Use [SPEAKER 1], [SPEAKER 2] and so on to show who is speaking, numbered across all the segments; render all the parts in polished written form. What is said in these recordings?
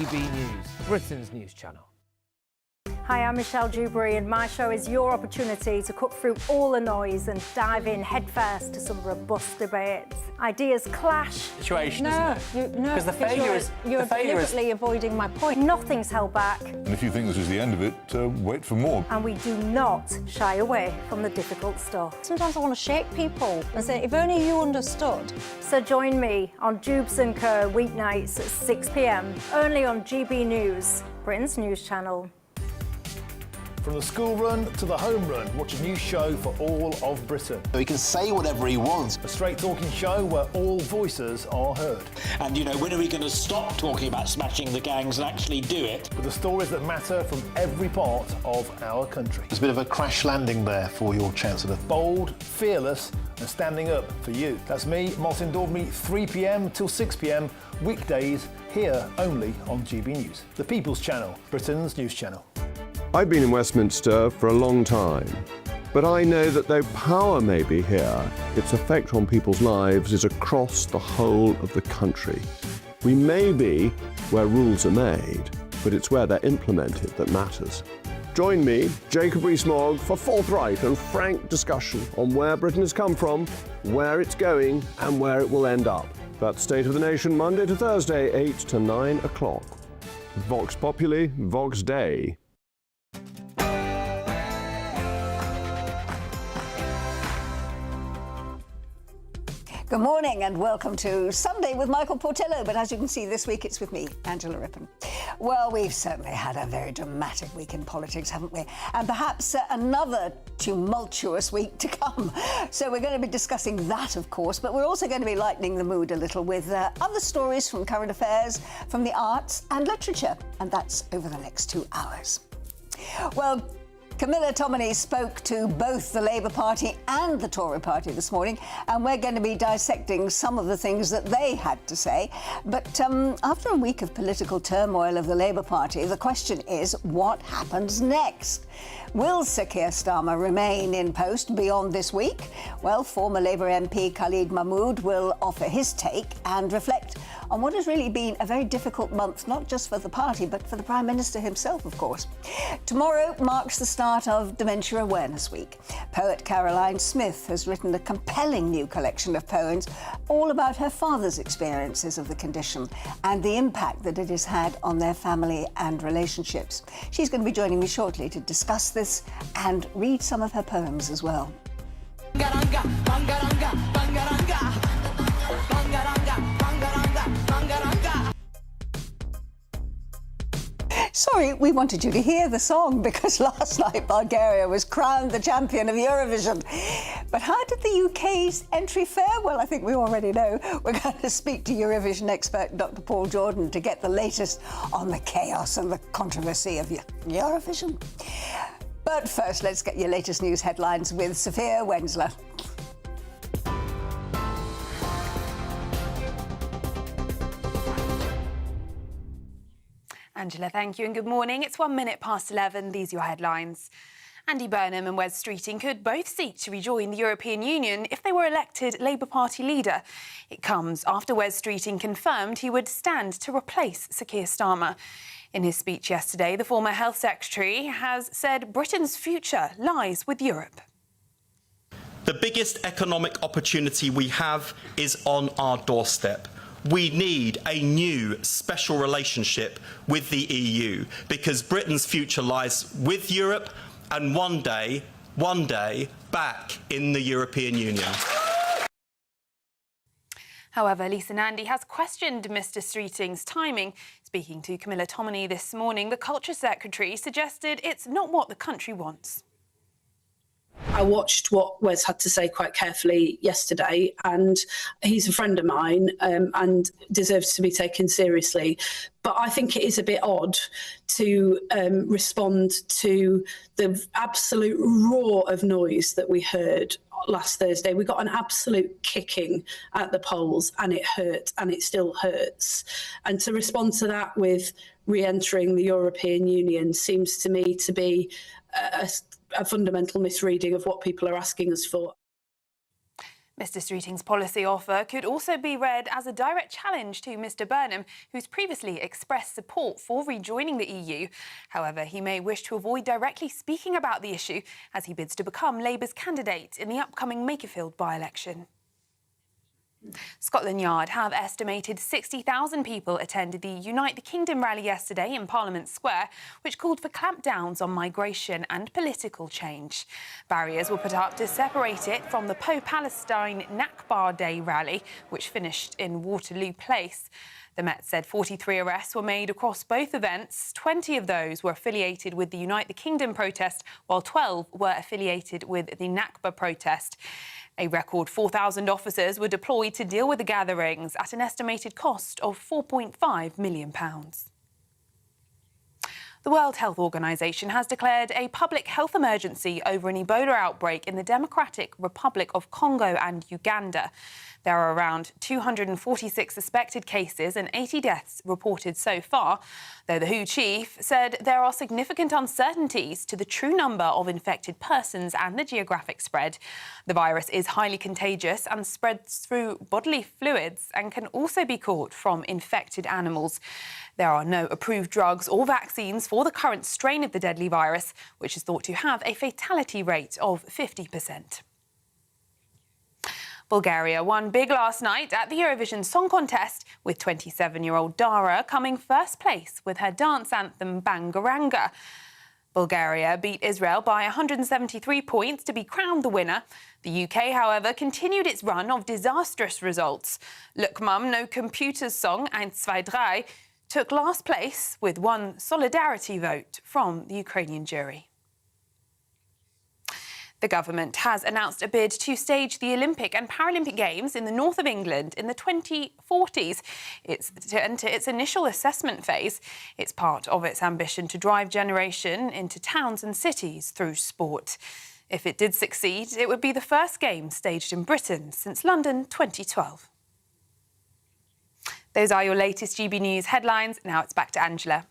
[SPEAKER 1] GBNews, Britain's news channel.
[SPEAKER 2] Hi, I'm Michelle Dewberry, and my show is your opportunity to cut through all the noise and dive in headfirst to some robust debates. Ideas clash.
[SPEAKER 3] Situation, isn't it?
[SPEAKER 2] No,
[SPEAKER 3] because the failure is
[SPEAKER 2] you're deliberately avoiding my point. Nothing's held back.
[SPEAKER 4] And if you think this is the end of it, wait for more.
[SPEAKER 2] And we do not shy away from the difficult stuff.
[SPEAKER 5] Sometimes I want to shake people and say, if only you understood.
[SPEAKER 2] So join me on Jubes & Co weeknights at 6 p.m, only on GB News, Britain's news channel.
[SPEAKER 6] From the school run to the home run, watch a new show for all of Britain.
[SPEAKER 7] He can say whatever he wants.
[SPEAKER 6] A straight-talking show where all voices are heard.
[SPEAKER 8] And, you know, when are we going to stop talking about smashing the gangs and actually do it?
[SPEAKER 6] With the stories that matter from every part of our country.
[SPEAKER 7] There's a bit of a crash landing there for your Chancellor.
[SPEAKER 6] Bold, fearless and standing up for you. That's me, Martin Daubney, 3 p.m. till 6 p.m, weekdays, here only on GB News. The People's Channel, Britain's news channel.
[SPEAKER 9] I've been in Westminster for a long time, but I know that though power may be here, its effect on people's lives is across the whole of the country. We may be where rules are made, but it's where they're implemented that matters. Join me, Jacob Rees-Mogg, for forthright and frank discussion on where Britain has come from, where it's going, and where it will end up. That's State of the Nation, Monday to Thursday, 8 to 9 o'clock. Vox Populi, Vox Dei.
[SPEAKER 5] Good morning and welcome to Sunday with Michael Portillo. But as you can see, this week it's with me, Angela Rippon. Well, we've certainly had a very dramatic week in politics, haven't we? And perhaps another tumultuous week to come. So we're going to be discussing that, of course, but we're also going to be lightening the mood a little with other stories from current affairs, from the arts and literature. And that's over the next 2 hours. Well, Camilla Tominey spoke to both the Labour Party and the Tory Party this morning, and we're going to be dissecting some of the things that they had to say. But after a week of political turmoil of the Labour Party, the question is, what happens next? Will Sir Keir Starmer remain in post beyond this week? Well, former Labour MP Khalid Mahmood will offer his take and reflect on what has really been a very difficult month, not just for the party, but for the Prime Minister himself, of course. Tomorrow marks the start of Dementia Awareness Week. Poet Caroline Smith has written a compelling new collection of poems all about her father's experiences of the condition and the impact that it has had on their family and relationships. She's going to be joining me shortly to discuss this and read some of her poems as well. Sorry, we wanted you to hear the song because last night Bulgaria was crowned the champion of Eurovision. But how did the UK's entry fare? Well, I think we already know. We're going to speak to Eurovision expert Dr. Paul Jordan to get the latest on the chaos and the controversy of Eurovision. But first, let's get your latest news headlines with Sophia Wensler.
[SPEAKER 10] Angela, thank you and good morning. It's 1 minute past 11. These are your headlines. Andy Burnham and Wes Streeting could both seek to rejoin the European Union if they were elected Labour Party leader. It comes after Wes Streeting confirmed he would stand to replace Sir Keir Starmer. In his speech yesterday, the former Health Secretary has said Britain's future lies with Europe.
[SPEAKER 11] The biggest economic opportunity we have is on our doorstep. We need a new special relationship with the EU because Britain's future lies with Europe and one day, back in the European Union.
[SPEAKER 10] However, Lisa Nandy has questioned Mr Streeting's timing. Speaking to Camilla Tominey this morning, the Culture Secretary suggested it's not what the country wants.
[SPEAKER 12] I watched what Wes had to say quite carefully yesterday, and he's a friend of mine and deserves to be taken seriously. But I think it is a bit odd to respond to the absolute roar of noise that we heard last Thursday. We got an absolute kicking at the polls, and it hurt, and it still hurts. And to respond to that with re-entering the European Union seems to me to be a fundamental misreading of what people are asking us for.
[SPEAKER 10] Mr Streeting's policy offer could also be read as a direct challenge to Mr Burnham, who's previously expressed support for rejoining the EU. However, he may wish to avoid directly speaking about the issue as he bids to become Labour's candidate in the upcoming Makerfield by-election. Scotland Yard have estimated 60,000 people attended the Unite the Kingdom rally yesterday in Parliament Square, which called for clampdowns on migration and political change. Barriers were put up to separate it from the pro-Palestine Nakba Day rally, which finished in Waterloo Place. The Met said 43 arrests were made across both events. 20 of those were affiliated with the Unite the Kingdom protest, while 12 were affiliated with the Nakba protest. A record 4,000 officers were deployed to deal with the gatherings at an estimated cost of £4.5 million. The World Health Organization has declared a public health emergency over an Ebola outbreak in the Democratic Republic of Congo and Uganda. There are around 246 suspected cases and 80 deaths reported so far, though the WHO chief said there are significant uncertainties to the true number of infected persons and the geographic spread. The virus is highly contagious and spreads through bodily fluids and can also be caught from infected animals. There are no approved drugs or vaccines for the current strain of the deadly virus, which is thought to have a fatality rate of 50%. Bulgaria won big last night at the Eurovision Song Contest, with 27-year-old Dara coming first place with her dance anthem Bangaranga. Bulgaria beat Israel by 173 points to be crowned the winner. The UK, however, continued its run of disastrous results. Look Mum, No Computer's song, 1, 2, 3, took last place with one solidarity vote from the Ukrainian jury. The government has announced a bid to stage the Olympic and Paralympic Games in the north of England in the 2040s. It's to enter its initial assessment phase. It's part of its ambition to drive generation into towns and cities through sport. If it did succeed, it would be the first Games staged in Britain since London 2012. Those are your latest GB News headlines. Now it's back to Angela.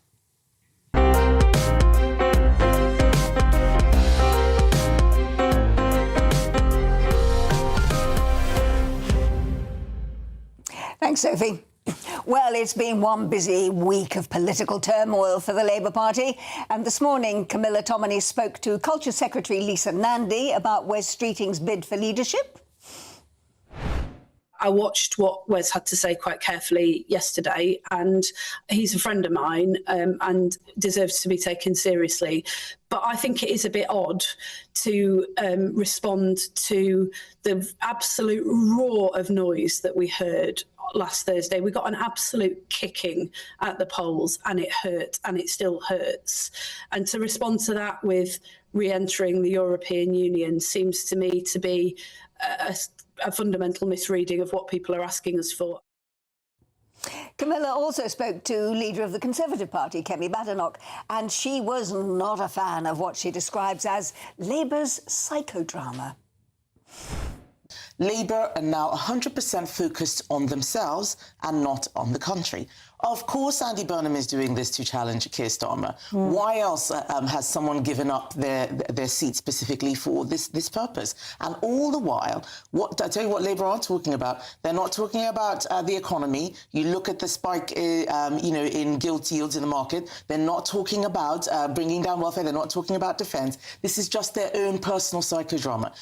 [SPEAKER 5] Thanks, Sophie. Well, it's been one busy week of political turmoil for the Labour Party. And this morning, Camilla Tominey spoke to Culture Secretary Lisa Nandy about Wes Streeting's bid for leadership.
[SPEAKER 12] I watched what Wes had to say quite carefully yesterday, and he's a friend of mine and deserves to be taken seriously. But I think it is a bit odd to respond to the absolute roar of noise that we heard last Thursday. We got an absolute kicking at the polls, and it hurt, and it still hurts. And to respond to that with re-entering the European Union seems to me to be a fundamental misreading of what people are asking us for.
[SPEAKER 5] Camilla also spoke to leader of the Conservative Party, Kemi Badenoch, and she was not a fan of what she describes as Labour's psychodrama.
[SPEAKER 13] Labour are now 100% focused on themselves and not on the country. Of course, Andy Burnham is doing this to challenge Keir Starmer. Why else has someone given up their seat specifically for this purpose? And all the while, I tell you what Labour are talking about. They're not talking about the economy. You look at the spike, in gilt yields in the market. They're not talking about bringing down welfare. They're not talking about defence. This is just their own personal psychodrama.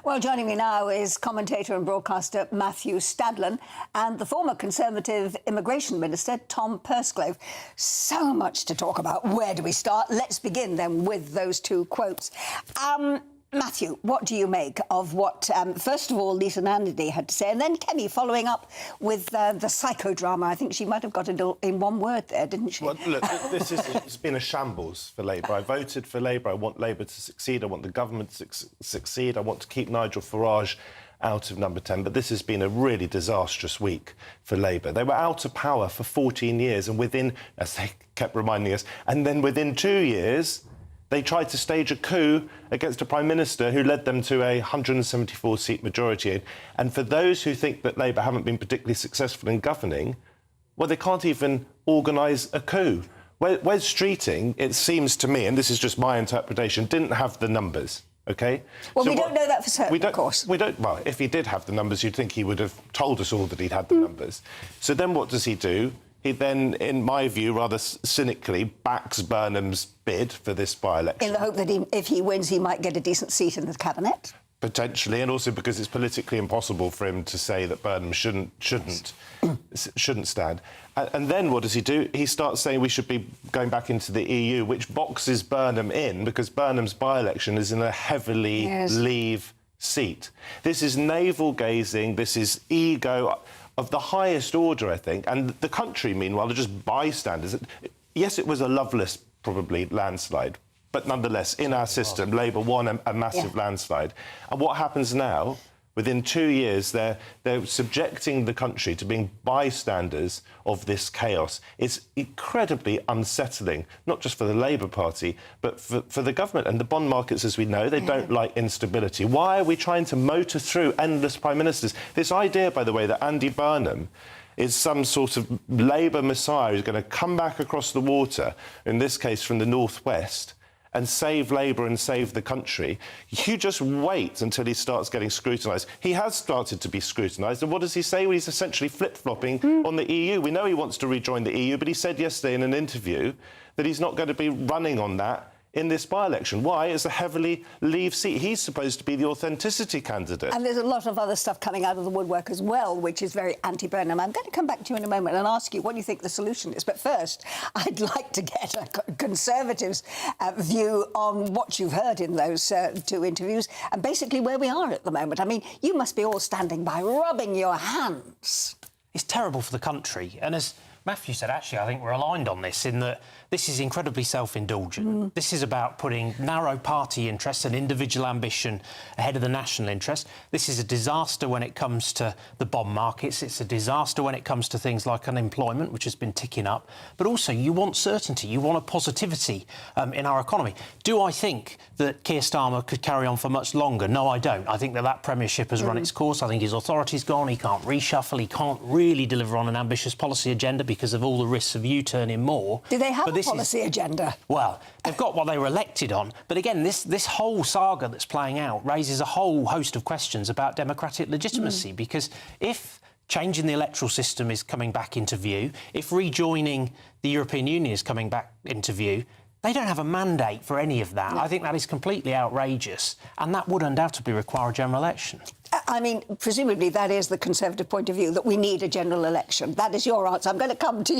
[SPEAKER 5] Well, joining me now is commentator and broadcaster Matthew Stadlen and the former Conservative Immigration Minister Tom Pursglove. So much to talk about. Where do we start? Let's begin then with those two quotes. Matthew, what do you make of what, first of all, Lisa Nandy had to say, and then Kemi following up with the psychodrama? I think she might have got it in one word there, didn't she?
[SPEAKER 14] Well, look, it's been a shambles for Labour. I voted for Labour. I want Labour to succeed. I want the government to succeed. I want to keep Nigel Farage out of number 10. But this has been a really disastrous week for Labour. They were out of power for 14 years, and within, as they kept reminding us, and then within 2 years, they tried to stage a coup against a Prime Minister who led them to a 174-seat majority. And for those who think that Labour haven't been particularly successful in governing, well, they can't even organise a coup. Wes Streeting, it seems to me, and this is just my interpretation, didn't have the numbers. OK?
[SPEAKER 5] Well, we don't know that for certain, of course.
[SPEAKER 14] We don't. Well, if he did have the numbers, you'd think he would have told us all that he'd had the numbers. So then what does he do? He then, in my view, rather cynically, backs Burnham's bid for this by-election.
[SPEAKER 5] In the hope that if he wins, he might get a decent seat in the cabinet?
[SPEAKER 14] Potentially, and also because it's politically impossible for him to say that Burnham shouldn't stand. And then what does he do? He starts saying we should be going back into the EU, which boxes Burnham in because Burnham's by-election is in a heavily Leave seat. This is navel-gazing, this is ego of the highest order, I think. And the country, meanwhile, are just bystanders. Yes, it was a loveless, probably, landslide. But nonetheless, in our system, Labour won a massive landslide. And what happens now? Within 2 years, they're subjecting the country to being bystanders of this chaos. It's incredibly unsettling, not just for the Labour Party, but for the government. And the bond markets, as we know, they don't like instability. Why are we trying to motor through endless prime ministers? This idea, by the way, that Andy Burnham is some sort of Labour messiah who's going to come back across the water, in this case from the northwest, and save Labour and save the country. You just wait until he starts getting scrutinised. He has started to be scrutinised, and what does he say? Well, he's essentially flip-flopping on the EU. We know he wants to rejoin the EU, but he said yesterday in an interview that he's not going to be running on that in this by-election. Why? It's a heavily Leave seat. He's supposed to be the authenticity candidate.
[SPEAKER 5] And there's a lot of other stuff coming out of the woodwork as well, which is very anti-Burnham. I'm going to come back to you in a moment and ask you what you think the solution is. But first, I'd like to get a Conservatives' view on what you've heard in those two interviews and basically where we are at the moment. I mean, you must be all standing by, rubbing your hands.
[SPEAKER 1] It's terrible for the country. And as Matthew said, actually, I think we're aligned on this in that this is incredibly self-indulgent. This is about putting narrow party interests and individual ambition ahead of the national interest. This is a disaster when it comes to the bond markets. It's a disaster when it comes to things like unemployment, which has been ticking up. But also, you want certainty. You want a positivity in our economy. Do I think that Keir Starmer could carry on for much longer? No, I don't. I think that premiership has run its course. I think his authority's gone. He can't reshuffle. He can't really deliver on an ambitious policy agenda because of all the risks of U-turning more.
[SPEAKER 5] Do they have a policy agenda?
[SPEAKER 1] Well, they've got what they were elected on. But again, this whole saga that's playing out raises a whole host of questions about democratic legitimacy because if changing the electoral system is coming back into view, if rejoining the European Union is coming back into view, they don't have a mandate for any of that. I think that is completely outrageous, and that would undoubtedly require a general election.
[SPEAKER 5] I mean, presumably that is the Conservative point of view, that we need a general election. That is your answer. I'm going to come to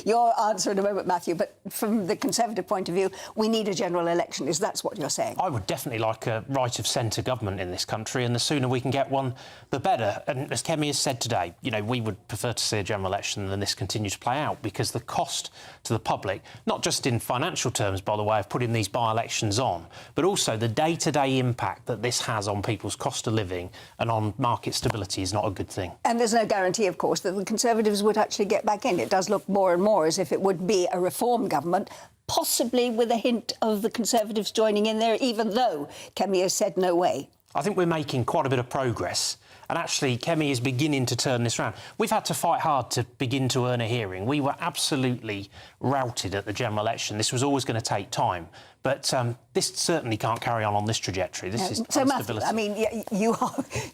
[SPEAKER 5] your answer in a moment, Matthew, but from the Conservative point of view, we need a general election. Is that what you're saying?
[SPEAKER 1] I would definitely like a right-of-centre government in this country, and the sooner we can get one, the better. And as Kemi has said today, you know, we would prefer to see a general election than this continue to play out because the cost to the public, not just in financial terms, by the way, of putting these by-elections on, but also the day-to-day impact that this has on people's cost of living and on market stability is not a good thing.
[SPEAKER 5] And there's no guarantee, of course, that the Conservatives would actually get back in. It does look more and more as if it would be a reform government, possibly with a hint of the Conservatives joining in there, even though Kemi has said no way.
[SPEAKER 1] I think we're making quite a bit of progress. And actually, Kemi is beginning to turn this round. We've had to fight hard to begin to earn a hearing. We were absolutely routed at the general election. This was always going to take time. But this certainly can't carry on this trajectory. This is
[SPEAKER 5] so,
[SPEAKER 1] instability.
[SPEAKER 5] Matthew, I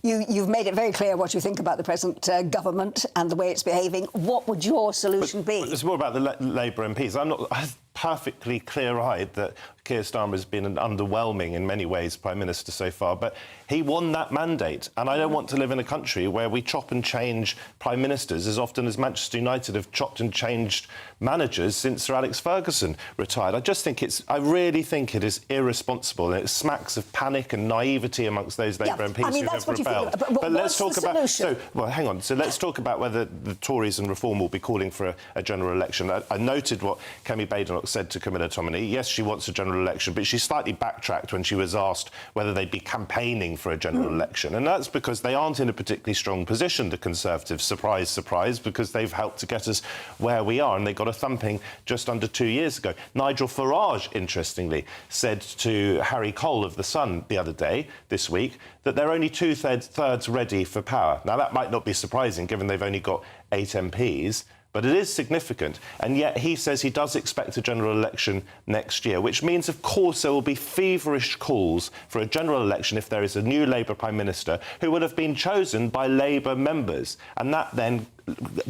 [SPEAKER 5] mean, you've made it very clear what you think about the present government and the way it's behaving. What would your solution be?
[SPEAKER 14] It's more about the Labour MPs. I'm perfectly clear-eyed that Keir Starmer has been an underwhelming, in many ways, Prime Minister so far, but he won that mandate, and I don't want to live in a country where we chop and change Prime Ministers as often as Manchester United have chopped and changed managers since Sir Alex Ferguson retired. I really think it is irresponsible, and it smacks of panic and naivety amongst those Labour MPs who have rebelled.
[SPEAKER 5] But
[SPEAKER 14] let's talk about...
[SPEAKER 5] solution?
[SPEAKER 14] hang on. So let's talk about whether the Tories and Reform will be calling for a general election. I noted what Kemi Badenoch said to Camilla Tominey. Yes, she wants a general election, but she slightly backtracked when she was asked whether they'd be campaigning for a general election. And that's because they aren't in a particularly strong position, the Conservatives, surprise, surprise, because they've helped to get us where we are, and they got a thumping just under 2 years ago. Nigel Farage, interestingly, said to Harry Cole of The Sun the other day, this week, that they're only two-thirds ready for power. Now, that might not be surprising, given they've only got 8 MPs, but it is significant. And yet he says he does expect a general election next year, which means, of course, there will be feverish calls for a general election if there is a new Labour Prime Minister who will have been chosen by Labour members. And that then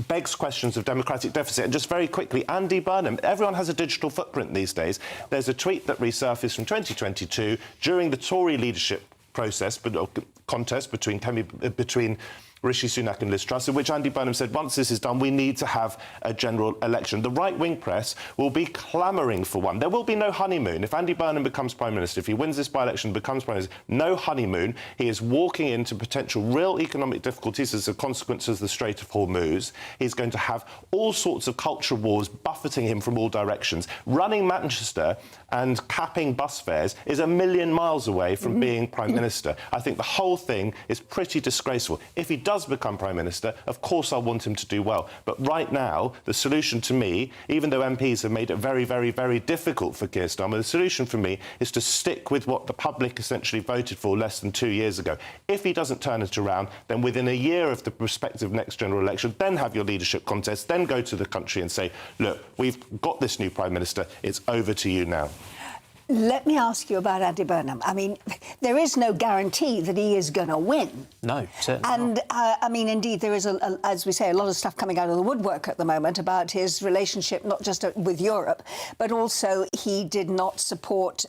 [SPEAKER 14] begs questions of democratic deficit. And just very quickly, Andy Burnham, everyone has a digital footprint these days. There's a tweet that resurfaced from 2022 during the Tory leadership process, contest between Rishi Sunak and Liz Truss, in which Andy Burnham said, once this is done, we need to have a general election. The right-wing press will be clamouring for one. There will be no honeymoon. If Andy Burnham becomes Prime Minister, if he wins this by-election and becomes Prime Minister, no honeymoon. He is walking into potential real economic difficulties as a consequence of the Strait of Hormuz. He's going to have all sorts of culture wars buffeting him from all directions. Running Manchester and capping bus fares is a million miles away from being Prime Minister. I think the whole thing is pretty disgraceful. If he does become Prime Minister, of course I want him to do well. But right now, the solution to me, even though MPs have made it very, very, very difficult for Keir Starmer, the solution for me is to stick with what the public essentially voted for less than 2 years ago. If he doesn't turn it around, then within a year of the prospective next general election, then have your leadership contest, then go to the country and say, look, we've got this new Prime Minister, it's over to you now.
[SPEAKER 5] Let me ask you about Andy Burnham. I mean, there is no guarantee that he is going to win.
[SPEAKER 1] No, certainly
[SPEAKER 5] and, I mean, indeed, there is, as we say, a lot of stuff coming out of the woodwork at the moment about his relationship, not just with Europe, but also he did not support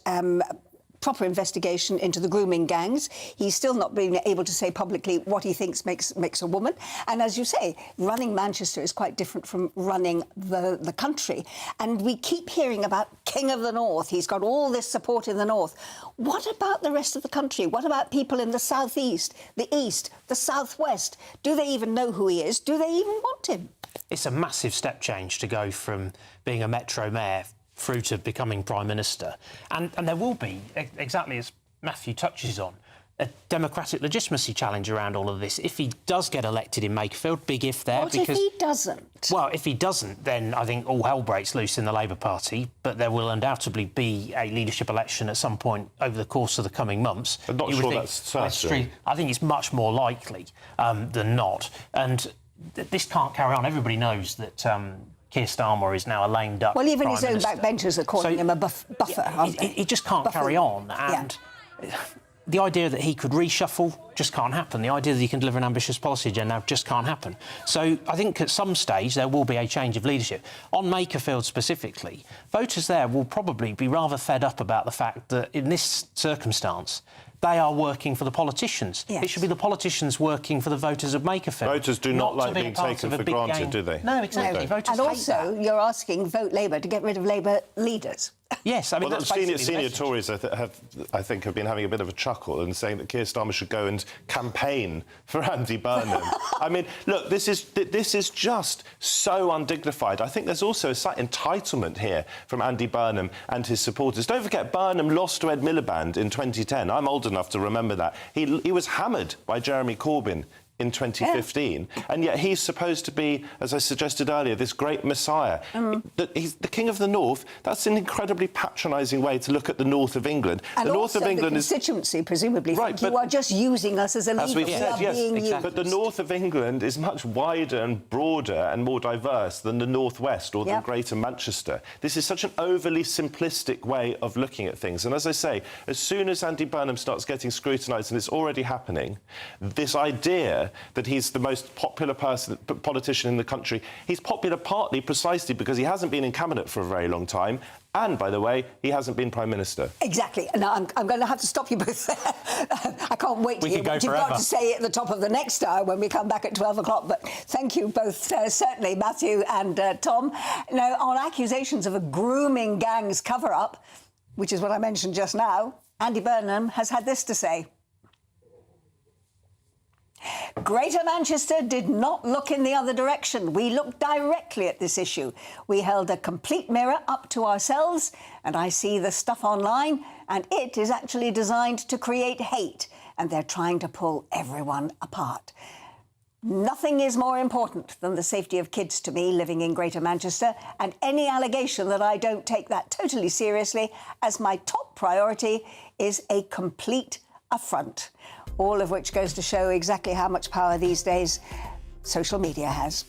[SPEAKER 5] proper investigation into the grooming gangs. He's still not been able to say publicly what he thinks makes a woman. And as you say, running Manchester is quite different from running the country. And we keep hearing about King of the North. He's got all this support in the North. What about the rest of the country? What about people in the southeast, the east, the southwest? Do they even know who he is? Do they even want him?
[SPEAKER 1] It's a massive step change to go from being a Metro Mayor through to becoming Prime Minister. And there will be, exactly as Matthew touches on, a democratic legitimacy challenge around all of this. If he does get elected in Makerfield, big if there.
[SPEAKER 5] What if he doesn't?
[SPEAKER 1] Well, if he doesn't, then I think all hell breaks loose in the Labour Party, but there will undoubtedly be a leadership election at some point over the course of the coming months.
[SPEAKER 14] I'm not sure that's certain.
[SPEAKER 1] I think it's much more likely than not. And this can't carry on. Everybody knows that Keir Starmer is now a lame duck.
[SPEAKER 5] Well, even
[SPEAKER 1] Prime
[SPEAKER 5] his own
[SPEAKER 1] Minister.
[SPEAKER 5] backbenchers are calling him a buffer, aren't they?
[SPEAKER 1] It just can't carry on. And the idea that he could reshuffle just can't happen. The idea that he can deliver an ambitious policy agenda just can't happen. So I think at some stage there will be a change of leadership. On Makerfield specifically, voters there will probably be rather fed up about the fact that in this circumstance, they are working for the politicians.
[SPEAKER 5] Yes.
[SPEAKER 1] It should be the politicians working for the voters of Makerfield.
[SPEAKER 14] Voters do not like being taken for granted, do they?
[SPEAKER 1] No, exactly.
[SPEAKER 14] No.
[SPEAKER 1] Voters
[SPEAKER 5] And
[SPEAKER 1] hate
[SPEAKER 5] also,
[SPEAKER 1] that.
[SPEAKER 5] you're asking Vote Labour to get rid of Labour leaders.
[SPEAKER 1] Yes, I mean,
[SPEAKER 14] well,
[SPEAKER 1] that's
[SPEAKER 14] senior Tories, I think, have been having a bit of a chuckle and saying that Keir Starmer should go and campaign for Andy Burnham. I mean, look, this is just so undignified. I think there's also a slight entitlement here from Andy Burnham and his supporters. Don't forget, Burnham lost to Ed Miliband in 2010. I'm old enough to remember that. He was hammered by Jeremy Corbyn in 2015, and yet he's supposed to be, as I suggested earlier, this great messiah. He's the King of the North. That's an incredibly patronising way to look at the north of England.
[SPEAKER 5] And
[SPEAKER 14] the
[SPEAKER 5] also
[SPEAKER 14] north of England
[SPEAKER 5] the constituency, presumably,
[SPEAKER 14] right,
[SPEAKER 5] you are just using us as a leader.
[SPEAKER 14] as we've said, yes,
[SPEAKER 5] exactly.
[SPEAKER 14] but the north of England is much wider and broader and more diverse than the northwest or than Greater Manchester. This is such an overly simplistic way of looking at things. And as I say, as soon as Andy Burnham starts getting scrutinised, and it's already happening, this idea that he's the most popular politician in the country, he's popular partly precisely because he hasn't been in cabinet for a very long time. And, by the way, he hasn't been Prime Minister.
[SPEAKER 5] Exactly. Now, I'm going to have to stop you both there. I can't wait to hear what you've got to say at the top of the next hour when we come back at 12 o'clock. But thank you both, certainly, Matthew and Tom. Now, on accusations of a grooming gangs cover-up, which is what I mentioned just now, Andy Burnham has had this to say. Greater Manchester did not look in the other direction. We looked directly at this issue. We held a complete mirror up to ourselves, and I see the stuff online, and it is actually designed to create hate, and they're trying to pull everyone apart. Nothing is more important than the safety of kids to me living in Greater Manchester, and any allegation that I don't take that totally seriously as my top priority is a complete affront. All of which goes to show exactly how much power these days social media has.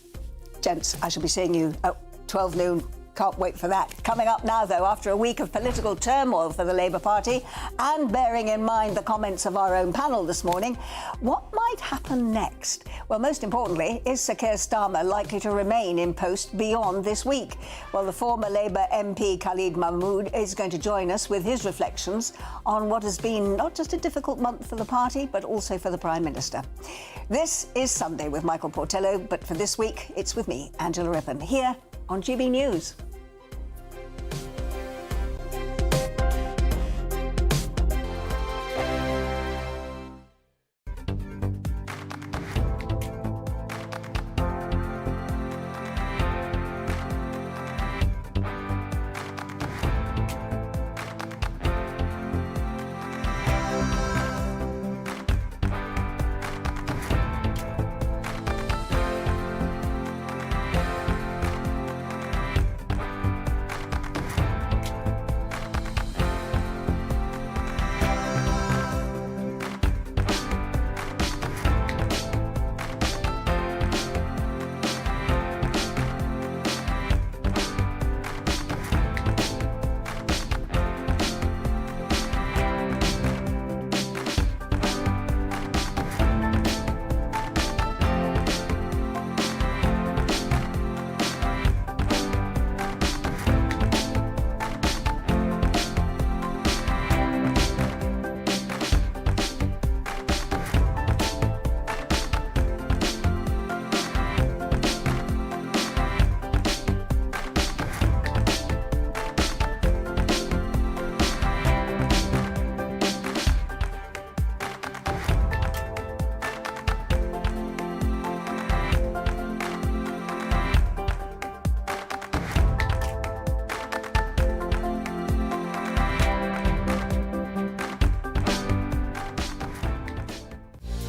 [SPEAKER 5] Gents, I shall be seeing you at 12 noon. Can't wait for that. Coming up now, though, after a week of political turmoil for the Labour Party, and bearing in mind the comments of our own panel this morning, what might happen next? Well, most importantly, is Sir Keir Starmer likely to remain in post beyond this week? Well, the former Labour MP Khalid Mahmood is going to join us with his reflections on what has been not just a difficult month for the party, but also for the Prime Minister. This is Sunday with Michael Portillo, but for this week, it's with me, Angela Rippon, here on GB News.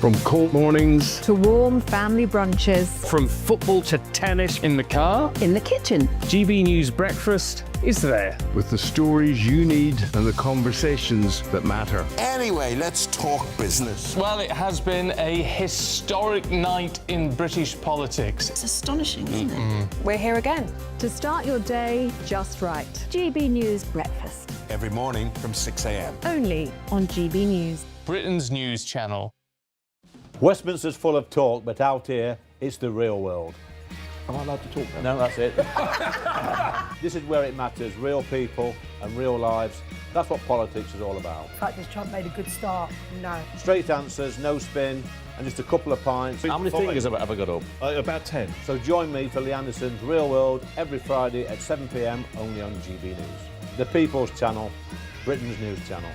[SPEAKER 15] From cold mornings
[SPEAKER 3] to warm family brunches,
[SPEAKER 15] from football to tennis, in the car,
[SPEAKER 3] in the kitchen.
[SPEAKER 15] GB News Breakfast is there. With the stories you need and the conversations that matter.
[SPEAKER 7] Anyway, let's talk business.
[SPEAKER 15] Well, it has been a historic night in British politics.
[SPEAKER 12] It's astonishing, isn't it?
[SPEAKER 3] We're here again to start your day just right. GB News Breakfast.
[SPEAKER 7] Every morning from 6 a.m.
[SPEAKER 3] Only on GB News.
[SPEAKER 15] Britain's news channel.
[SPEAKER 16] Westminster's full of talk, but out here, it's the real world.
[SPEAKER 14] Am I allowed to talk now?
[SPEAKER 16] No, that's it. This is where it matters, real people and real lives. That's what politics is all about.
[SPEAKER 2] In fact, has Trump made a good start? No.
[SPEAKER 16] Straight answers, no spin, and just a couple of pints.
[SPEAKER 14] How many fingers have I got up? About 10.
[SPEAKER 16] So join me for Lee Anderson's Real World every Friday at 7 p.m, only on GB News. The People's Channel, Britain's news channel.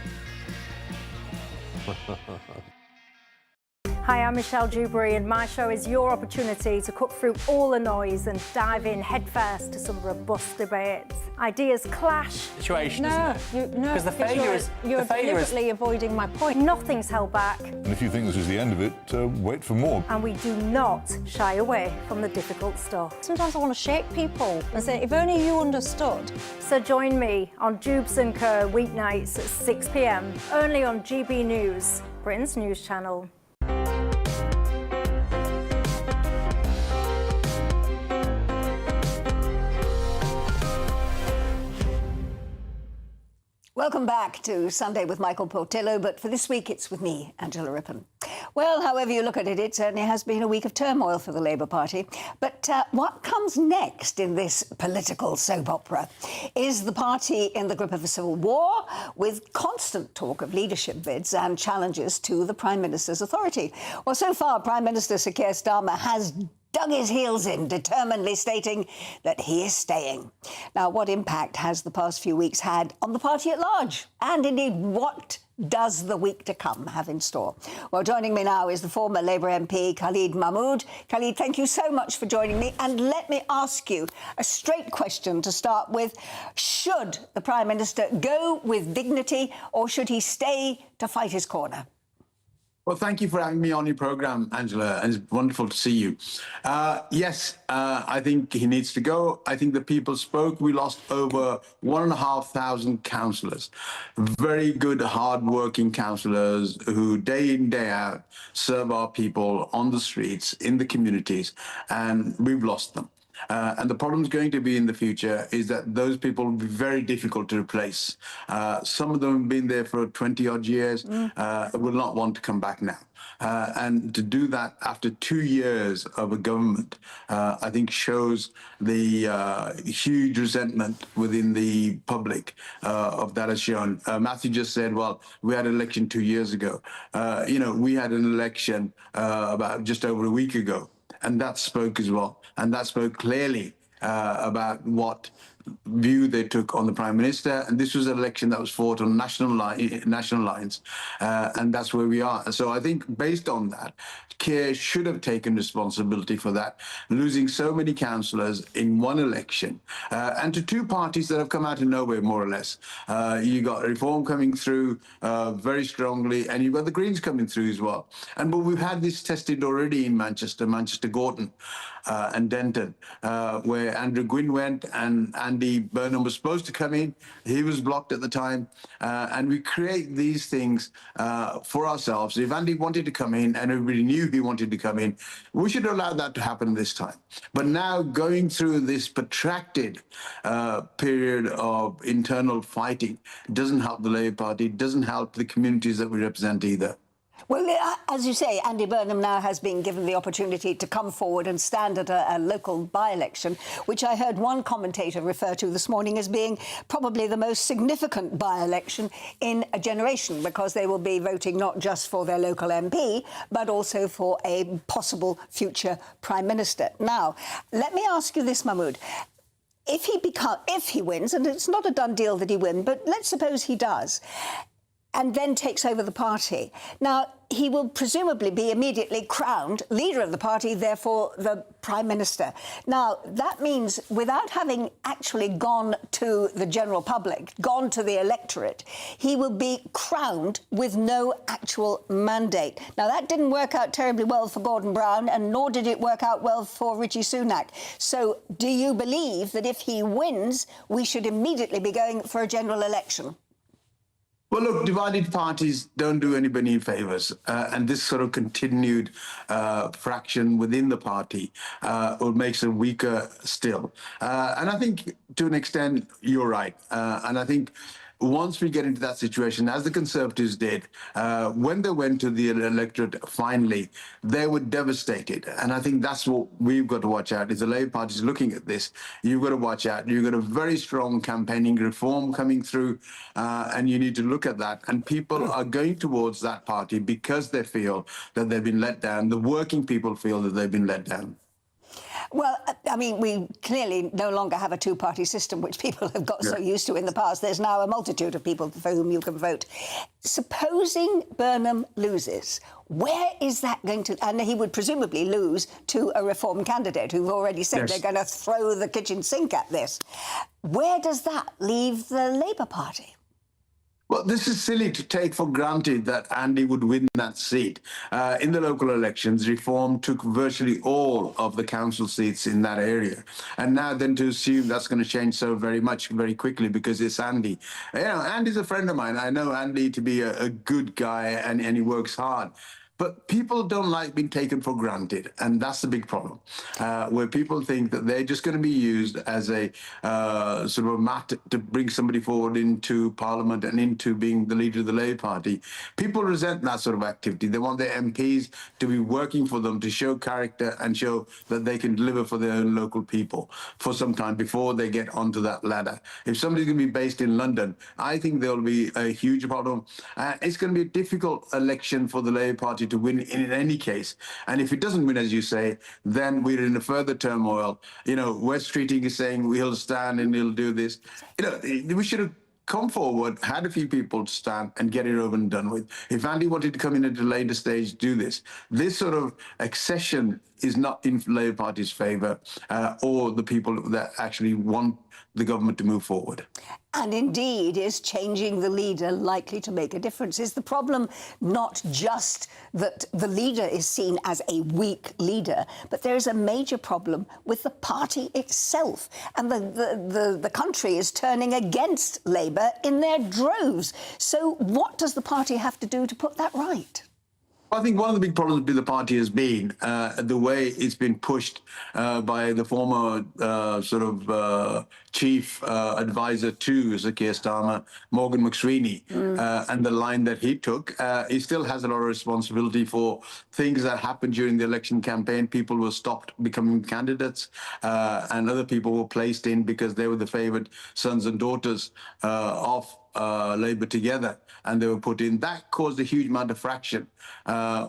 [SPEAKER 2] Hi, I'm Michelle Dewberry, and my show is your opportunity to cut through all the noise and dive in headfirst to some robust debates. Ideas clash.
[SPEAKER 1] Situation,
[SPEAKER 3] No,
[SPEAKER 1] Because the failure is...
[SPEAKER 3] You're deliberately avoiding my point.
[SPEAKER 2] Nothing's held back.
[SPEAKER 4] And if you think this is the end of it, wait for more.
[SPEAKER 2] And we do not shy away from the difficult stuff.
[SPEAKER 3] Sometimes I want to shake people and say, if only you understood.
[SPEAKER 2] So join me on Jubes & Kerr weeknights at 6 p.m, only on GB News, Britain's news channel.
[SPEAKER 5] Welcome back to Sunday with Michael Portillo, but for this week it's with me, Angela Rippon. Well, however you look at it, it certainly has been a week of turmoil for the Labour Party. But what comes next in this political soap opera? Is the party in the grip of a civil war, with constant talk of leadership bids and challenges to the Prime Minister's authority? Well, so far, Prime Minister Sir Keir Starmer has dug his heels in, determinedly stating that he is staying. Now, what impact has the past few weeks had on the party at large? And indeed, what does the week to come have in store? Well, joining me now is the former Labour MP, Khalid Mahmood. Khalid, thank you so much for joining me. And let me ask you a straight question to start with. Should the Prime Minister go with dignity, or should he stay to fight his corner?
[SPEAKER 17] Well, thank you for having me on your programme, Angela, and it's wonderful to see you. Yes, I think he needs to go. I think the people spoke. We lost over 1,500 councillors, very good, hard-working councillors who day in, day out serve our people on the streets, in the communities, and we've lost them. And the problem is going to be in the future is that those people will be very difficult to replace. Some of them have been there for 20-odd years, will not want to come back now. And to do that after 2 years of a government, I think shows the huge resentment within the public of that has shown. Matthew just said, well, we had an election 2 years ago. We had an election about just over a week ago, and that spoke as well. And that spoke clearly about what view they took on the Prime Minister, and this was an election that was fought on national lines, and that's where we are. So I think based on that, Keir should have taken responsibility for that, losing so many councillors in one election, and to two parties that have come out of nowhere, more or less. You got Reform coming through very strongly, and you've got the Greens coming through as well. But we've had this tested already in Manchester Gorton, and Denton, where Andrew Gwynn went and Andy Burnham was supposed to come in. He was blocked at the time. And we create these things for ourselves. If Andy wanted to come in and everybody knew he wanted to come in, we should allow that to happen this time. But now going through this protracted period of internal fighting doesn't help the Labour Party, doesn't help the communities that we represent either.
[SPEAKER 5] Well, as you say, Andy Burnham now has been given the opportunity to come forward and stand at a local by-election, which I heard one commentator refer to this morning as being probably the most significant by-election in a generation, because they will be voting not just for their local MP, but also for a possible future Prime Minister. Now, let me ask you this, Mahmood. If he wins, and it's not a done deal that he wins, but let's suppose he does, and then takes over the party. Now, he will presumably be immediately crowned leader of the party, therefore the Prime Minister. Now, that means without having actually gone to the general public, gone to the electorate, he will be crowned with no actual mandate. Now, that didn't work out terribly well for Gordon Brown, and nor did it work out well for Rishi Sunak. So do you believe that if he wins, we should immediately be going for a general election?
[SPEAKER 17] Well, look, divided parties don't do anybody any favours, and this sort of continued fraction within the party makes it weaker still. And I think, to an extent, you're right. And I think once we get into that situation, as the Conservatives did, when they went to the electorate finally, they were devastated. And I think that's what we've got to watch out, is the Labour Party is looking at this. You've got to watch out. You've got a very strong campaigning reform coming through, and you need to look at that. And people are going towards that party because they feel that they've been let down. The working people feel that they've been let down.
[SPEAKER 5] Well, I mean, we clearly no longer have a two-party system, which people have got so used to in the past. There's now a multitude of people for whom you can vote. Supposing Burnham loses, where is that going to... And he would presumably lose to a Reform candidate who've already said they're going to throw the kitchen sink at this. Where does that leave the Labour Party?
[SPEAKER 17] Well, this is silly to take for granted that Andy would win that seat. In the local elections, Reform took virtually all of the council seats in that area. And now then to assume that's going to change so very quickly because it's Andy. You know, Andy's a friend of mine. I know Andy to be a good guy, and he works hard. But people don't like being taken for granted, and that's the big problem, where people think that they're just going to be used as a sort of a mat to bring somebody forward into Parliament and into being the leader of the Labour Party. People resent that sort of activity. They want their MPs to be working for them, to show character and show that they can deliver for their own local people for some time before they get onto that ladder. If somebody's going to be based in London, I think there'll be a huge problem. It's going to be a difficult election for the Labour Party to win in any case. And if it doesn't win, as you say, then we're in a further turmoil. You know, West Streeting is saying he'll stand and he'll do this. You know, we should have come forward, had a few people to stand and get it over and done with. If Andy wanted to come in at a later stage, do this. This sort of accession is not in Labour Party's favour, or the people that actually want the government to move forward.
[SPEAKER 5] And indeed, is changing the leader likely to make a difference? Is the problem not just that the leader is seen as a weak leader, but there is a major problem with the party itself? And the country is turning against Labour in their droves. So what does the party have to do to put that right?
[SPEAKER 17] I think one of the big problems with the party has been the way it's been pushed by the former chief advisor to Sir Keir Starmer, Morgan McSweeney, and the line that he took. He still has a lot of responsibility for things that happened during the election campaign. People were stopped becoming candidates, and other people were placed in because they were the favoured sons and daughters of Labour together, and they were put in. That caused a huge amount of fraction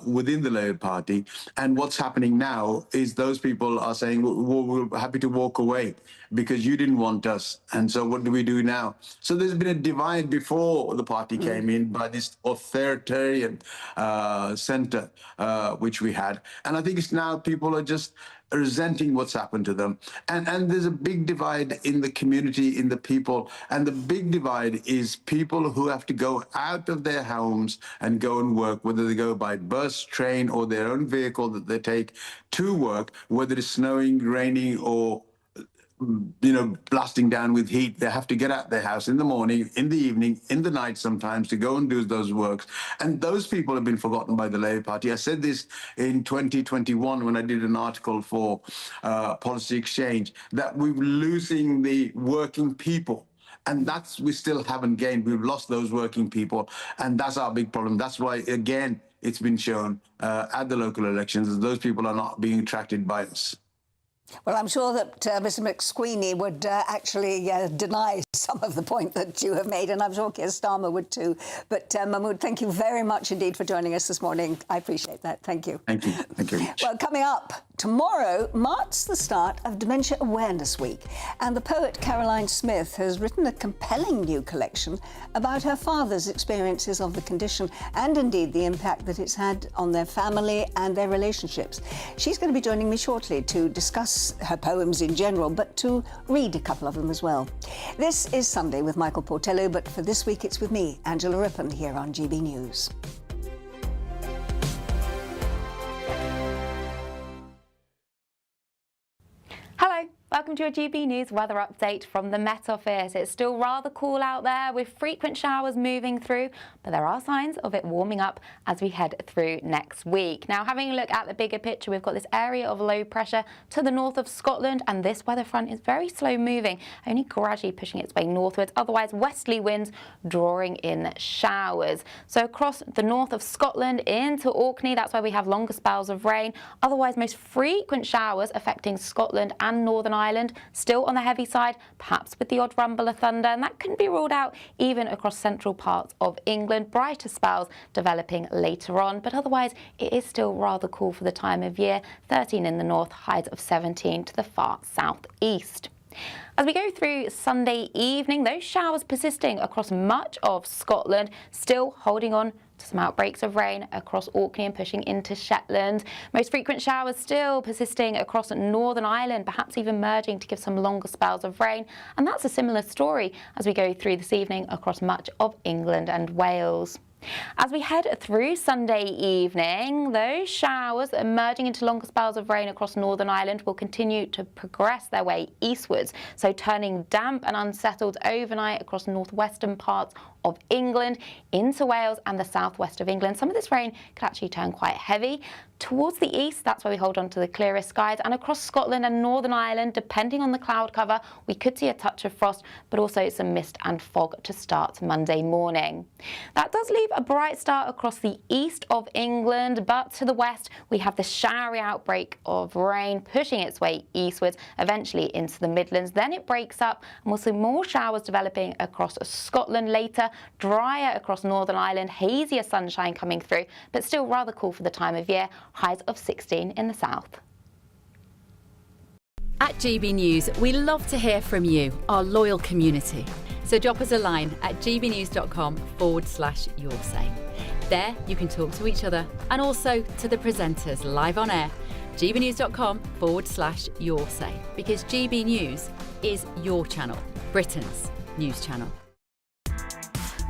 [SPEAKER 17] within the Labour Party. And what's happening now is those people are saying, we're happy to walk away because you didn't want us. And so what do we do now? So there's been a divide before the party came in by this authoritarian centre, which we had. And I think it's now people are just resenting what's happened to them. And there's a big divide in the community, in the people. And the big divide is people who have to go out of their homes and go and work, whether they go by bus, train, or their own vehicle that they take to work, whether it's snowing, raining, or blasting down with heat. They have to get out their house in the morning, in the evening, in the night sometimes to go and do those works. And those people have been forgotten by the Labour Party. I said this in 2021 when I did an article for Policy Exchange, that we're losing the working people. And we still haven't gained. We've lost those working people. And that's our big problem. That's why, again, it's been shown at the local elections that those people are not being attracted by us.
[SPEAKER 5] Well, I'm sure that Mr McSweeney would actually deny some of the point that you have made, and I'm sure Keir Starmer would too. But Mahmood, thank you very much indeed for joining us this morning. I appreciate that. Thank you.
[SPEAKER 17] Thank you. Thank you.
[SPEAKER 5] Well, coming up, tomorrow marks the start of Dementia Awareness Week, and the poet Caroline Smith has written a compelling new collection about her father's experiences of the condition and indeed the impact that it's had on their family and their relationships. She's going to be joining me shortly to discuss her poems in general, but to read a couple of them as well. This is Sunday with Michael Portillo, but for this week it's with me, Angela Rippon, here on GB News.
[SPEAKER 18] Hello, welcome to your GB News weather update from the Met Office. It's still rather cool out there with frequent showers moving through, but there are signs of it warming up as we head through next week. Now, having a look at the bigger picture, we've got this area of low pressure to the north of Scotland, and this weather front is very slow moving, only gradually pushing its way northwards, otherwise westerly winds drawing in showers. So across the north of Scotland into Orkney, that's where we have longer spells of rain, otherwise most frequent showers affecting Scotland and Northern Ireland, still on the heavy side, perhaps with the odd rumble of thunder, and that couldn't be ruled out even across central parts of England. Brighter spells developing later on, but otherwise it is still rather cool for the time of year. 13 in the north, highs of 17 to the far southeast. As we go through Sunday evening, those showers persisting across much of Scotland, still holding on to some outbreaks of rain across Orkney and pushing into Shetland. Most frequent showers still persisting across Northern Ireland, perhaps even merging to give some longer spells of rain. And that's a similar story as we go through this evening across much of England and Wales. As we head through Sunday evening, those showers emerging into longer spells of rain across Northern Ireland will continue to progress their way eastwards, so turning damp and unsettled overnight across northwestern parts of England into Wales and the southwest of England. Some of this rain could actually turn quite heavy. Towards the east, that's where we hold on to the clearest skies, and across Scotland and Northern Ireland, depending on the cloud cover, we could see a touch of frost, but also some mist and fog to start Monday morning. That does leave a bright start across the east of England, but to the west, we have the showery outbreak of rain pushing its way eastwards, eventually into the Midlands. Then it breaks up, and we'll see more showers developing across Scotland later, drier across Northern Ireland, hazier sunshine coming through, but still rather cool for the time of year. Highs of 16 in the south.
[SPEAKER 19] At GB News, we love to hear from you, our loyal community. So drop us a line at gbnews.com/yoursay. There you can talk to each other and also to the presenters live on air. gbnews.com/yoursay, because GB News is your channel, Britain's news channel.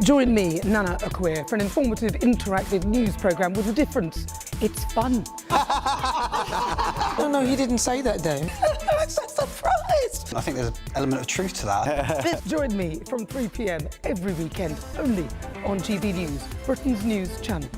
[SPEAKER 20] Join me, Nana Akwe, for an informative, interactive news programme with a difference. It's fun.
[SPEAKER 21] No, he didn't say that, though.
[SPEAKER 20] I'm so surprised.
[SPEAKER 21] I think there's an element of truth to that.
[SPEAKER 20] Join me from 3 p.m. every weekend, only on GB News, Britain's news channel.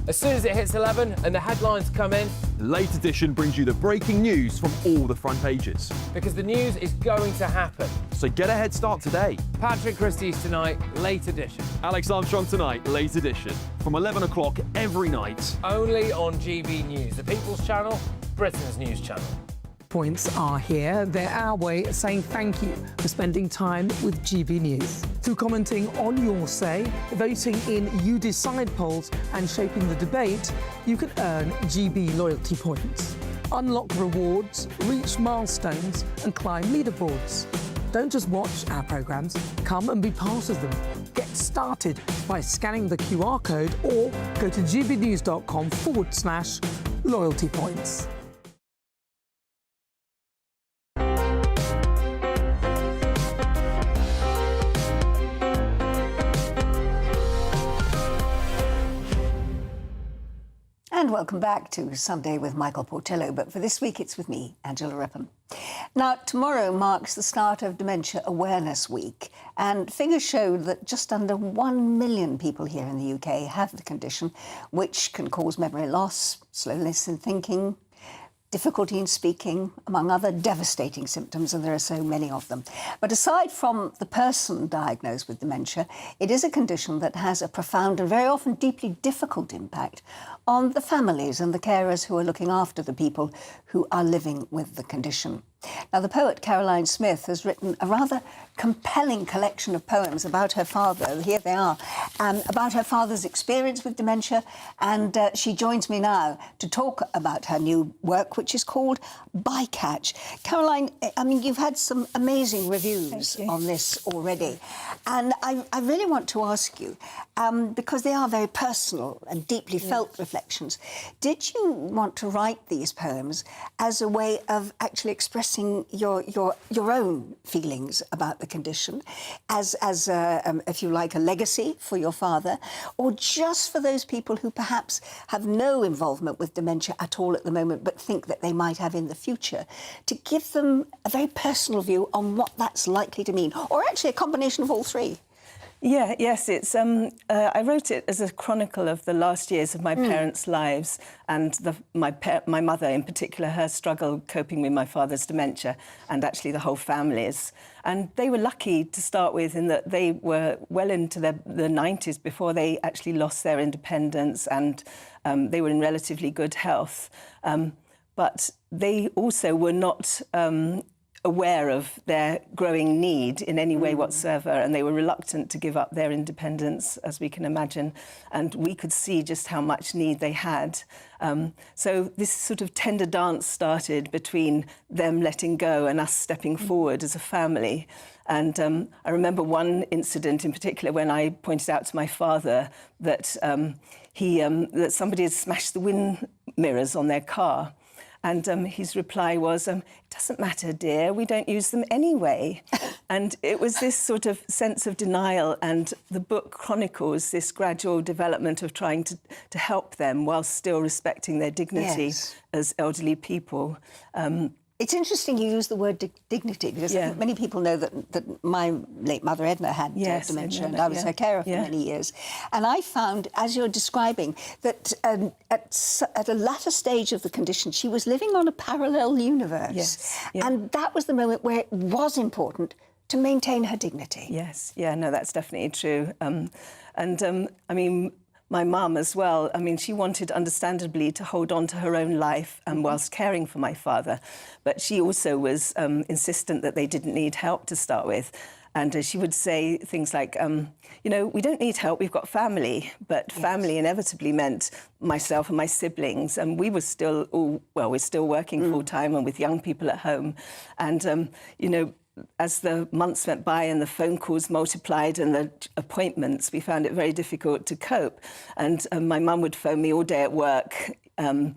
[SPEAKER 8] As soon as it hits 11 and the headlines come in,
[SPEAKER 22] Late Edition brings you the breaking news from all the front pages.
[SPEAKER 8] because the news is going to happen.
[SPEAKER 22] So get a head start today.
[SPEAKER 8] Patrick Christie's tonight, Late Edition.
[SPEAKER 22] Alex Armstrong tonight, Late Edition. From 11 o'clock every night.
[SPEAKER 8] Only on GB News, the People's Channel, Britain's news channel.
[SPEAKER 20] Points are here. They're our way of saying thank you for spending time with GB News. Through commenting on your say, voting in You Decide polls and shaping the debate, you can earn GB loyalty points, unlock rewards, reach milestones and climb leaderboards. Don't just watch our programmes, come and be part of them. Get started by scanning the QR code or go to gbnews.com/loyalty points.
[SPEAKER 5] And welcome back to Sunday with Michael Portillo. But for this week, it's with me, Angela Rippon. Now, tomorrow marks the start of Dementia Awareness Week. And figures show that just under 1 million people here in the UK have the condition, which can cause memory loss, slowness in thinking, difficulty in speaking, among other devastating symptoms, and there are so many of them. But aside from the person diagnosed with dementia, it is a condition that has a profound and very often deeply difficult impact on the families and the carers who are looking after the people who are living with the condition. Now, the poet Caroline Smith has written a rather compelling collection of poems about her father. Here they are, about her father's experience with dementia. And she joins me now to talk about her new work, which is called Bycatch. Caroline, I mean, you've had some amazing reviews on this already. And I really want to ask you, because they are very personal and deeply felt reflections, did you want to write these poems as a way of actually expressing your own feelings about the condition, as if you like, a legacy for your father, or just for those people who perhaps have no involvement with dementia at all at the moment, but think that they might have in the future, to give them a very personal view on what that's likely to mean, or actually a combination of all three?
[SPEAKER 23] Yes, it's. I wrote it as a chronicle of the last years of my parents' lives, and my mother in particular, her struggle coping with my father's dementia, and actually the whole family's. And they were lucky to start with in that they were well into the 90s before they actually lost their independence, and they were in relatively good health. But they also were not aware of their growing need in any way whatsoever, and they were reluctant to give up their independence, as we can imagine, and we could see just how much need they had. So this sort of tender dance started between them letting go and us stepping forward as a family. And I remember one incident in particular when I pointed out to my father that that somebody had smashed the wind mirrors on their car. And his reply was, it doesn't matter, dear, we don't use them anyway. And it was this sort of sense of denial, and the book chronicles this gradual development of trying to help them while still respecting their dignity as elderly people.
[SPEAKER 5] It's interesting you use the word dignity, because many people know that my late mother Edna had dementia, and I was her carer for many years. And I found, as you're describing, that at a latter stage of the condition, she was living on a parallel universe. And that was the moment where it was important to maintain her dignity.
[SPEAKER 23] No, that's definitely true. I mean, my mum as well, I mean, she wanted, understandably, to hold on to her own life whilst caring for my father. But she also was insistent that they didn't need help to start with. And she would say things like, you know, we don't need help, we've got family. But family inevitably meant myself and my siblings. And we were still we're still working full-time and with young people at home. And, you know, as the months went by and the phone calls multiplied and the appointments, we found it very difficult to cope. And my mum would phone me all day at work. And,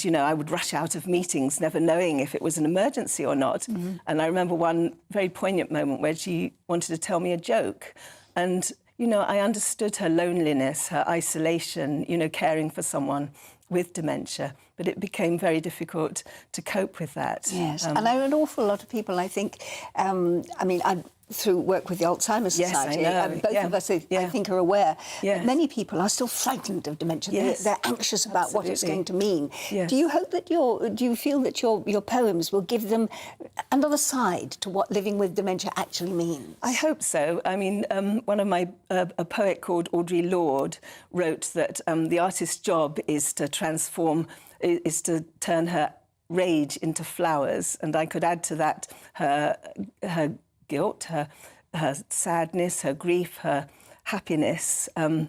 [SPEAKER 23] you know, I would rush out of meetings, never knowing if it was an emergency or not. And I remember one very poignant moment where she wanted to tell me a joke. And, you know, I understood her loneliness, her isolation, you know, caring for someone with dementia, but it became very difficult to cope with that.
[SPEAKER 5] Yes, and there are an awful lot of people, I think, I mean, through work with the Alzheimer's
[SPEAKER 23] Yes, I
[SPEAKER 5] Society.
[SPEAKER 23] know.
[SPEAKER 5] Both of us, I think, are aware that many people are still frightened of dementia.
[SPEAKER 23] Yes.
[SPEAKER 5] They're anxious about what it's going to mean.
[SPEAKER 23] Yes.
[SPEAKER 5] Do you hope that do you feel that your poems will give them another side to what living with dementia actually means?
[SPEAKER 23] I hope so. I mean, one of my a poet called Audre Lorde wrote that the artist's job is to to turn her rage into flowers, and I could add to that her guilt, her sadness, her grief, her happiness, and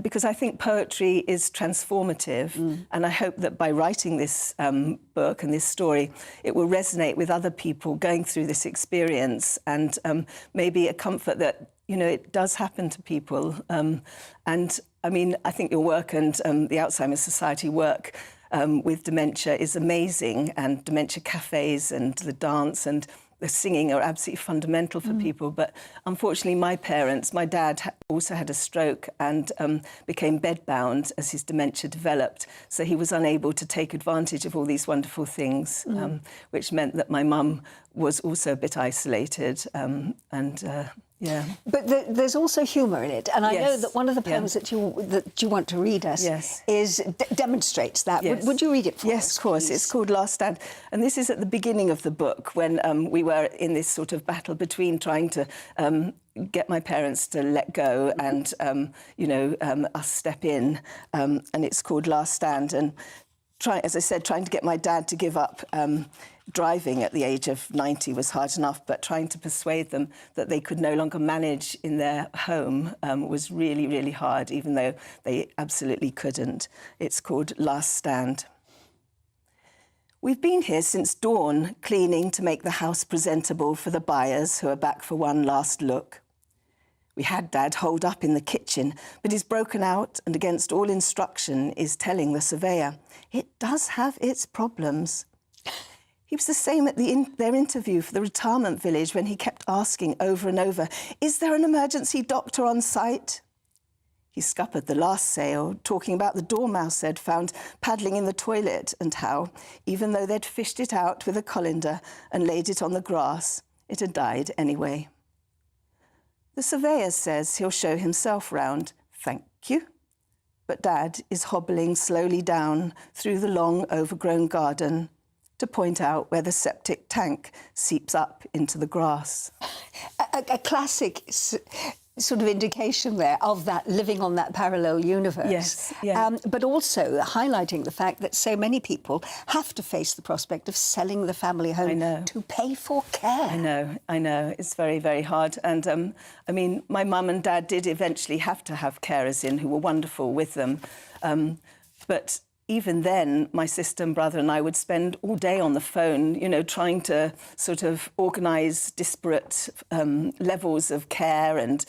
[SPEAKER 23] because I think poetry is transformative, and I hope that by writing this book and this story, it will resonate with other people going through this experience, and maybe a comfort that, you know, it does happen to people. And I mean, I think your work and the Alzheimer's Society work with dementia is amazing, and dementia cafes and the dance and the singing are absolutely fundamental for people. But unfortunately, my dad also had a stroke and became bedbound as his dementia developed. So he was unable to take advantage of all these wonderful things, which meant that my mum was also a bit isolated. Yeah.
[SPEAKER 5] But there's also humour in it, and I know that one of the poems that you want to read us demonstrates that.
[SPEAKER 23] Yes.
[SPEAKER 5] Would you read it for us?
[SPEAKER 23] Yes, of course.
[SPEAKER 5] Please?
[SPEAKER 23] It's called Last Stand, and this is at the beginning of the book when we were in this sort of battle between trying to get my parents to let go and us step in, and it's called Last Stand. And as I said, trying to get my dad to give up driving at the age of 90 was hard enough, but trying to persuade them that they could no longer manage in their home was really, really hard, even though they absolutely couldn't. It's called Last Stand. We've been here since dawn, cleaning to make the house presentable for the buyers who are back for one last look. We had Dad holed up in the kitchen, but he's broken out and against all instruction is telling the surveyor, it does have its problems. He was the same at their interview for the retirement village when he kept asking over and over, is there an emergency doctor on site? He scuppered the last sale, talking about the dormouse they'd found paddling in the toilet and how, even though they'd fished it out with a colander and laid it on the grass, it had died anyway. The surveyor says he'll show himself round. Thank you. But Dad is hobbling slowly down through the long, overgrown garden to point out where the septic tank seeps up into the grass.
[SPEAKER 5] A classic sort of indication there of that living on that parallel universe.
[SPEAKER 23] Yes, yeah.
[SPEAKER 5] But also highlighting the fact that so many people have to face the prospect of selling the family home to pay for care.
[SPEAKER 23] I know. It's very, very hard. And, I mean, my mum and dad did eventually have to have carers in who were wonderful with them. But even then, my sister and brother and I would spend all day on the phone, you know, trying to sort of organise disparate levels of care and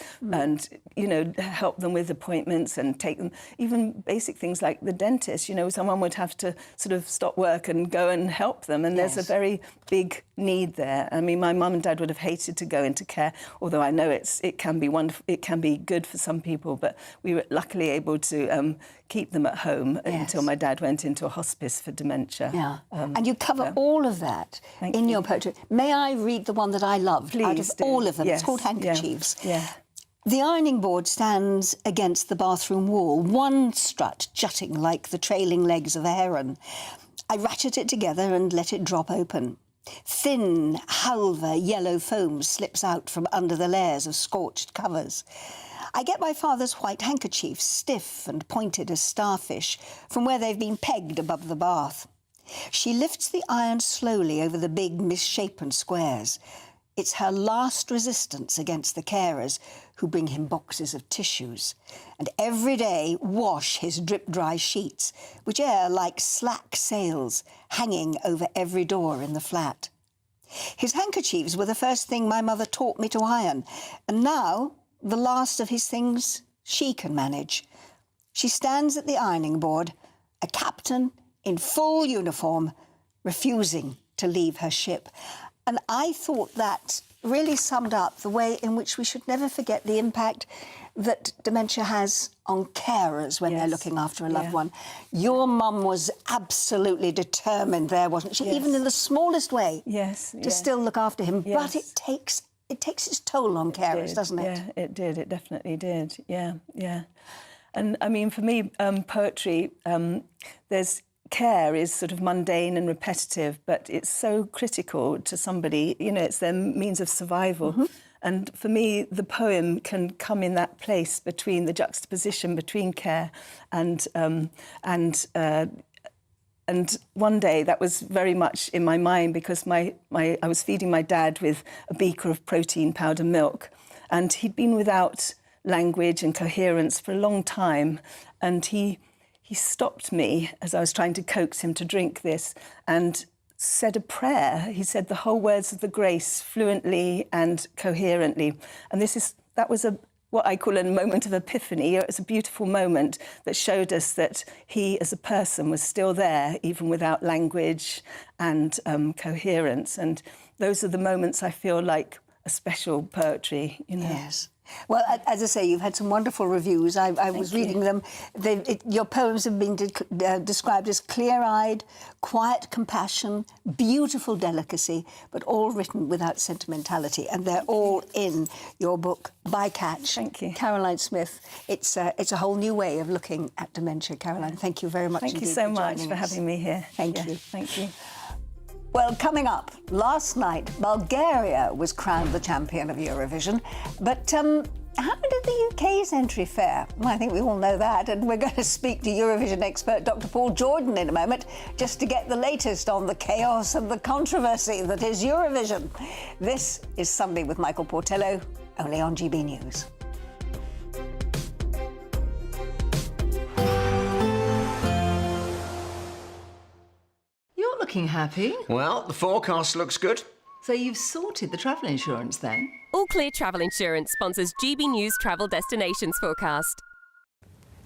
[SPEAKER 23] you know, help them with appointments and take them, even basic things like the dentist, you know, someone would have to sort of stop work and go and help them. And there's a very big need there. I mean, my mum and dad would have hated to go into care, although I know it can be wonderful, it can be good for some people, but we were luckily able to keep them at home until my dad went into a hospice for dementia.
[SPEAKER 5] Yeah. And you cover all of that in your poetry. May I read the one that I loved out of all of them? It's called Handkerchiefs.
[SPEAKER 23] Yeah.
[SPEAKER 5] The ironing board stands against the bathroom wall, one strut jutting like the trailing legs of a heron. I ratchet it together and let it drop open. Thin, halva yellow foam slips out from under the layers of scorched covers. I get my father's white handkerchiefs, stiff and pointed as starfish, from where they've been pegged above the bath. She lifts the iron slowly over the big, misshapen squares. It's her last resistance against the carers who bring him boxes of tissues, and every day wash his drip-dry sheets, which air like slack sails hanging over every door in the flat. His handkerchiefs were the first thing my mother taught me to iron, and now the last of his things she can manage. She stands at the ironing board, a captain in full uniform, refusing to leave her ship. And I thought that really summed up the way in which we should never forget the impact that dementia has on carers when they're looking after a loved one. Your mum was absolutely determined there, wasn't she? Even in the smallest way, to still look after him. But it takes it takes its toll on carers, doesn't it?
[SPEAKER 23] Yeah, it did. It definitely did. Yeah, yeah. And I mean, for me, poetry, care is sort of mundane and repetitive, but it's so critical to somebody. You know, it's their means of survival.
[SPEAKER 5] Mm-hmm.
[SPEAKER 23] And for me, the poem can come in that place between the juxtaposition between care and one day that was very much in my mind because I was feeding my dad with a beaker of protein powder milk, and he'd been without language and coherence for a long time, and he stopped me as I was trying to coax him to drink this and said a prayer. He said the whole words of the grace fluently and coherently. And that was what I call a moment of epiphany. It was a beautiful moment that showed us that he, as a person, was still there, even without language and coherence. And those are the moments I feel like a special poetry, you know.
[SPEAKER 5] Yes. Well, as I say, you've had some wonderful reviews. I was reading them. Your poems have been described as clear-eyed, quiet compassion, beautiful delicacy, but all written without sentimentality. And they're all in your book, Bycatch.
[SPEAKER 23] Thank you.
[SPEAKER 5] Caroline Smith. It's a whole new way of looking at dementia, Caroline. Thank you very much
[SPEAKER 23] Thank
[SPEAKER 5] indeed
[SPEAKER 23] you so
[SPEAKER 5] for
[SPEAKER 23] much
[SPEAKER 5] joining
[SPEAKER 23] for
[SPEAKER 5] us.
[SPEAKER 23] having me here.
[SPEAKER 5] Thank you.
[SPEAKER 23] Thank you.
[SPEAKER 5] Well, coming up, last night, Bulgaria was crowned the champion of Eurovision. But how did the UK's entry fare? Well, I think we all know that. And we're going to speak to Eurovision expert Dr. Paul Jordan in a moment, just to get the latest on the chaos and the controversy that is Eurovision. This is Sunday with Michael Portillo, only on GB News.
[SPEAKER 6] You're looking happy.
[SPEAKER 9] Well, the forecast looks good.
[SPEAKER 6] So you've sorted the travel insurance then?
[SPEAKER 11] All Clear Travel Insurance sponsors GB News Travel Destinations Forecast.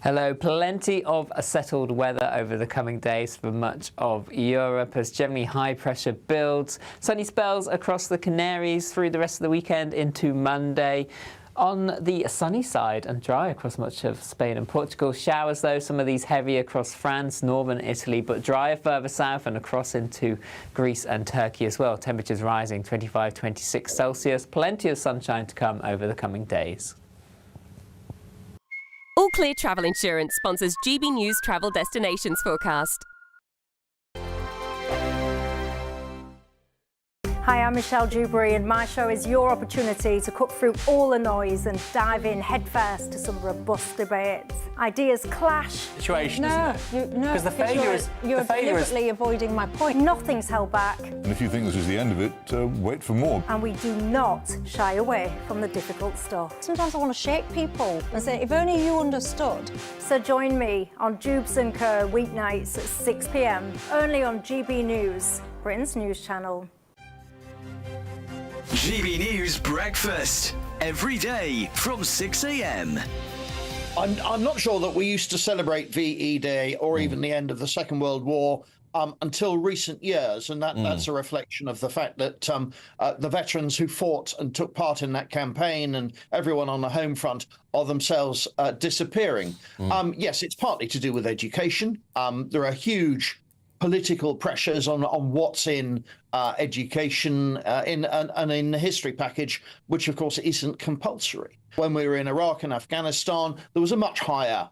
[SPEAKER 8] Hello, plenty of settled weather over the coming days for much of Europe as generally high pressure builds. Sunny spells across the Canaries through the rest of the weekend into Monday. On the sunny side and dry across much of Spain and Portugal. Showers, though, some of these heavy across France, northern Italy, but drier further south and across into Greece and Turkey as well. Temperatures rising 25, 26 Celsius. Plenty of sunshine to come over the coming days.
[SPEAKER 11] All Clear Travel Insurance sponsors GB News Travel Destinations Forecast.
[SPEAKER 2] Hi, I'm Michelle Dewberry, and my show is your opportunity to cut through all the noise and dive in headfirst to some robust debates. Ideas clash.
[SPEAKER 1] Situation, isn't it?
[SPEAKER 2] Because
[SPEAKER 1] the failure is
[SPEAKER 2] you're deliberately avoiding my point. Nothing's held back.
[SPEAKER 4] And if you think this is the end of it, wait for more.
[SPEAKER 2] And we do not shy away from the difficult stuff.
[SPEAKER 24] Sometimes I want to shake people and say, if only you understood.
[SPEAKER 2] So join me on Jubes & Co. weeknights at 6 p.m, only on GB News, Britain's news channel.
[SPEAKER 25] GB News Breakfast, every day from 6 a.m.
[SPEAKER 26] I'm not sure that we used to celebrate VE Day or even the end of the Second World War until recent years, and that's a reflection of the fact that the veterans who fought and took part in that campaign and everyone on the home front are themselves disappearing. Yes, it's partly to do with education. There are huge political pressures on what's in education and in the history package, which of course isn't compulsory. When we were in Iraq and Afghanistan, there was a much higher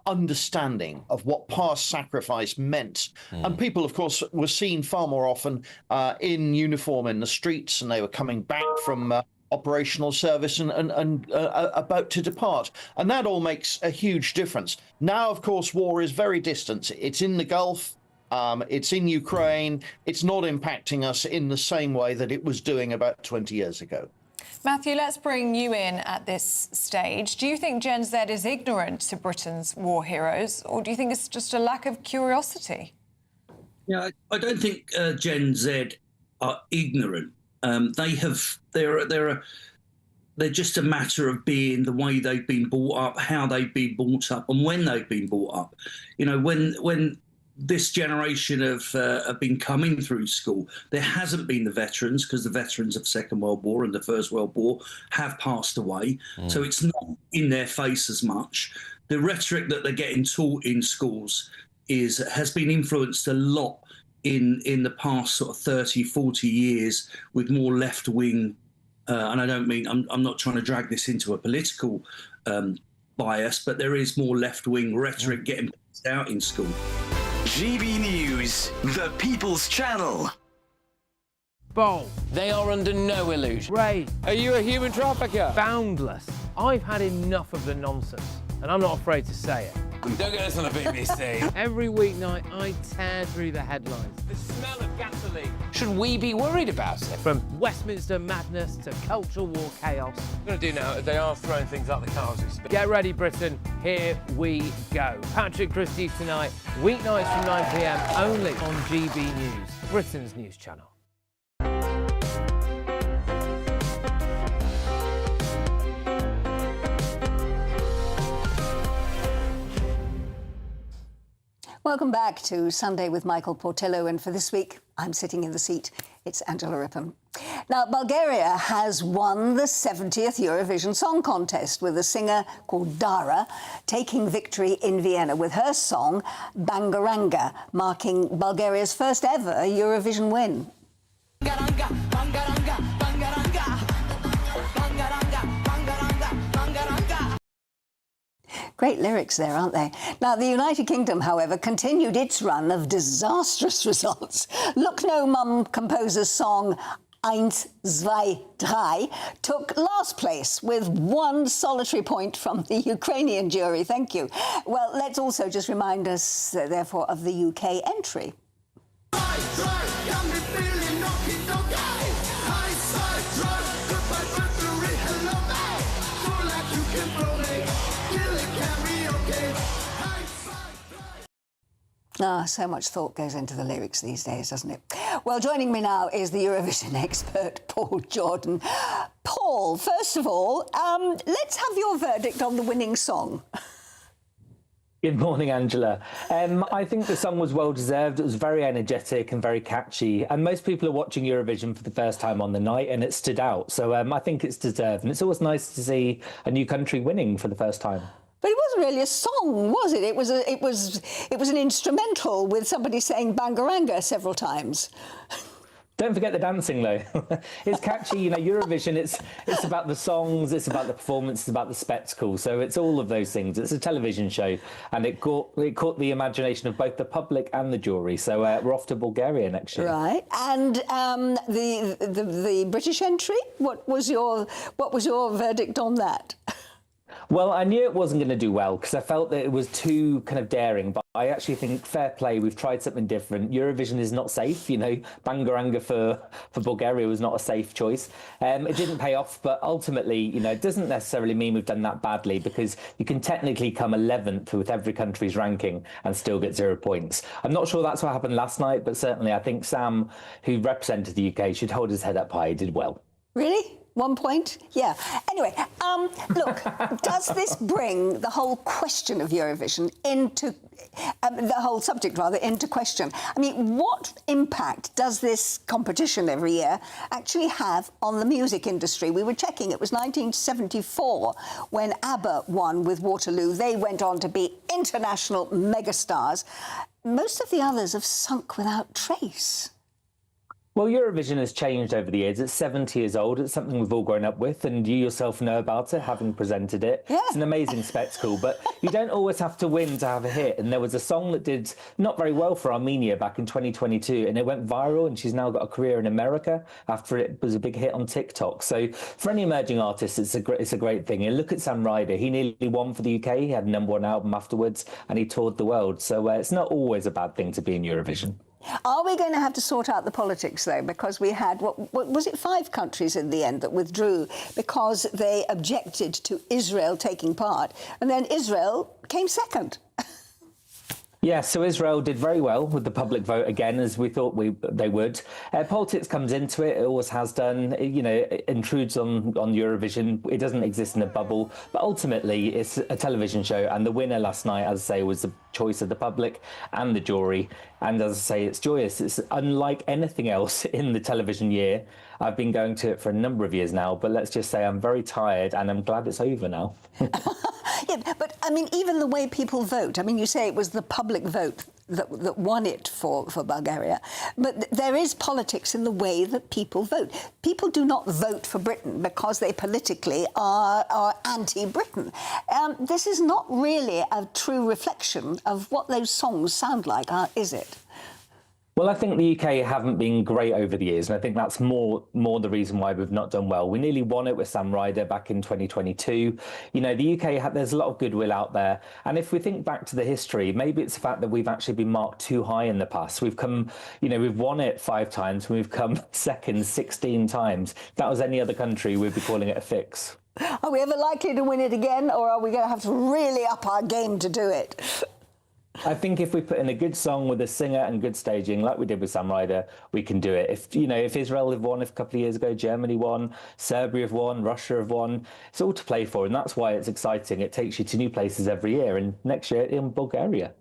[SPEAKER 26] understanding of what past sacrifice meant. And people, of course, were seen far more often in uniform in the streets, and they were coming back from operational service and about to depart. And that all makes a huge difference. Now, of course, war is very distant. It's in the Gulf. It's in Ukraine. It's not impacting us in the same way that it was doing about 20 years ago.
[SPEAKER 27] Matthew, let's bring you in at this stage. Do you think Gen Z is ignorant to Britain's war heroes, or do you think it's just a lack of curiosity?
[SPEAKER 28] Yeah, I don't think Gen Z are ignorant. They're just a matter of being the way they've been brought up, how they've been brought up, and when they've been brought up. You know, when this generation have been coming through school, there hasn't been the veterans, because the veterans of the Second World War and the First World War have passed away. So it's not in their face as much. The rhetoric that they're getting taught in schools has been influenced a lot in the past sort of 30, 40 years with more left-wing and I don't mean, I'm not trying to drag this into a political bias, but there is more left-wing rhetoric getting passed out in school.
[SPEAKER 25] GB News, the People's Channel.
[SPEAKER 3] Bold. They are under no illusion. Ray. Are you a human trafficker? Boundless. I've had enough of the nonsense, and I'm not afraid to say it.
[SPEAKER 7] Don't get this on the BBC.
[SPEAKER 3] Every weeknight, I tear through the headlines. The smell of gasoline. Should we be worried about it? From Westminster madness to cultural war chaos.
[SPEAKER 7] What I'm going to do now is they are throwing things out the car as we speak.
[SPEAKER 3] Get ready, Britain. Here we go. Patrick Christie's tonight, weeknights from 9 p.m. only on GB News, Britain's news channel.
[SPEAKER 5] Welcome back to Sunday with Michael Portillo, and for this week, I'm sitting in the seat. It's Angela Rippon. Now, Bulgaria has won the 70th Eurovision Song Contest with a singer called Dara taking victory in Vienna with her song Bangaranga, marking Bulgaria's first ever Eurovision win. Great lyrics there, aren't they? Now, the United Kingdom, however, continued its run of disastrous results. Look No Mum composer's song 1, 2, 3 took last place with one solitary point from the Ukrainian jury. Thank you. Well, let's also just remind us, therefore, of the UK entry. Ah, so much thought goes into the lyrics these days, doesn't it? Well, joining me now is the Eurovision expert, Paul Jordan. Paul, first of all, let's have your verdict on the winning song.
[SPEAKER 10] Good morning, Angela. I think the song was well-deserved. It was very energetic and very catchy. And most people are watching Eurovision for the first time on the night, and it stood out. So I think it's deserved. And it's always nice to see a new country winning for the first time.
[SPEAKER 5] But it wasn't really a song, was it? It was an instrumental with somebody saying Bangaranga several times.
[SPEAKER 10] Don't forget the dancing, though. It's catchy, you know. Eurovision. It's about the songs, it's about the performance, it's about the spectacle. So it's all of those things. It's a television show, and it caught the imagination of both the public and the jury. So we're off to Bulgaria next year.
[SPEAKER 5] Right. And the British entry. What was your verdict on that?
[SPEAKER 10] Well, I knew it wasn't going to do well because I felt that it was too kind of daring, but I actually think fair play. We've tried something different. Eurovision is not safe, you know. Bangaranga for Bulgaria was not a safe choice. It didn't pay off, but ultimately, you know, it doesn't necessarily mean we've done that badly because you can technically come 11th with every country's ranking and still get 0 points. I'm not sure that's what happened last night, but certainly I think Sam, who represented the UK, should hold his head up high. He did well.
[SPEAKER 5] Really? 1 point? Yeah. Anyway, look, does this bring the whole question of Eurovision into, the whole subject rather, into question? I mean, what impact does this competition every year actually have on the music industry? We were checking, it was 1974 when ABBA won with Waterloo. They went on to be international megastars. Most of the others have sunk without trace.
[SPEAKER 10] Well, Eurovision has changed over the years. It's 70 years old. It's something we've all grown up with, and you yourself know about it, having presented it. Yeah. It's an amazing spectacle, but you don't always have to win to have a hit. And there was a song that did not very well for Armenia back in 2022, and it went viral, and she's now got a career in America after it was a big hit on TikTok. So for any emerging artist, it's a great thing. And look at Sam Ryder. He nearly won for the UK. He had a #1 album afterwards, and he toured the world. So it's not always a bad thing to be in Eurovision.
[SPEAKER 5] Are we going to have to sort out the politics, though? Because we had, what was it, 5 countries in the end that withdrew because they objected to Israel taking part, and then Israel came second.
[SPEAKER 10] Yeah, so Israel did very well with the public vote again, as we thought they would. Politics comes into it; it always has done. You know, it intrudes on Eurovision. It doesn't exist in a bubble, but ultimately, it's a television show, and the winner last night, as I say, was the choice of the public and the jury. And as I say, it's joyous. It's unlike anything else in the television year. I've been going to it for a number of years now, but let's just say I'm very tired, and I'm glad it's over now.
[SPEAKER 5] Yeah, but I mean, even the way people vote. I mean, you say it was the public vote that won it for Bulgaria. But there is politics in the way that people vote. People do not vote for Britain because they politically are anti-Britain. This is not really a true reflection of what those songs sound like, is it?
[SPEAKER 10] Well, I think the UK haven't been great over the years, and I think that's more the reason why we've not done well. We nearly won it with Sam Ryder back in 2022. You know, the UK, there's a lot of goodwill out there. And if we think back to the history, maybe it's the fact that we've actually been marked too high in the past. We've come, you know, we've won it 5 times, and we've come second 16 times. If that was any other country, we'd be calling it a fix.
[SPEAKER 5] Are we ever likely to win it again, or are we going to have to really up our game to do it?
[SPEAKER 10] I think if we put in a good song with a singer and good staging, like we did with Sam Ryder, we can do it. If Israel have won a couple of years ago, Germany won, Serbia have won, Russia have won, it's all to play for, and that's why it's exciting. It takes you to new places every year, and next year in Bulgaria.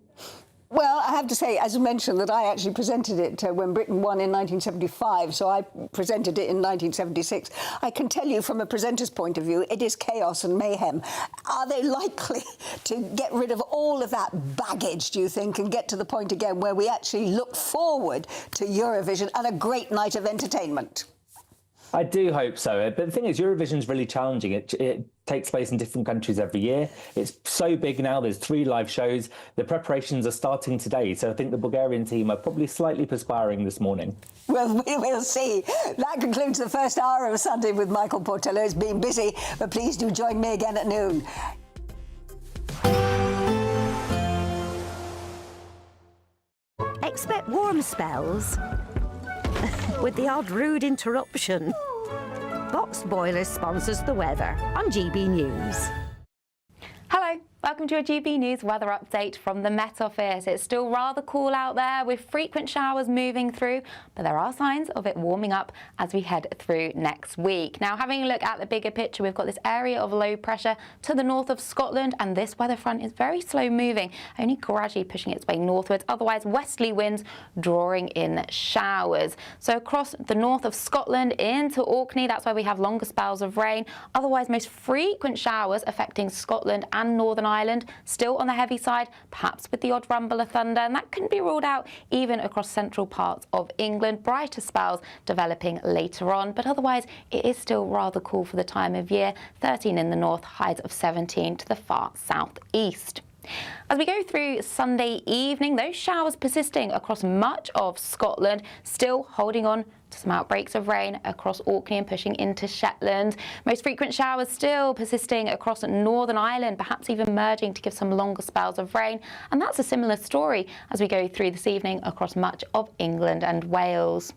[SPEAKER 5] Well, I have to say, as you mentioned, that I actually presented it when Britain won in 1975, so I presented it in 1976. I can tell you from a presenter's point of view, it is chaos and mayhem. Are they likely to get rid of all of that baggage, do you think, and get to the point again where we actually look forward to Eurovision and a great night of entertainment?
[SPEAKER 10] I do hope so. But the thing is, Eurovision's really challenging. It takes place in different countries every year. It's so big now. There's 3 live shows. The preparations are starting today. So I think the Bulgarian team are probably slightly perspiring this morning.
[SPEAKER 5] Well, we will see. That concludes the first hour of Sunday with Michael Portillo. It's been busy, but please do join me again at noon.
[SPEAKER 12] Expect warm spells with the odd rude interruption. Boxed Boilers sponsors the weather on GB News.
[SPEAKER 13] Hello, welcome to a GB News weather update from the Met Office. It's still rather cool out there with frequent showers moving through, but there are signs of it warming up as we head through next week. Now, having a look at the bigger picture, we've got this area of low pressure to the north of Scotland, and this weather front is very slow moving, only gradually pushing its way northwards. Otherwise, westerly winds drawing in showers. So across the north of Scotland into Orkney, that's where we have longer spells of rain. Otherwise, most frequent showers affecting Scotland and Northern Ireland, still on the heavy side, perhaps with the odd rumble of thunder, and that couldn't be ruled out even across central parts of England. Brighter spells developing later on, but otherwise it is still rather cool for the time of year. 13 in the north, highs of 17 to the far southeast. As we go through Sunday evening, those showers persisting across much of Scotland, still holding on to some outbreaks of rain across Orkney and pushing into Shetland. Most frequent showers still persisting across Northern Ireland, perhaps even merging to give some longer spells of rain. And that's a similar story as we go through this evening across much of England and Wales.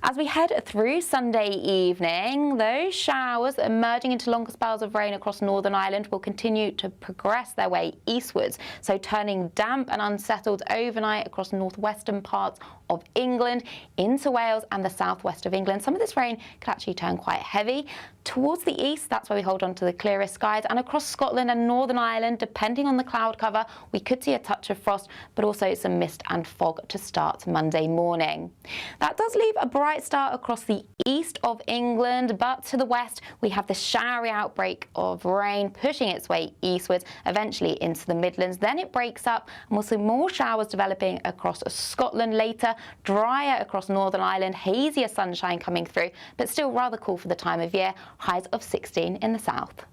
[SPEAKER 13] As we head through Sunday evening, those showers that are merging into longer spells of rain across Northern Ireland will continue to progress their way eastwards, so turning damp and unsettled overnight across northwestern parts of England into Wales and the southwest of England. Some of this rain could actually turn quite heavy. Towards the east, that's where we hold on to the clearest skies, and across Scotland and Northern Ireland, depending on the cloud cover, we could see a touch of frost, but also some mist and fog to start Monday morning. That does leave a bright start across the east of England, but to the west, we have the showery outbreak of rain pushing its way eastwards, eventually into the Midlands. Then it breaks up, and we'll see more showers developing across Scotland later, drier across Northern Ireland, hazier sunshine coming through, but still rather cool for the time of year, highs of 16 in the south.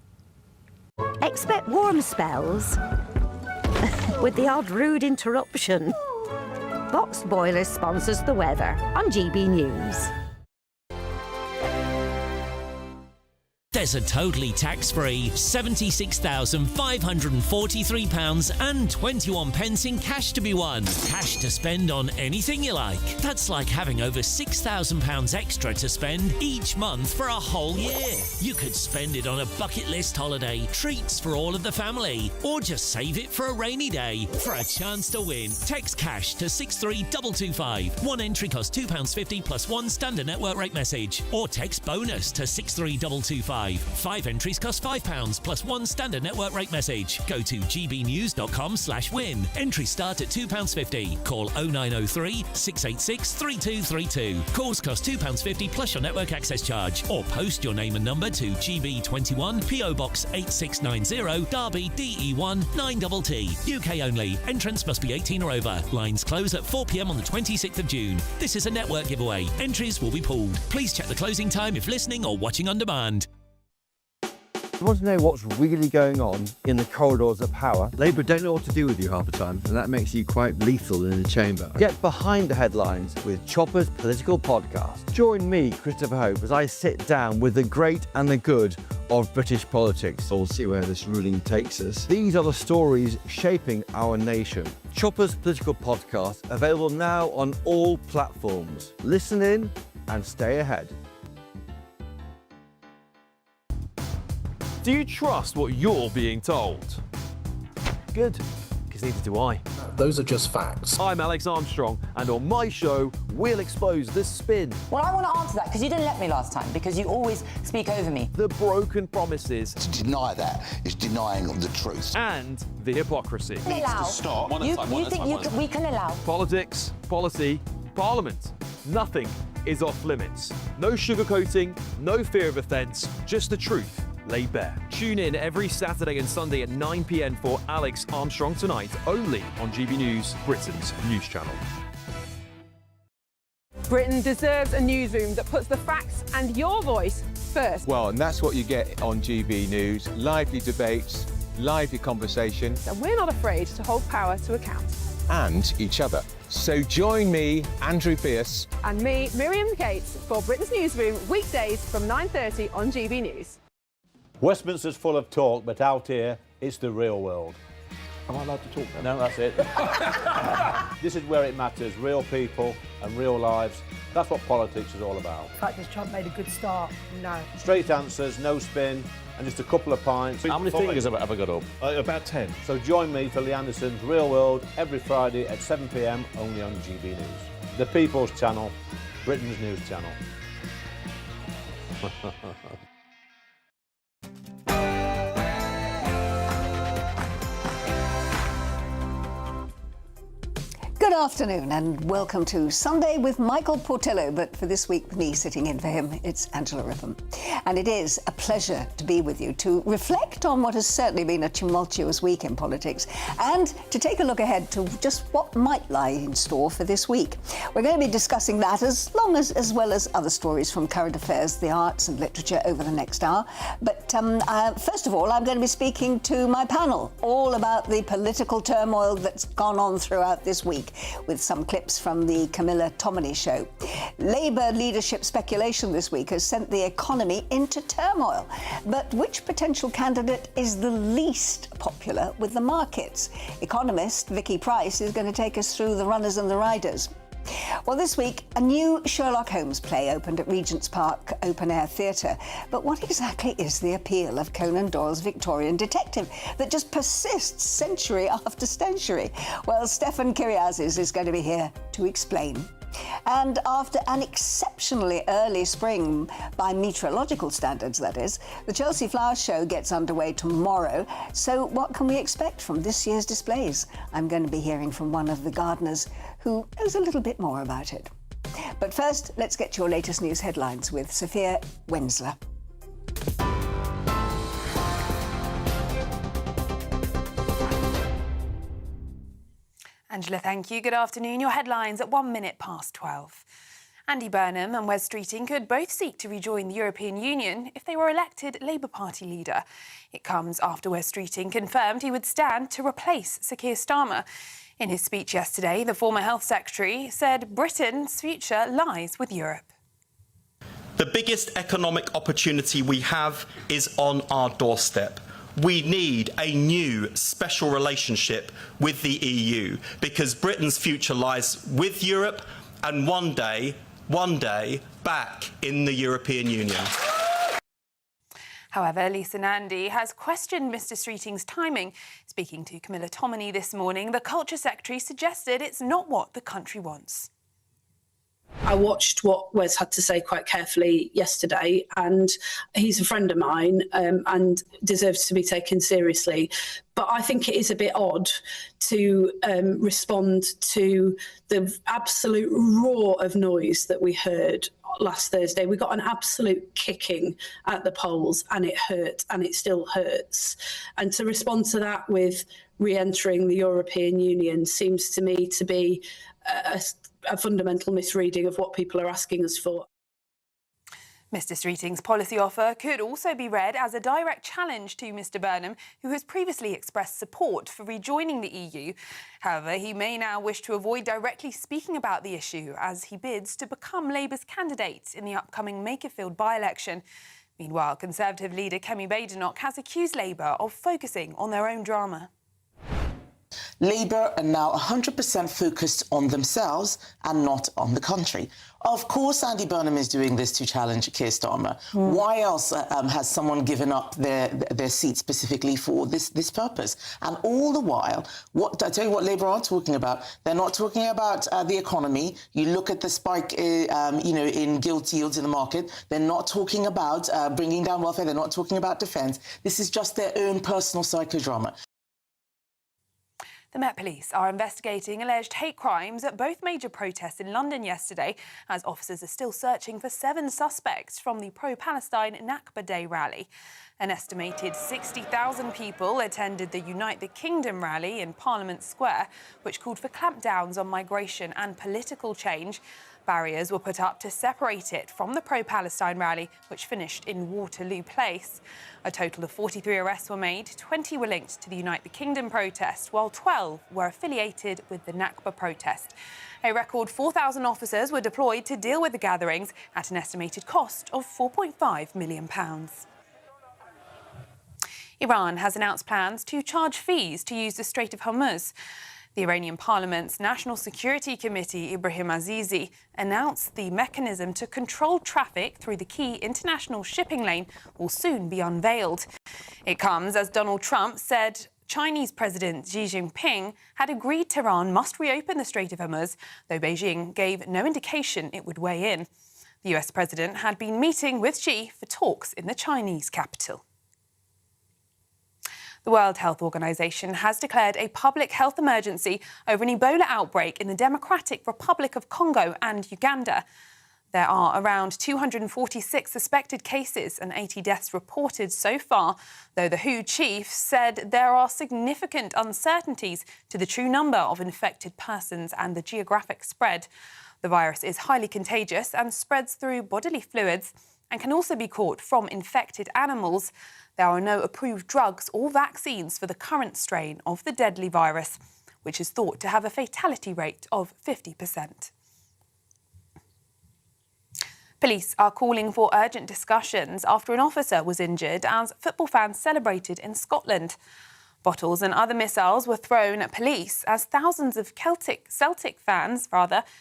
[SPEAKER 12] Expect warm spells with the odd rude interruption. Boxed Boilers sponsors the weather on GB News.
[SPEAKER 14] There's a totally tax-free £76,543.21 in cash to be won. Cash to spend on anything you like. That's like having over £6,000 extra to spend each month for a whole year. You could spend it on a bucket list holiday, treats for all of the family, or just save it for a rainy day. For a chance to win, text cash to 63225. One entry costs £2.50 plus one standard network rate message, or text bonus to 63225. live. 5 entries cost £5 plus 1 standard network rate message. Go to gbnews.com/win. Entries start at £2.50. Call 0903 686 3232. Calls cost £2.50 plus your network access charge. Or post your name and number to GB21 PO Box 8690 Derby DE1 9TT. UK only. Entrance must be 18 or over. Lines close at 4 p.m. on the 26th of June. This is a network giveaway. Entries will be pulled. Please check the closing time if listening or watching on demand.
[SPEAKER 15] You want to know what's really going on in the corridors of power? Labour don't know what to do with you half the time, and that makes you quite lethal in the chamber. Get behind the headlines with Chopper's Political Podcast. Join me, Christopher Hope, as I sit down with the great and the good of British politics. We'll see where this ruling takes us. These are the stories shaping our nation. Chopper's Political Podcast, available now on all platforms. Listen in and stay ahead.
[SPEAKER 16] Do you trust what you're being told? Good, because neither do I.
[SPEAKER 17] Those are just facts.
[SPEAKER 16] I'm Alex Armstrong, and on my show, we'll expose the spin.
[SPEAKER 18] Well, I want to answer that, because you didn't let me last time, because you always speak over me.
[SPEAKER 16] The broken promises.
[SPEAKER 19] To deny that is denying the truth.
[SPEAKER 16] And the hypocrisy.
[SPEAKER 18] We can allow. You think we can allow.
[SPEAKER 16] Politics, policy, parliament. Nothing is off limits. No sugarcoating, no fear of offence, just the truth laid bare. Tune in every Saturday and Sunday at 9 p.m. for Alex Armstrong Tonight, only on GB News, Britain's news channel.
[SPEAKER 20] Britain deserves a newsroom that puts the facts and your voice first.
[SPEAKER 21] Well, and that's what you get on GB News. Lively debates, lively conversation.
[SPEAKER 20] And we're not afraid to hold power to account.
[SPEAKER 21] And each other. So join me, Andrew Pierce.
[SPEAKER 20] And me, Miriam Gates, for Britain's Newsroom, weekdays from 9:30 on GB News.
[SPEAKER 22] Westminster's full of talk, but out here, it's the real world. Am I allowed to talk then? No, that's it. This is where it matters, real people and real lives. That's what politics is all about.
[SPEAKER 24] The fact has Trump made a good start? No.
[SPEAKER 22] Straight answers, no spin, and just a couple of pints.
[SPEAKER 21] How many fingers have I got up?
[SPEAKER 22] About 10. So join me for Lee Anderson's Real World every Friday at 7 p.m. only on GB News. The People's Channel, Britain's news channel.
[SPEAKER 5] Good afternoon and welcome to Sunday with Michael Portillo, but for this week with me sitting in for him, it's Angela Rippon. And it is a pleasure to be with you to reflect on what has certainly been a tumultuous week in politics and to take a look ahead to just what might lie in store for this week. We're going to be discussing that as well as other stories from current affairs, the arts and literature over the next hour. But first of all, I'm going to be speaking to my panel all about the political turmoil that's gone on throughout this week, with some clips from the Camilla Tominey show. Labour leadership speculation this week has sent the economy into turmoil. But which potential candidate is the least popular with the markets? Economist Vicky Price is going to take us through the runners and the riders. Well, this week, a new Sherlock Holmes play opened at Regent's Park Open Air Theatre. But what exactly is the appeal of Conan Doyle's Victorian detective that just persists century after century? Well, Stefan Kyriazis is going to be here to explain. And after an exceptionally early spring, by meteorological standards that is, the Chelsea Flower Show gets underway tomorrow. So what can we expect from this year's displays? I'm going to be hearing from one of the gardeners who knows a little bit more about it. But first, let's get your latest news headlines with Sophia Wensler.
[SPEAKER 29] Angela, thank you. Good afternoon. Your headlines at 1 minute past 12. Andy Burnham and Wes Streeting could both seek to rejoin the European Union if they were elected Labour Party leader. It comes after Wes Streeting confirmed he would stand to replace Sir Keir Starmer. In his speech yesterday, the former Health Secretary said Britain's future lies with Europe.
[SPEAKER 30] The biggest economic opportunity we have is on our doorstep. We need a new special relationship with the EU because Britain's future lies with Europe and one day, back in the European Union.
[SPEAKER 29] However, Lisa Nandy has questioned Mr Streeting's timing. Speaking to Camilla Tominey this morning, the Culture Secretary suggested it's not what the country wants.
[SPEAKER 1] I watched what Wes had to say quite carefully yesterday, and he's a friend of mine and deserves to be taken seriously. But I think it is a bit odd to respond to the absolute roar of noise that we heard last Thursday. We got an absolute kicking at the polls, and it hurt, and it still hurts. And to respond to that with re-entering the European Union seems to me to be a fundamental misreading of what people are asking us for.
[SPEAKER 29] Mr Streeting's policy offer could also be read as a direct challenge to Mr Burnham, who has previously expressed support for rejoining the EU. However, he may now wish to avoid directly speaking about the issue as he bids to become Labour's candidate in the upcoming Makerfield by-election. Meanwhile, Conservative leader Kemi Badenoch has accused Labour of focusing on their own drama.
[SPEAKER 2] Labour are now 100% focused on themselves and not on the country. Of course, Andy Burnham is doing this to challenge Keir Starmer. Why else has someone given up their seat specifically for this purpose? And all the while, I tell you what Labour are talking about. They're not talking about the economy. You look at the spike, in gilt yields in the market. They're not talking about bringing down welfare. They're not talking about defence. This is just their own personal psychodrama.
[SPEAKER 29] The Met Police are investigating alleged hate crimes at both major protests in London yesterday, as officers are still searching for 7 suspects from the pro-Palestine Nakba Day rally. An estimated 60,000 people attended the Unite the Kingdom rally in Parliament Square, which called for clampdowns on migration and political change. Barriers were put up to separate it from the pro-Palestine rally, which finished in Waterloo Place. A total of 43 arrests were made. 20 were linked to the Unite the Kingdom protest, while 12 were affiliated with the Nakba protest. A record 4,000 officers were deployed to deal with the gatherings at an estimated cost of £4.5 million. Iran has announced plans to charge fees to use the Strait of Hormuz. The Iranian Parliament's National Security Committee, Ibrahim Azizi, announced the mechanism to control traffic through the key international shipping lane will soon be unveiled. It comes as Donald Trump said Chinese President Xi Jinping had agreed Tehran must reopen the Strait of Hormuz, though Beijing gave no indication it would weigh in. The US president had been meeting with Xi for talks in the Chinese capital. The World Health Organization has declared a public health emergency over an Ebola outbreak in the Democratic Republic of Congo and Uganda. There are around 246 suspected cases and 80 deaths reported so far, though the WHO chief said there are significant uncertainties to the true number of infected persons and the geographic spread. The virus is highly contagious and spreads through bodily fluids and can also be caught from infected animals. There are no approved drugs or vaccines for the current strain of the deadly virus, which is thought to have a fatality rate of 50%. Police are calling for urgent discussions after an officer was injured as football fans celebrated in Scotland. Bottles and other missiles were thrown at police as thousands of Celtic fans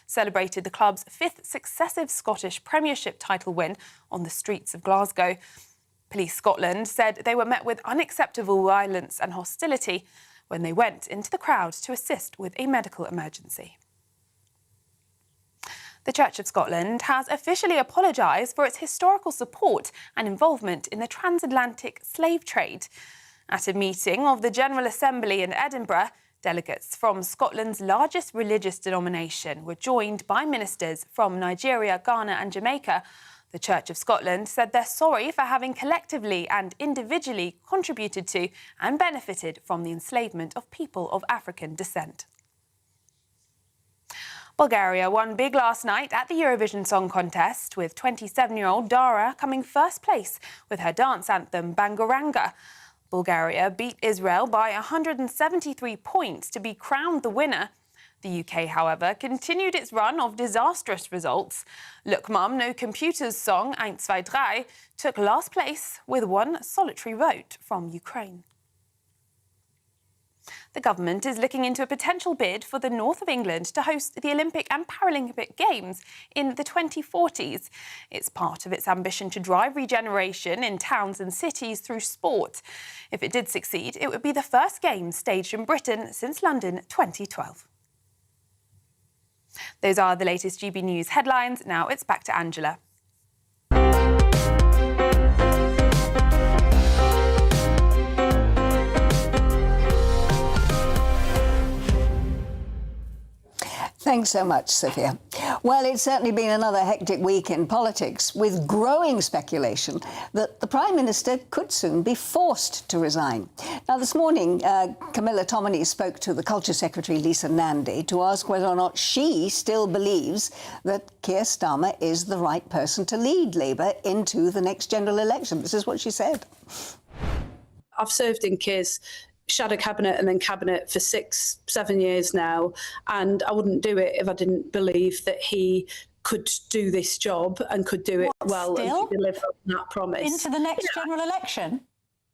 [SPEAKER 29] celebrated the club's 5th successive Scottish Premiership title win on the streets of Glasgow. Police Scotland said they were met with unacceptable violence and hostility when they went into the crowd to assist with a medical emergency. The Church of Scotland has officially apologised for its historical support and involvement in the transatlantic slave trade. At a meeting of the General Assembly in Edinburgh, delegates from Scotland's largest religious denomination were joined by ministers from Nigeria, Ghana and Jamaica. The Church of Scotland said they're sorry for having collectively and individually contributed to and benefited from the enslavement of people of African descent. Bulgaria won big last night at the Eurovision Song Contest, with 27-year-old Dara coming first place with her dance anthem Bangaranga. Bulgaria beat Israel by 173 points to be crowned the winner. The UK, however, continued its run of disastrous results. Look Mum, No Computer's song 1, 2, 3 took last place with 1 solitary vote from Ukraine. The government is looking into a potential bid for the north of England to host the Olympic and Paralympic Games in the 2040s. It's part of its ambition to drive regeneration in towns and cities through sport. If it did succeed, it would be the first Games staged in Britain since London 2012. Those are the latest GB News headlines. Now it's back to Angela.
[SPEAKER 5] Thanks so much, Sophia. Well, it's certainly been another hectic week in politics, with growing speculation that the Prime Minister could soon be forced to resign. Now, this morning, Camilla Tominey spoke to the Culture Secretary, Lisa Nandy, to ask whether or not she still believes that Keir Starmer is the right person to lead Labour into the next general election. This is what she said.
[SPEAKER 1] I've served in Keir's shadow cabinet and then cabinet for 6-7 years now, and I wouldn't do it if I didn't believe that he could do this job and could do it well and deliver on that promise.
[SPEAKER 24] Into the next general election?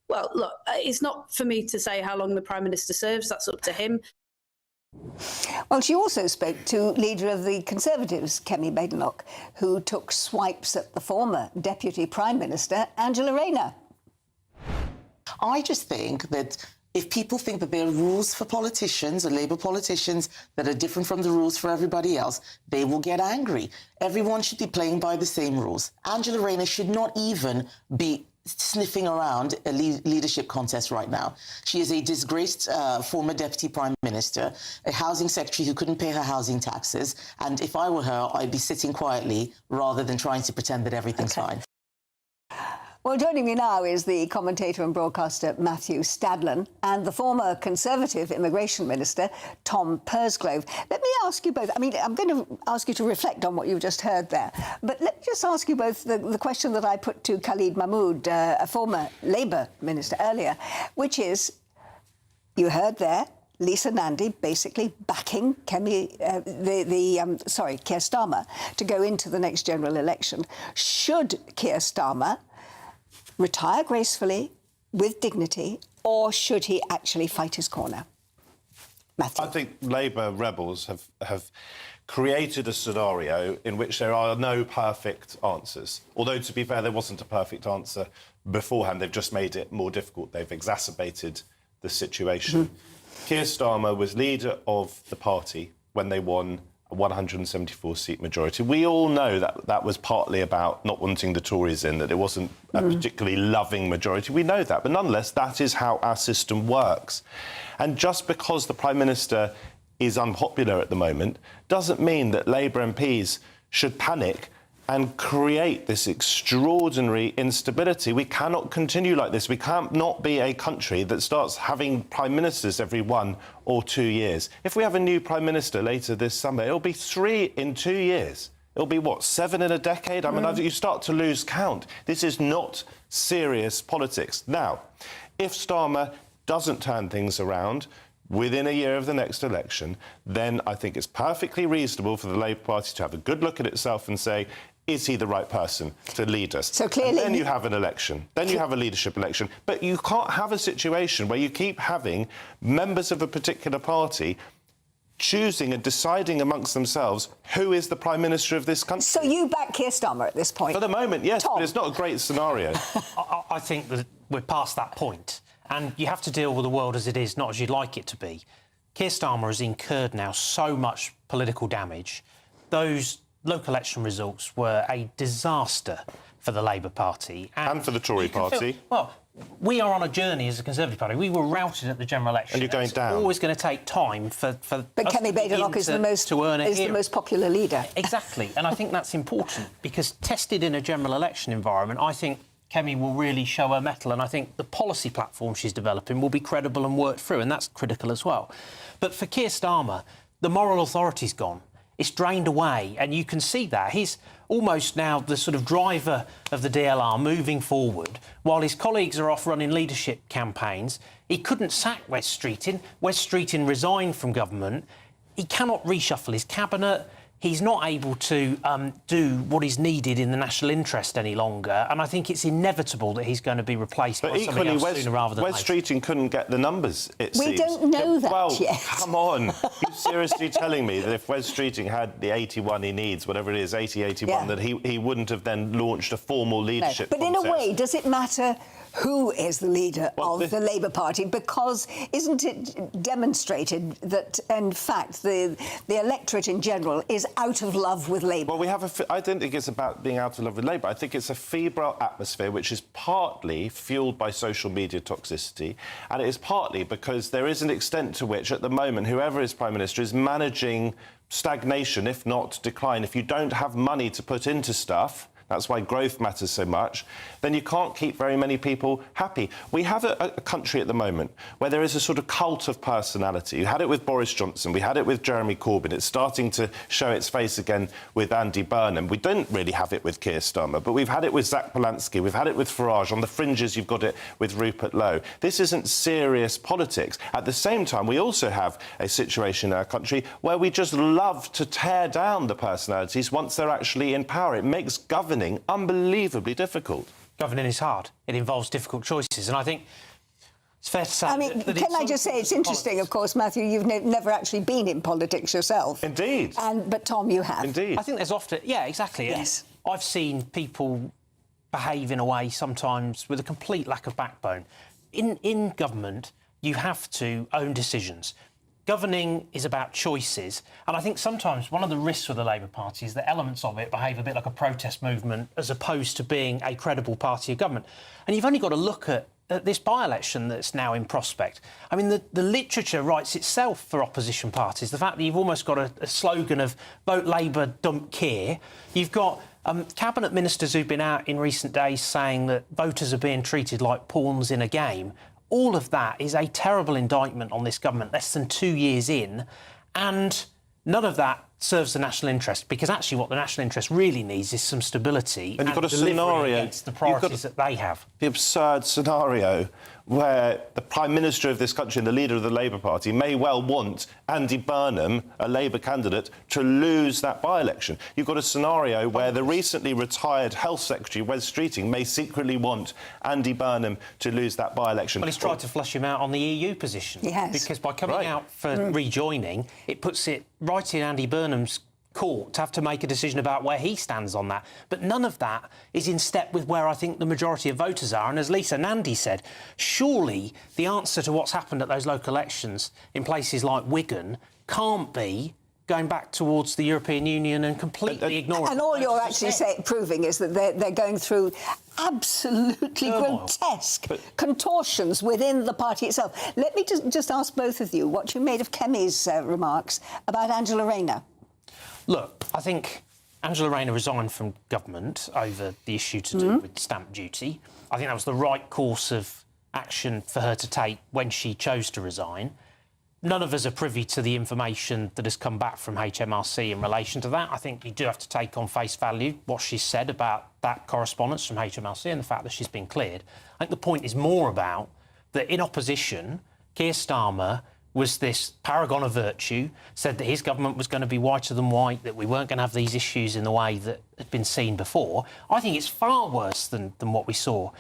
[SPEAKER 1] Well, look, it's not for me to say how long the Prime Minister serves. That's up to him.
[SPEAKER 5] Well, she also spoke to leader of the Conservatives, Kemi Badenoch, who took swipes at the former Deputy Prime Minister, Angela Rayner.
[SPEAKER 2] I just think that if people think that there are rules for politicians or Labour politicians that are different from the rules for everybody else, they will get angry. Everyone should be playing by the same rules. Angela Rayner should not even be sniffing around a leadership contest right now. She is a disgraced former Deputy Prime Minister, a housing secretary who couldn't pay her housing taxes, and if I were her, I'd be sitting quietly rather than trying to pretend that everything's fine.
[SPEAKER 5] Well, joining me now is the commentator and broadcaster Matthew Stadlen and the former Conservative Immigration Minister, Tom Pursglove. Let me ask you both, I mean, I'm going to ask you to reflect on what you've just heard there, but let me just ask you both the question that I put to Khalid Mahmood, a former Labour minister earlier, which is, you heard there, Lisa Nandy basically backing Keir Starmer to go into the next general election. Should Keir Starmer retire gracefully, with dignity, or should he actually fight his corner? Matthew.
[SPEAKER 22] I think Labour rebels have created a scenario in which there are no perfect answers. Although, to be fair, there wasn't a perfect answer beforehand. They've just made it more difficult. They've exacerbated the situation. Keir Starmer was leader of the party when they won a 174-seat majority. We all know that that was partly about not wanting the Tories in, that it wasn't a particularly loving majority. We know that, but nonetheless, that is how our system works. And just because the Prime Minister is unpopular at the moment doesn't mean that Labour MPs should panic and create this extraordinary instability. We cannot continue like this. We can't not be a country that starts having prime ministers every 1 or 2 years. If we have a new prime minister later this summer, it'll be 3 in 2 years. It'll be, what, 7 in a decade? I mean, you start to lose count. This is not serious politics. Now, if Starmer doesn't turn things around within a year of the next election, then I think it's perfectly reasonable for the Labour Party to have a good look at itself and say, is he the right person to lead us?
[SPEAKER 5] So clearly,
[SPEAKER 22] and then you have an election. Then you have a leadership election. But you can't have a situation where you keep having members of a particular party choosing and deciding amongst themselves who is the Prime Minister of this country.
[SPEAKER 5] So you back Keir Starmer at this point?
[SPEAKER 22] For the moment, yes,
[SPEAKER 5] Tom.
[SPEAKER 22] but it's not a great scenario.
[SPEAKER 4] I think that we're past that point, and you have to deal with the world as it is, not as you'd like it to be. Keir Starmer has incurred now so much political damage. Those local election results were a disaster for the Labour Party.
[SPEAKER 22] And for the Tory party.
[SPEAKER 4] Well, we are on a journey as a Conservative Party. We were routed at the general election.
[SPEAKER 22] And you're going down.
[SPEAKER 4] It's always going to take time for
[SPEAKER 5] But Kemi Badenoch is the most popular leader.
[SPEAKER 4] Exactly, and I think that's important because tested in a general election environment, I think Kemi will really show her mettle, and I think the policy platform she's developing will be credible and worked through, and that's critical as well. But for Keir Starmer, the moral authority's gone. It's drained away, and you can see that. He's almost now the sort of driver of the DLR moving forward, while his colleagues are off running leadership campaigns. He couldn't sack Wes Streeting. Wes Streeting resigned from government. He cannot reshuffle his cabinet. He's not able to do what is needed in the national interest any longer, and I think it's inevitable that he's going to be replaced by somebody else sooner rather than later.
[SPEAKER 22] Wes Streeting couldn't get the numbers, it seems.
[SPEAKER 5] We don't know that yet.
[SPEAKER 22] Come on. You're seriously telling me that if Wes Streeting had the 81 he needs, whatever it is, 81, that he wouldn't have then launched a formal leadership
[SPEAKER 5] But
[SPEAKER 22] concept.
[SPEAKER 5] in a way, does it matter who is the leader of the Labour Party, because isn't it demonstrated that, in fact, the electorate in general is out of love with Labour?
[SPEAKER 6] Well, I don't think it's about being out of love with Labour. I think it's a febrile atmosphere which is partly fuelled by social media toxicity, and it is partly because there is an extent to which, at the moment, whoever is Prime Minister is managing stagnation, if not decline. If you don't have money to put into stuff, that's why growth matters so much, then you can't keep very many people happy. We have a country at the moment where there is a sort of cult of personality. You had it with Boris Johnson, we had it with Jeremy Corbyn. It's starting to show its face again with Andy Burnham. We don't really have it with Keir Starmer, but we've had it with Zach Polanski, we've had it with Farage. On the fringes, you've got it with Rupert Lowe. This isn't serious politics. At the same time, we also have a situation in our country where we just love to tear down the personalities once they're actually in power. It makes governing unbelievably difficult.
[SPEAKER 4] Governing is hard. It involves difficult choices, and I think it's fair to say...
[SPEAKER 5] I mean, can I just say, it's interesting, of course, Matthew, you've never actually been in politics yourself.
[SPEAKER 6] Indeed.
[SPEAKER 5] But, Tom, you have.
[SPEAKER 6] Indeed.
[SPEAKER 4] I think there's often... Yeah, exactly.
[SPEAKER 5] Yes.
[SPEAKER 4] I've seen people behave in a way sometimes with a complete lack of backbone. In government, you have to own decisions. Governing is about choices, and I think sometimes one of the risks with the Labour Party is that elements of it behave a bit like a protest movement as opposed to being a credible party of government. And you've only got to look at this by-election that's now in prospect. I mean, the literature writes itself for opposition parties. The fact that you've almost got a slogan of vote Labour, dump Keir. You've got cabinet ministers who've been out in recent days saying that voters are being treated like pawns in a game. All of that is a terrible indictment on this government less than 2 years in, and none of that serves the national interest, because actually what the national interest really needs is some stability
[SPEAKER 6] and you've got a scenario
[SPEAKER 4] against the priorities that they have.
[SPEAKER 6] The absurd scenario where the Prime Minister of this country and the leader of the Labour Party may well want Andy Burnham, a Labour candidate, to lose that by-election. You've got a scenario where the recently retired Health Secretary, Wes Streeting, may secretly want Andy Burnham to lose that by-election.
[SPEAKER 4] Well, he's tried to flush him out on the EU position.
[SPEAKER 5] Yes.
[SPEAKER 4] Because by coming out for rejoining, it puts it right in Andy Burnham's court to have to make a decision about where he stands on that. But none of that is in step with where I think the majority of voters are. And as Lisa Nandy said, surely the answer to what's happened at those local elections in places like Wigan can't be going back towards the European Union and completely ignoring...
[SPEAKER 5] And all you're actually proving is that they're going through absolutely grotesque contortions within the party itself. Let me just ask both of you what you made of Kemi's remarks about Angela Rayner.
[SPEAKER 4] Look, I think Angela Rayner resigned from government over the issue to do with stamp duty. I think that was the right course of action for her to take when she chose to resign. None of us are privy to the information that has come back from HMRC in relation to that. I think you do have to take on face value what she said about that correspondence from HMRC and the fact that she's been cleared. I think the point is more about that in opposition, Keir Starmer was this paragon of virtue, said that his government was going to be whiter than white, that we weren't going to have these issues in the way that had been seen before. I think it's far worse than what we saw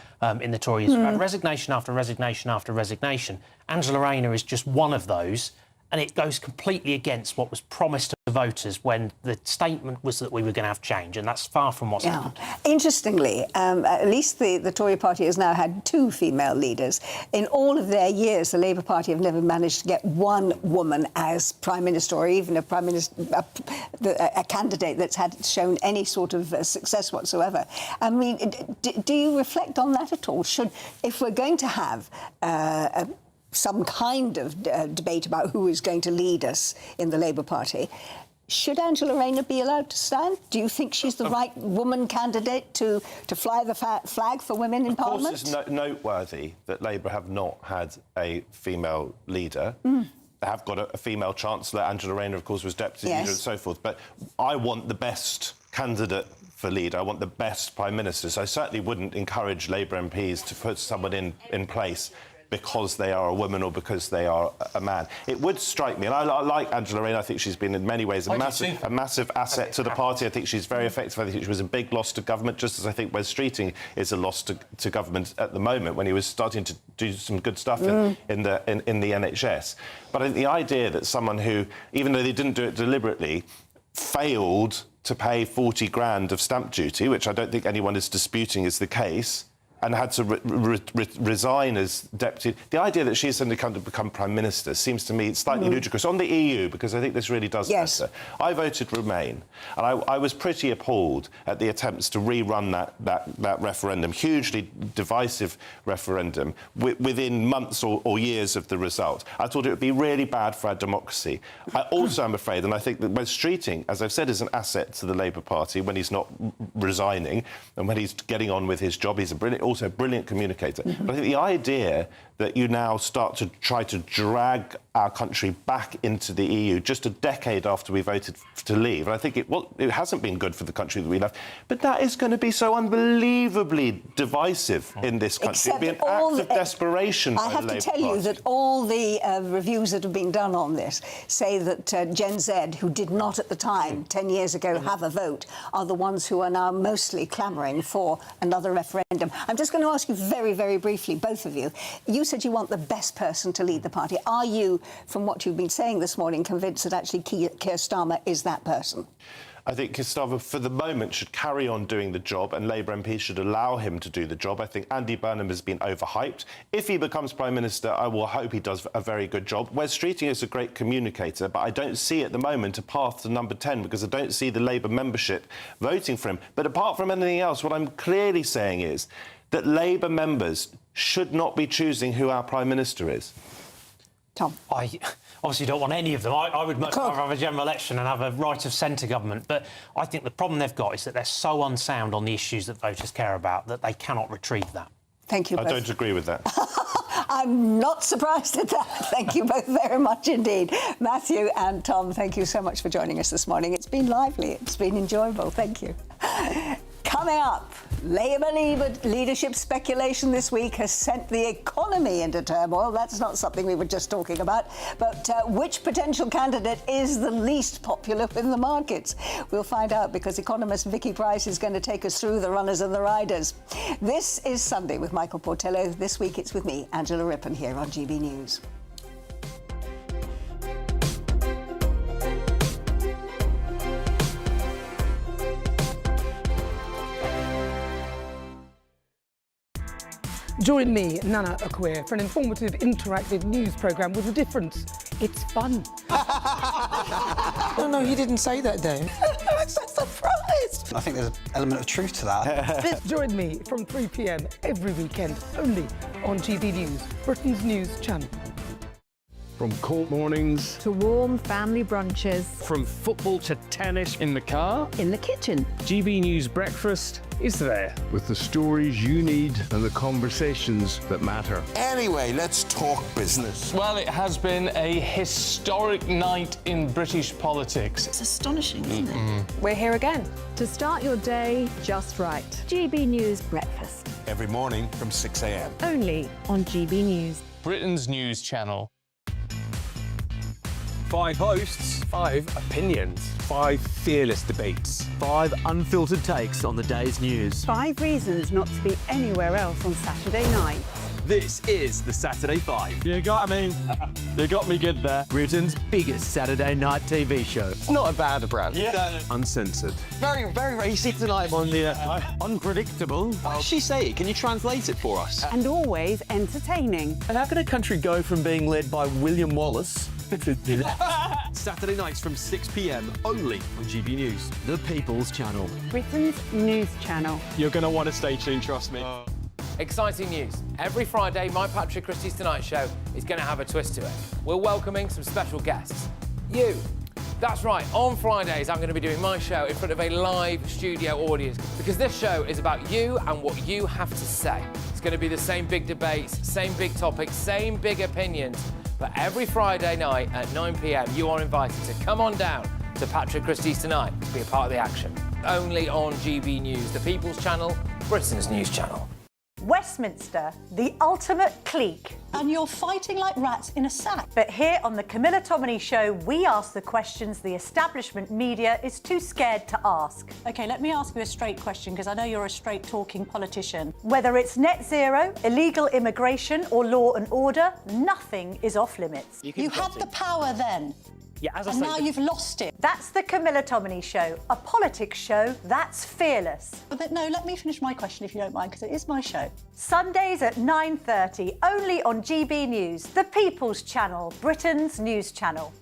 [SPEAKER 4] in the Tories. Resignation after resignation after resignation. Angela Rayner is just one of those, and it goes completely against what was promised to voters when the statement was that we were going to have change, and that's far from what's happened.
[SPEAKER 5] Interestingly, at least the Tory party has now had 2 female leaders. In all of their years, the Labour Party have never managed to get one woman as Prime Minister, or even a Prime Minister, a candidate that's shown any sort of success whatsoever. I mean, do you reflect on that at all? If we're going to have some kind of debate about who is going to lead us in the Labour Party, should Angela Rayner be allowed to stand? Do you think she's the right woman candidate to fly the flag for women in Parliament?
[SPEAKER 6] Of course, it's noteworthy that Labour have not had a female leader. They have got a female Chancellor. Angela Rayner, of course, was Deputy Leader and so forth. But I want the best candidate for leader. I want the best Prime Minister. So I certainly wouldn't encourage Labour MPs to put someone in place because they are a woman or because they are a man. It would strike me, and I like Angela Rayner. I think she's been in many ways a massive asset to the party. I think she's very effective. I think she was a big loss to government, just as I think Wes Streeting is a loss to government at the moment when he was starting to do some good stuff in the NHS. But I think the idea that someone who, even though they didn't do it deliberately, failed to pay 40 grand of stamp duty, which I don't think anyone is disputing is the case, and had to resign as deputy. The idea that she's suddenly come to become Prime Minister seems to me slightly ludicrous. On the EU, because I think this really does matter. I voted Remain, and I was pretty appalled at the attempts to rerun that referendum, hugely divisive referendum, within months or years of the result. I thought it would be really bad for our democracy. I also am afraid, and I think that Wes Streeting, as I've said, is an asset to the Labour Party when he's not resigning and when he's getting on with his job. He's also a brilliant communicator. But I think the idea that you now start to try to drag our country back into the EU just a decade after we voted to leave, and I think it hasn't been good for the country that we left, but that is going to be so unbelievably divisive in this country. It'd be an act of desperation by the Labour Party. I have to tell you
[SPEAKER 5] that all the reviews that have been done on this say that Gen Z, who did not at the time, 10 years ago, have a vote, are the ones who are now mostly clamouring for another referendum. I'm just going to ask you very, very briefly, both of you. You said you want the best person to lead the party. Are you, from what you've been saying this morning, convinced that actually Keir Starmer is that person?
[SPEAKER 6] I think Keir Starmer, for the moment, should carry on doing the job, and Labour MPs should allow him to do the job. I think Andy Burnham has been overhyped. If he becomes Prime Minister, I will hope he does a very good job. Wes Streeting is a great communicator, but I don't see at the moment a path to number 10 because I don't see the Labour membership voting for him. But apart from anything else, what I'm clearly saying is that Labour members should not be choosing who our Prime Minister is.
[SPEAKER 5] Tom?
[SPEAKER 4] I obviously don't want any of them. I would much rather have a general election and have a right of centre government. But I think the problem they've got is that they're so unsound on the issues that voters care about that they cannot retrieve that.
[SPEAKER 5] Thank you both.
[SPEAKER 6] I don't agree with that.
[SPEAKER 5] I'm not surprised at that. Thank you both very much indeed. Matthew and Tom, thank you so much for joining us this morning. It's been lively. It's been enjoyable. Thank you. Coming up, Labour leadership speculation this week has sent the economy into turmoil. That's not something we were just talking about. But which potential candidate is the least popular in the markets? We'll find out because economist Vicky Price is going to take us through the runners and the riders. This is Sunday with Michael Portillo. This week it's with me, Angela Rippon, here on GB News.
[SPEAKER 7] Join me, Nana Akweer, for an informative, interactive news programme with a difference. It's fun.
[SPEAKER 8] No, he didn't say that, Dave.
[SPEAKER 7] I'm so surprised.
[SPEAKER 8] I think there's an element of truth to that.
[SPEAKER 7] Join me from 3 p.m. every weekend, only on GB News, Britain's news channel.
[SPEAKER 9] From cold mornings
[SPEAKER 12] to warm family brunches.
[SPEAKER 9] From football to tennis in the car.
[SPEAKER 12] In the kitchen.
[SPEAKER 9] GB News Breakfast is there. With the stories you need and the conversations that matter.
[SPEAKER 19] Anyway, let's talk business.
[SPEAKER 11] Well, it has been a historic night in British politics.
[SPEAKER 17] It's astonishing, isn't it?
[SPEAKER 20] We're here again.
[SPEAKER 12] To start your day just right. GB News Breakfast.
[SPEAKER 19] Every morning from 6 a.m.
[SPEAKER 12] Only on GB News.
[SPEAKER 11] Britain's news channel.
[SPEAKER 16] 5 hosts, 5 opinions, 5 fearless debates, 5 unfiltered takes on the day's news.
[SPEAKER 23] 5 reasons not to be anywhere else on Saturday night.
[SPEAKER 16] This is the Saturday 5. You got me good there. Britain's biggest Saturday night TV show.
[SPEAKER 11] It's not a bad brand.
[SPEAKER 16] Yeah. Uncensored.
[SPEAKER 11] Very, very, very easy tonight on the
[SPEAKER 16] unpredictable.
[SPEAKER 11] What does she say? Can you translate it for us?
[SPEAKER 23] And always entertaining.
[SPEAKER 16] And how can a country go from being led by William Wallace Saturday nights from 6 p.m. only on GB News, the People's Channel.
[SPEAKER 23] Britain's news channel.
[SPEAKER 16] You're going to want to stay tuned, trust me.
[SPEAKER 3] Exciting news. Every Friday, my Patrick Christie's Tonight Show is going to have a twist to it. We're welcoming some special guests. You. That's right, on Fridays I'm going to be doing my show in front of a live studio audience because this show is about you and what you have to say. It's going to be the same big debates, same big topics, same big opinions. But every Friday night at 9 p.m, you are invited to come on down to Patrick Christie's Tonight to be a part of the action. Only on GB News, the People's Channel, Britain's news channel.
[SPEAKER 25] Westminster, the ultimate clique.
[SPEAKER 11] And you're fighting like rats in a sack.
[SPEAKER 25] But here on the Camilla Tominey Show, we ask the questions the establishment media is too scared to ask.
[SPEAKER 11] OK, let me ask you a straight question, because I know you're a straight-talking politician.
[SPEAKER 25] Whether it's net zero, illegal immigration or law and order, nothing is off limits.
[SPEAKER 11] You had the power then.
[SPEAKER 4] Yeah, as I
[SPEAKER 25] and
[SPEAKER 4] say,
[SPEAKER 25] now you've lost it. That's the Camilla Tominey Show, a politics show that's fearless.
[SPEAKER 24] But no, let me finish my question if you don't mind, because it is my show.
[SPEAKER 25] Sundays at 9:30, only on GB News, the People's Channel, Britain's news channel.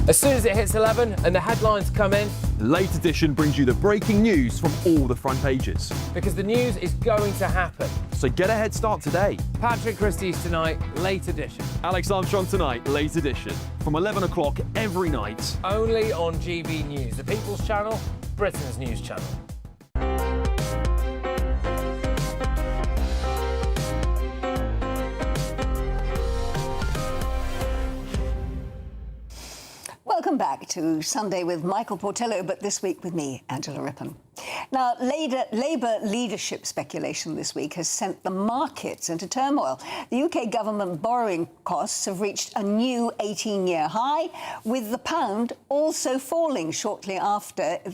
[SPEAKER 3] As soon as it hits 11 and the headlines come in,
[SPEAKER 16] Late Edition brings you the breaking news from all the front pages.
[SPEAKER 3] because the news is going to happen.
[SPEAKER 16] So get a head start today.
[SPEAKER 3] Patrick Christie's Tonight, Late Edition.
[SPEAKER 16] Alex Armstrong Tonight, Late Edition. From 11 o'clock every night.
[SPEAKER 3] Only on GB News, the People's Channel, Britain's news channel.
[SPEAKER 5] Welcome back to Sunday with Michael Portillo, but this week with me, Angela Rippon. Now, Labour leadership speculation this week has sent the markets into turmoil. The UK government borrowing costs have reached a new 18-year high, with the pound also falling shortly after in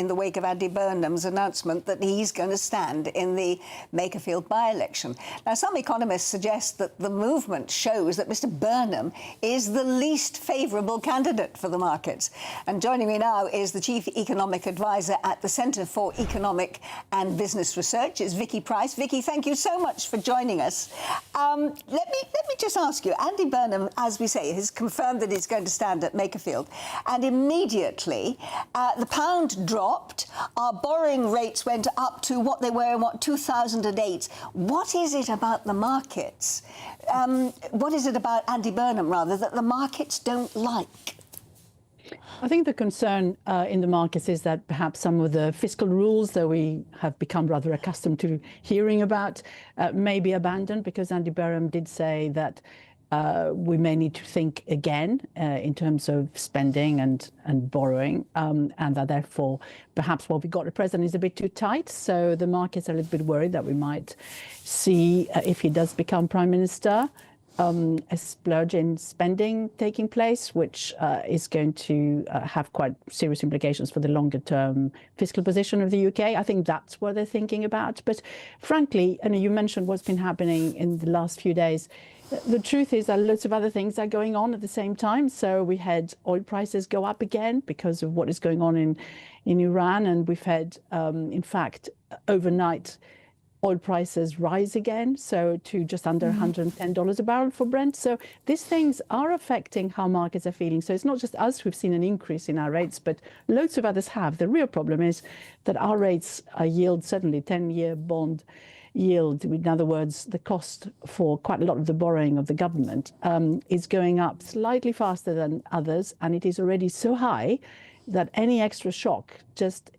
[SPEAKER 5] the wake of Andy Burnham's announcement that he's going to stand in the Makerfield by-election. Now, some economists suggest that the movement shows that Mr Burnham is the least favourable candidate for the markets. And joining me now is the Chief Economic Advisor at the Centre for Economic and Business Research. It's Vicky Price. Vicky, thank you so much for joining us. Let me just ask you, Andy Burnham, as we say, has confirmed that he's going to stand at Makerfield, and immediately the pound dropped, our borrowing rates went up to what they were in 2008. What is it about the markets? What is it about Andy Burnham, rather, that the markets don't like?
[SPEAKER 10] I think the concern in the markets is that perhaps some of the fiscal rules that we have become rather accustomed to hearing about may be abandoned, because Andy Burnham did say that we may need to think again in terms of spending and borrowing, and that therefore perhaps what we got at present is a bit too tight. So the markets are a little bit worried that we might see, if he does become Prime Minister, a splurge in spending taking place, which is going to have quite serious implications for the longer-term fiscal position of the UK. I think that's what they're thinking about. But frankly, and you mentioned what's been happening in the last few days, the truth is that lots of other things are going on at the same time. So we had oil prices go up again because of what is going on in Iran, and we've had, in fact, overnight oil prices rise again, so to just under $110 a barrel for Brent. So these things are affecting how markets are feeling. So it's not just us who've seen an increase in our rates, but loads of others have. The real problem is that our rates yield, certainly 10-year bond yield, in other words, the cost for quite a lot of the borrowing of the government is going up slightly faster than others, and it is already so high that any extra shock just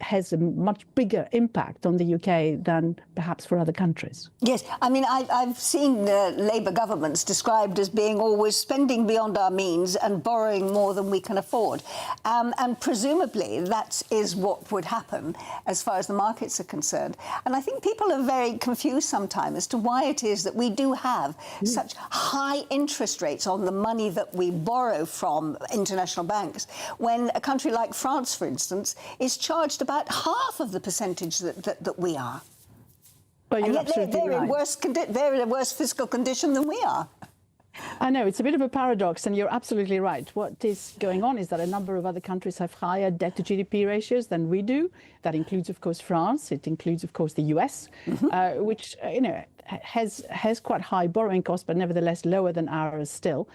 [SPEAKER 10] has a much bigger impact on the UK than perhaps for other countries.
[SPEAKER 5] Yes, I mean, I've seen Labour governments described as being always spending beyond our means and borrowing more than we can afford. And presumably that is what would happen as far as the markets are concerned. And I think people are very confused sometimes as to why it is that we do have such high interest rates on the money that we borrow from international banks, when a country like France, for instance, is charged about half of the percentage that we are.
[SPEAKER 10] But
[SPEAKER 5] and
[SPEAKER 10] you're
[SPEAKER 5] yet they're in a worse fiscal condition than we are.
[SPEAKER 10] I know, it's a bit of a paradox, and you're absolutely right. What is going on is that a number of other countries have higher debt-to-GDP ratios than we do. That includes, of course, France. It includes, of course, the US, which, has quite high borrowing costs, but nevertheless lower than ours still.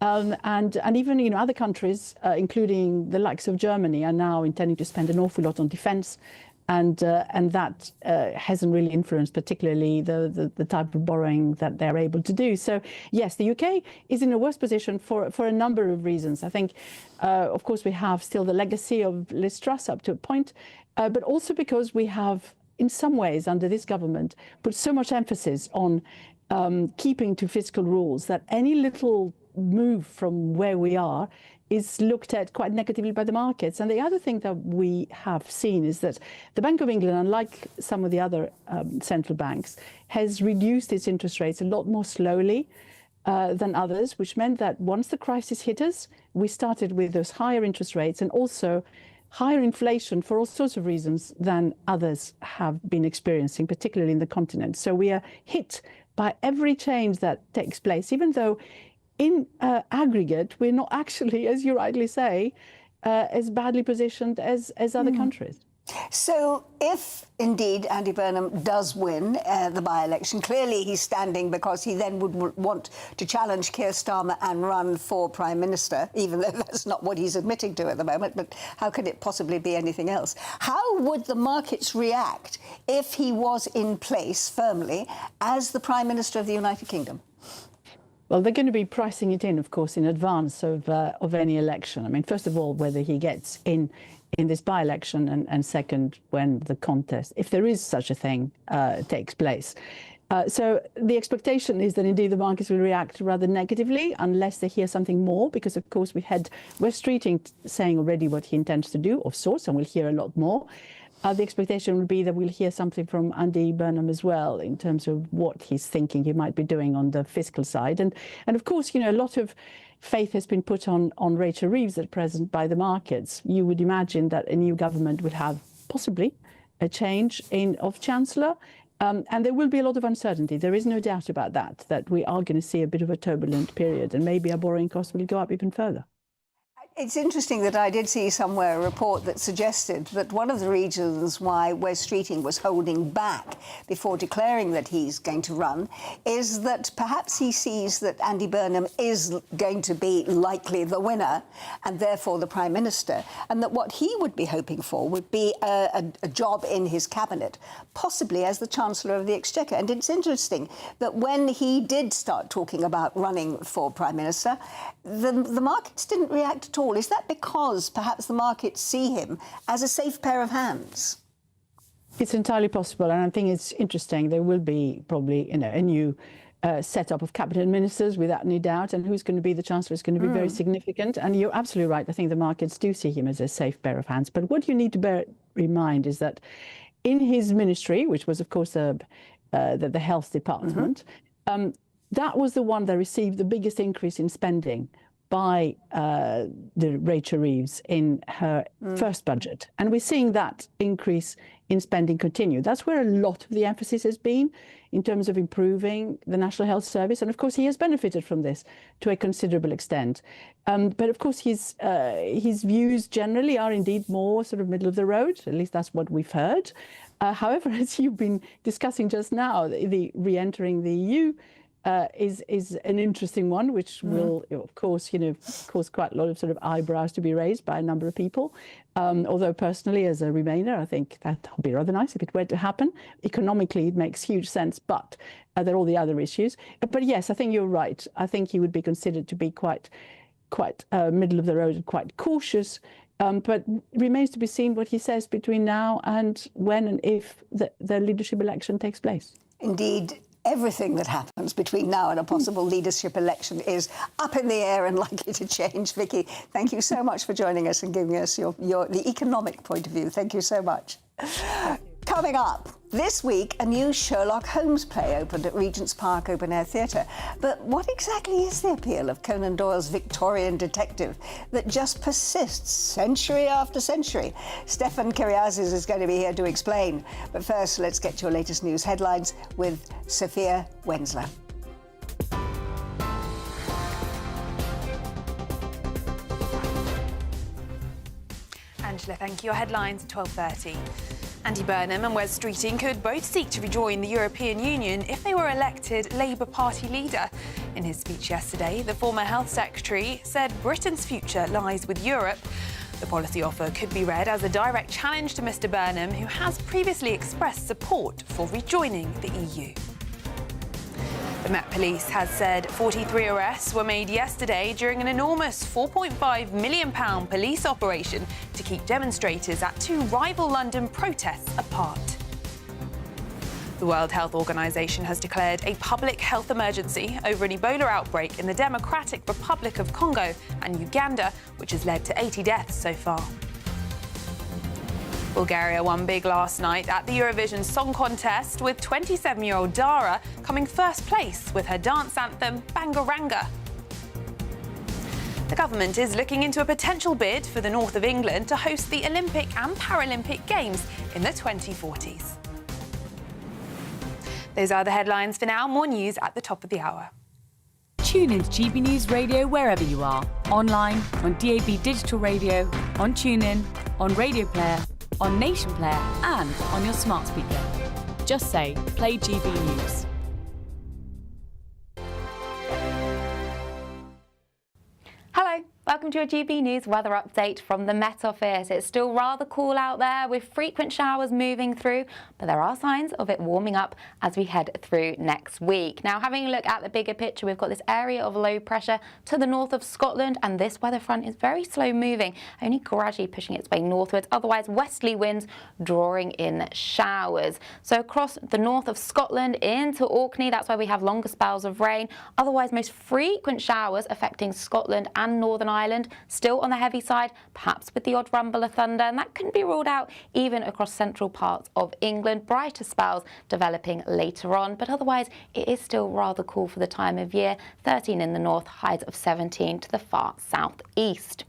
[SPEAKER 10] And even, other countries, including the likes of Germany, are now intending to spend an awful lot on defence. And that hasn't really influenced particularly the type of borrowing that they're able to do. So, yes, the UK is in a worse position for a number of reasons. I think, of course, we have still the legacy of Liz Truss up to a point, but also because we have, in some ways, under this government, put so much emphasis on keeping to fiscal rules that any little move from where we are is looked at quite negatively by the markets. And the other thing that we have seen is that the Bank of England, unlike some of the other central banks, has reduced its interest rates a lot more slowly than others, which meant that once the crisis hit us, we started with those higher interest rates and also higher inflation for all sorts of reasons than others have been experiencing, particularly in the continent. So we are hit by every change that takes place, even though in aggregate we're not actually, as you rightly say, as badly positioned as other countries.
[SPEAKER 5] So if indeed Andy Burnham does win the by-election, clearly he's standing because he then would want to challenge Keir Starmer and run for Prime Minister, even though that's not what he's admitting to at the moment. But how could it possibly be anything else? How would the markets react if he was in place firmly as the Prime Minister of the United Kingdom?
[SPEAKER 10] Well, they're going to be pricing it in, of course, in advance of any election. I mean, first of all, whether he gets in this by-election, and second, when the contest, if there is such a thing, takes place. So the expectation is that indeed the markets will react rather negatively unless they hear something more, because of course we had Wes Streeting saying already what he intends to do of sorts, and we'll hear a lot more. The expectation would be that we'll hear something from Andy Burnham as well in terms of what he's thinking he might be doing on the fiscal side. And of course, you know, a lot of faith has been put on Rachel Reeves at present by the markets. You would imagine that a new government would have possibly a change of Chancellor. And there will be a lot of uncertainty. There is no doubt about that we are going to see a bit of a turbulent period, and maybe our borrowing costs will go up even further.
[SPEAKER 5] It's interesting that I did see somewhere a report that suggested that one of the reasons why Wes Streeting was holding back before declaring that he's going to run is that perhaps he sees that Andy Burnham is going to be likely the winner and therefore the Prime Minister, and that what he would be hoping for would be a job in his cabinet, possibly as the Chancellor of the Exchequer. And it's interesting that when he did start talking about running for Prime Minister, the markets didn't react at all. Is that because perhaps the markets see him as a safe pair of hands?
[SPEAKER 10] It's entirely possible, and I think it's interesting. There will be probably, you know, a new setup of cabinet ministers without any doubt, and who's going to be the Chancellor is going to be very significant. And you're absolutely right. I think the markets do see him as a safe pair of hands. But what you need to bear in mind is that in his ministry, which was, of course, the health department, that was the one that received the biggest increase in spending by the Rachel Reeves in her first budget. And we're seeing that increase in spending continue. That's where a lot of the emphasis has been in terms of improving the National Health Service. And of course, he has benefited from this to a considerable extent. But of course, his views generally are indeed more sort of middle of the road. At least that's what we've heard. However, as you've been discussing just now, the re-entering the EU is an interesting one, which will, of course, you know, cause quite a lot of sort of eyebrows to be raised by a number of people. Although personally, as a Remainer, I think that would be rather nice if it were to happen. Economically, it makes huge sense, but there are all the other issues. But yes, I think you're right. I think he would be considered to be quite middle of the road and quite cautious. But remains to be seen what he says between now and when and if the leadership election takes place.
[SPEAKER 5] Indeed. Everything that happens between now and a possible leadership election is up in the air and likely to change. Vicky, thank you so much for joining us and giving us the economic point of view. Thank you so much. Coming up, this week, a new Sherlock Holmes play opened at Regent's Park Open Air Theatre. But what exactly is the appeal of Conan Doyle's Victorian detective that just persists century after century? Stefan Kyriazis is going to be here to explain. But first, let's get your latest news headlines with Sophia Wensler.
[SPEAKER 29] Angela, thank you. Your headlines at 12:30. Andy Burnham and Wes Streeting could both seek to rejoin the European Union if they were elected Labour Party leader. In his speech yesterday, the former Health Secretary said Britain's future lies with Europe. The policy offer could be read as a direct challenge to Mr Burnham, who has previously expressed support for rejoining the EU. The Met Police has said 43 arrests were made yesterday during an enormous £4.5 million police operation to keep demonstrators at two rival London protests apart. The World Health Organization has declared a public health emergency over an Ebola outbreak in the Democratic Republic of Congo and Uganda, which has led to 80 deaths so far. Bulgaria won big last night at the Eurovision Song Contest, with 27-year-old Dara coming first place with her dance anthem Bangaranga. The government is looking into a potential bid for the north of England to host the Olympic and Paralympic Games in the 2040s. Those are the headlines for now. More news at the top of the hour.
[SPEAKER 13] Tune in to GB News Radio wherever you are. Online, on DAB digital radio, on TuneIn, on Radio Player, on Nation Player and on your smart speaker. Just say, play GB News.
[SPEAKER 14] Hello. Welcome to your GB News weather update from the Met Office. It's still rather cool out there with frequent showers moving through, but there are signs of it warming up as we head through next week. Now, having a look at the bigger picture, we've got this area of low pressure to the north of Scotland, and this weather front is very slow moving, only gradually pushing its way northwards. Otherwise, westerly winds drawing in showers. So across the north of Scotland into Orkney, that's where we have longer spells of rain. Otherwise, most frequent showers affecting Scotland and Northern Ireland, still on the heavy side, perhaps with the odd rumble of thunder, and that couldn't be ruled out even across central parts of England. Brighter spells developing later on, but otherwise it is still rather cool for the time of year. 13 in the north, highs of 17 to the far southeast.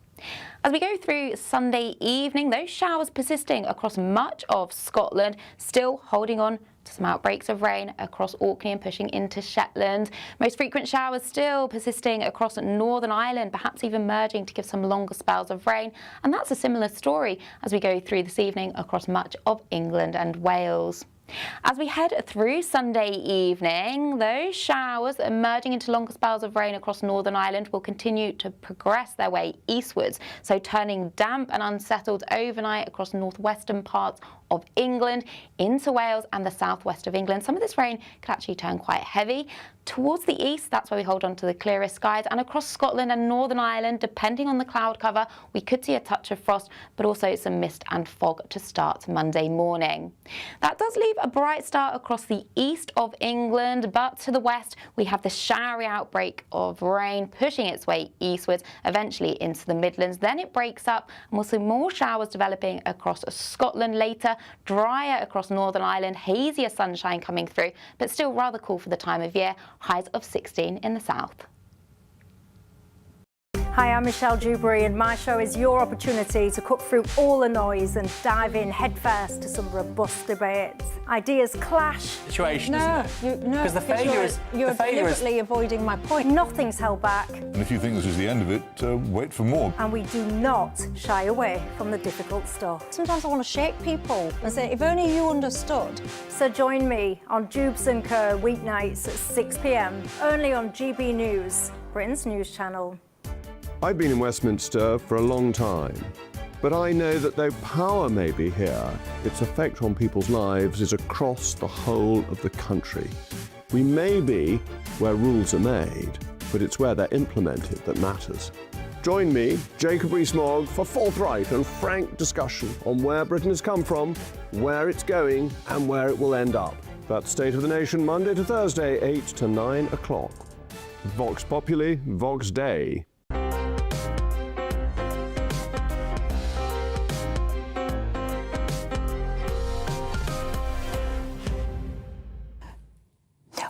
[SPEAKER 14] As we go through Sunday evening, those showers persisting across much of Scotland, still holding on to some outbreaks of rain across Orkney and pushing into Shetland. Most frequent showers still persisting across Northern Ireland, perhaps even merging to give some longer spells of rain. And that's a similar story as we go through this evening across much of England and Wales. As we head through Sunday evening, those showers emerging into longer spells of rain across Northern Ireland will continue to progress their way eastwards, so turning damp and unsettled overnight across northwestern parts of England into Wales and the southwest of England. Some of this rain could actually turn quite heavy. Towards the east, that's where we hold on to the clearest skies, and across Scotland and Northern Ireland, depending on the cloud cover, we could see a touch of frost, but also some mist and fog to start Monday morning. That does leave a bright start across the east of England, but to the west, we have the showery outbreak of rain pushing its way eastwards, eventually into the Midlands. Then it breaks up, and we'll see more showers developing across Scotland later, drier across Northern Ireland, hazier sunshine coming through, but still rather cool for the time of year. Highs of 16 in the south.
[SPEAKER 25] Hi, I'm Michelle Dewberry, and my show is your opportunity to cut through all the noise and dive in headfirst to some robust debates. Ideas clash.
[SPEAKER 4] Situation, isn't it?
[SPEAKER 25] No,
[SPEAKER 4] because the failure is
[SPEAKER 25] you're deliberately avoiding my point. Nothing's held back.
[SPEAKER 15] And if you think this is the end of it, wait for more.
[SPEAKER 25] And we do not shy away from the difficult stuff.
[SPEAKER 24] Sometimes I want to shake people and say, if only you understood.
[SPEAKER 25] So join me on Jubes & Co weeknights at 6 p.m, only on GB News, Britain's news channel.
[SPEAKER 9] I've been in Westminster for a long time, but I know that though power may be here, its effect on people's lives is across the whole of the country. We may be where rules are made, but it's where they're implemented that matters. Join me, Jacob Rees-Mogg, for forthright and frank discussion on where Britain has come from, where it's going, and where it will end up. That's State of the Nation, Monday to Thursday, 8 to 9 o'clock. Vox Populi, Vox Dei.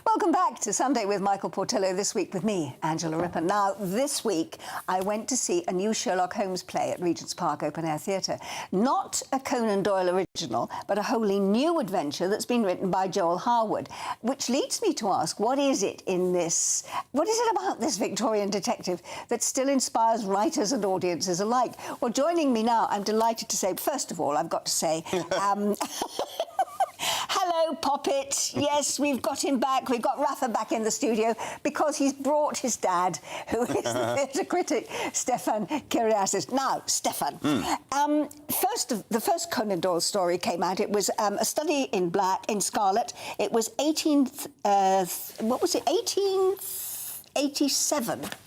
[SPEAKER 5] Welcome back to Sunday with Michael Portillo, this week with me, Angela Rippon. Now, this week, I went to see a new Sherlock Holmes play at Regent's Park Open Air Theatre. Not a Conan Doyle original, but a wholly new adventure that's been written by Joel Harwood, which leads me to ask, what is it about this Victorian detective that still inspires writers and audiences alike? Well, joining me now, I'm delighted to say, first of all, I've got to say, hello, Poppet. Yes, we've got him back. We've got Rafa back in the studio because he's brought his dad, who is the theatre critic, Stefan Kyriazis. Now, Stefan, the first Conan Doyle story came out. It was A Study in Scarlet. It was 1887,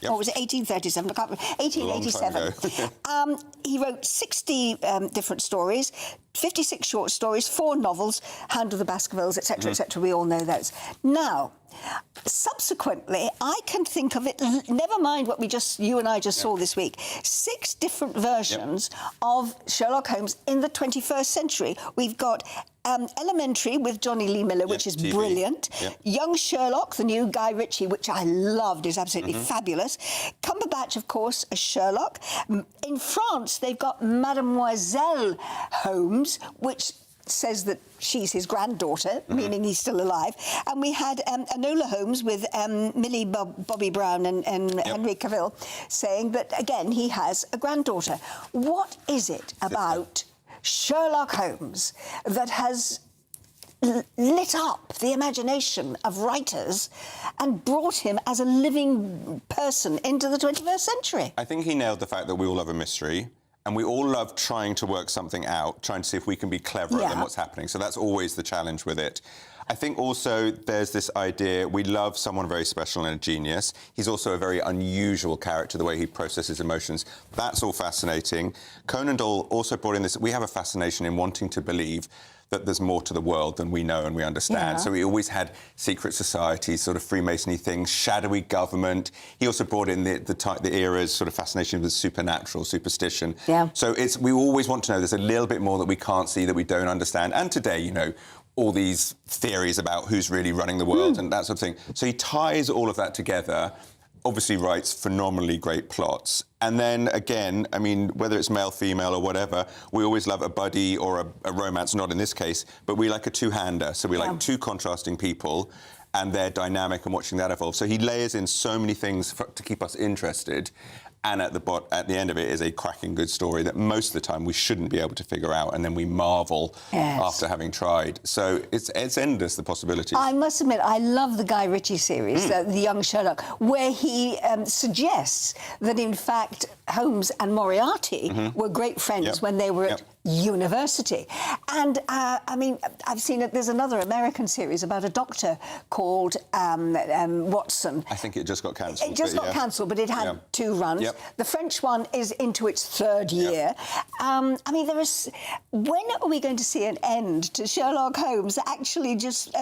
[SPEAKER 5] or was it 1837? I can't remember. 1887. He wrote 60 different stories, 56 short stories, 4 novels, Hound of the Baskervilles, etc., etc. We all know those. Now, subsequently, I can think of it, never mind what you and I just saw this week, 6 different versions of Sherlock Holmes in the 21st century. We've got Elementary with Johnny Lee Miller, which is TV. Brilliant. Young Sherlock, the new Guy Ritchie, which I loved, is absolutely fabulous. Cumberbatch, of course, as Sherlock. In France, they've got Mademoiselle Holmes, which says that she's his granddaughter, meaning he's still alive. And we had Enola Holmes with Millie Bobby Brown and Henry Cavill saying that, again, he has a granddaughter. What is it about Sherlock Holmes that has lit up the imagination of writers and brought him as a living person into the 21st century?
[SPEAKER 1] I think he nailed the fact that we all love a mystery. And we all love trying to work something out, trying to see if we can be cleverer than what's happening. So that's always the challenge with it. I think also there's this idea, we love someone very special and a genius. He's also a very unusual character, the way he processes emotions. That's all fascinating. Conan Doyle also brought in this, we have a fascination in wanting to believe that there's more to the world than we know and we understand. So he always had secret societies, sort of Freemasonry things, shadowy government. He also brought in the era's sort of fascination with supernatural, superstition. So we always want to know there's a little bit more that we can't see, that we don't understand. And today, you know, all these theories about who's really running the world and that sort of thing. So he ties all of that together, obviously writes phenomenally great plots. And then, again, I mean, whether it's male, female, or whatever, we always love a buddy or a romance, not in this case, but we like a two-hander. So we like two contrasting people and their dynamic and watching that evolve. So he layers in so many things to keep us interested. And at the end of it is a cracking good story that most of the time we shouldn't be able to figure out, and then we marvel after having tried. So it's endless, the possibilities.
[SPEAKER 5] I must admit, I love the Guy Ritchie series, The Young Sherlock, where he suggests that, in fact, Holmes and Moriarty were great friends when they were at university. And, I mean, I've seen it. There's another American series about a doctor called Watson.
[SPEAKER 1] I think it just got cancelled.
[SPEAKER 5] It just got cancelled, but it had 2 runs. The French one is into its 3rd year. I mean, when are we going to see an end to Sherlock Holmes actually just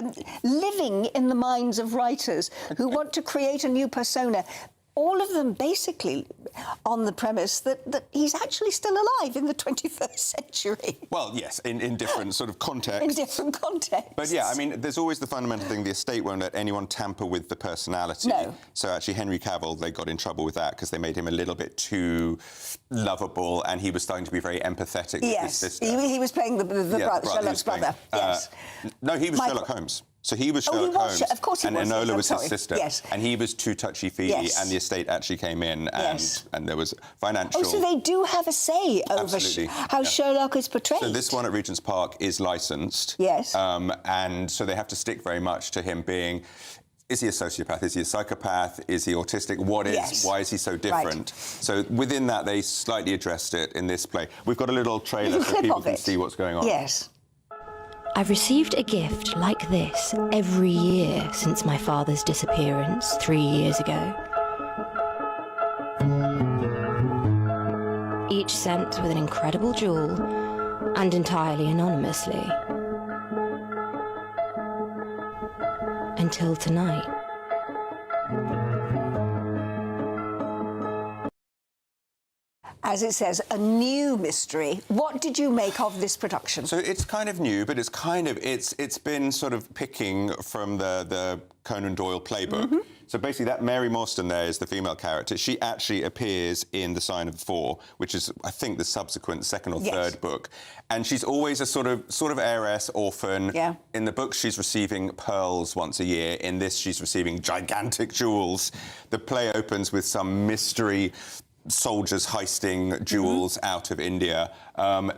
[SPEAKER 5] living in the minds of writers who want to create a new persona? All of them basically on the premise that he's actually still alive in the 21st century.
[SPEAKER 1] Well, yes, in different sort of contexts.
[SPEAKER 5] In different contexts.
[SPEAKER 1] But yeah, I mean, there's always the fundamental thing, the estate won't let anyone tamper with the personality.
[SPEAKER 5] No.
[SPEAKER 1] So actually Henry Cavill, they got in trouble with that because they made him a little bit too lovable and he was starting to be very empathetic with his sister.
[SPEAKER 5] He was playing the brother, Sherlock's brother.
[SPEAKER 1] No, he was Sherlock Holmes. So he was Sherlock Holmes,
[SPEAKER 5] of course he
[SPEAKER 1] and
[SPEAKER 5] was.
[SPEAKER 1] Enola was his
[SPEAKER 5] sorry.
[SPEAKER 1] sister, and he was too touchy-feely, and the estate actually came in, and there was financial...
[SPEAKER 5] Oh, so they do have a say over how Sherlock is portrayed.
[SPEAKER 1] So this one at Regent's Park is licensed.
[SPEAKER 5] Yes.
[SPEAKER 1] And so they have to stick very much to him being... Is he a sociopath? Is he a psychopath? Is he autistic? Why is he so different? So within that, they slightly addressed it in this play. We've got a little trailer so people can see what's going on.
[SPEAKER 5] Yes.
[SPEAKER 2] I've received a gift like this every year since my father's disappearance 3 years ago. Each sent with an incredible jewel and entirely anonymously. Until tonight.
[SPEAKER 5] As it says, a new mystery. What did you make of this production?
[SPEAKER 1] So it's kind of new, but it's been sort of picking from the Conan Doyle playbook. So basically that Mary Morstan there is the female character. She actually appears in The Sign of the Four, which is, I think, the subsequent second or third book. And she's always a sort of heiress, orphan. In the book, she's receiving pearls once a year. In this, she's receiving gigantic jewels. The play opens with some mystery soldiers heisting jewels out of India.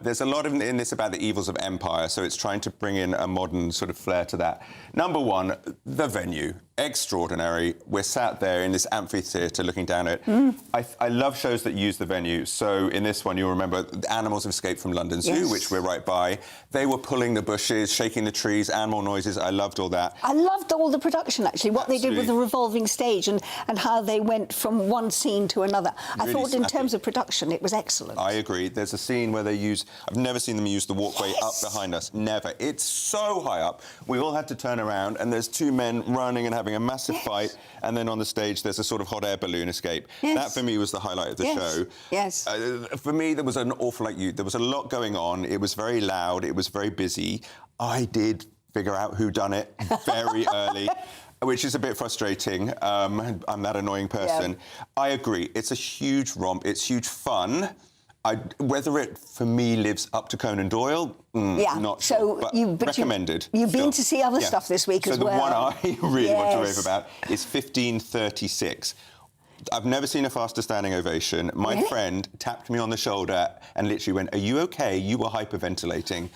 [SPEAKER 1] There's a lot in this about the evils of empire, so it's trying to bring in a modern sort of flair to that. Number one, the venue. Extraordinary. We're sat there in this amphitheatre looking down at it. I love shows that use the venue. So in this one, you'll remember the animals have escaped from London Zoo, which we're right by. They were pulling the bushes, shaking the trees, animal noises. I loved all that.
[SPEAKER 5] I loved all the production, actually, what they did with the revolving stage and how they went from one scene to another. I thought in terms of production, it was excellent.
[SPEAKER 1] I agree. There's a scene where they use... I've never seen them use the walkway up behind us. Never. It's so high up. We all had to turn around, and there's 2 men running and having a massive fight, and then on the stage there's a sort of hot air balloon escape. That for me was the highlight of the show. For me, there was an awful there was a lot going on. It was very loud. It was very busy. I did figure out who done it very early, which is a bit frustrating. I'm that annoying person. I agree. It's a huge romp. It's huge fun. Whether it, for me, lives up to Conan Doyle, not sure. But recommended.
[SPEAKER 5] You've been to see other stuff this week as well.
[SPEAKER 1] So the one I really want to rave about is 1536. I've never seen a faster standing ovation. My friend tapped me on the shoulder and literally went, "Are you okay? You were hyperventilating."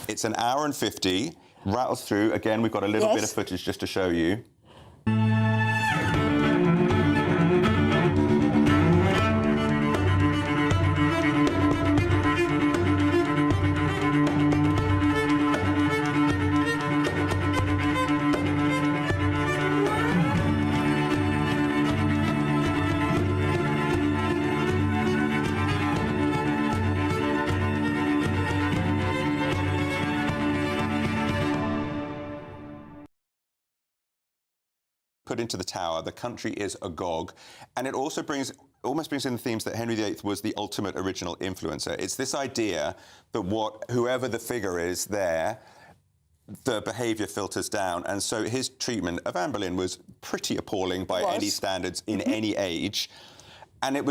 [SPEAKER 1] It's an hour and 50, rattles through. Again, we've got a little bit of footage just to show you. Put into the tower, the country is agog, and it also almost brings in the themes that Henry VIII was the ultimate original influencer. It's this idea that whoever the figure is there, the behaviour filters down, and so his treatment of Anne Boleyn was pretty appalling by any standards in any age, and it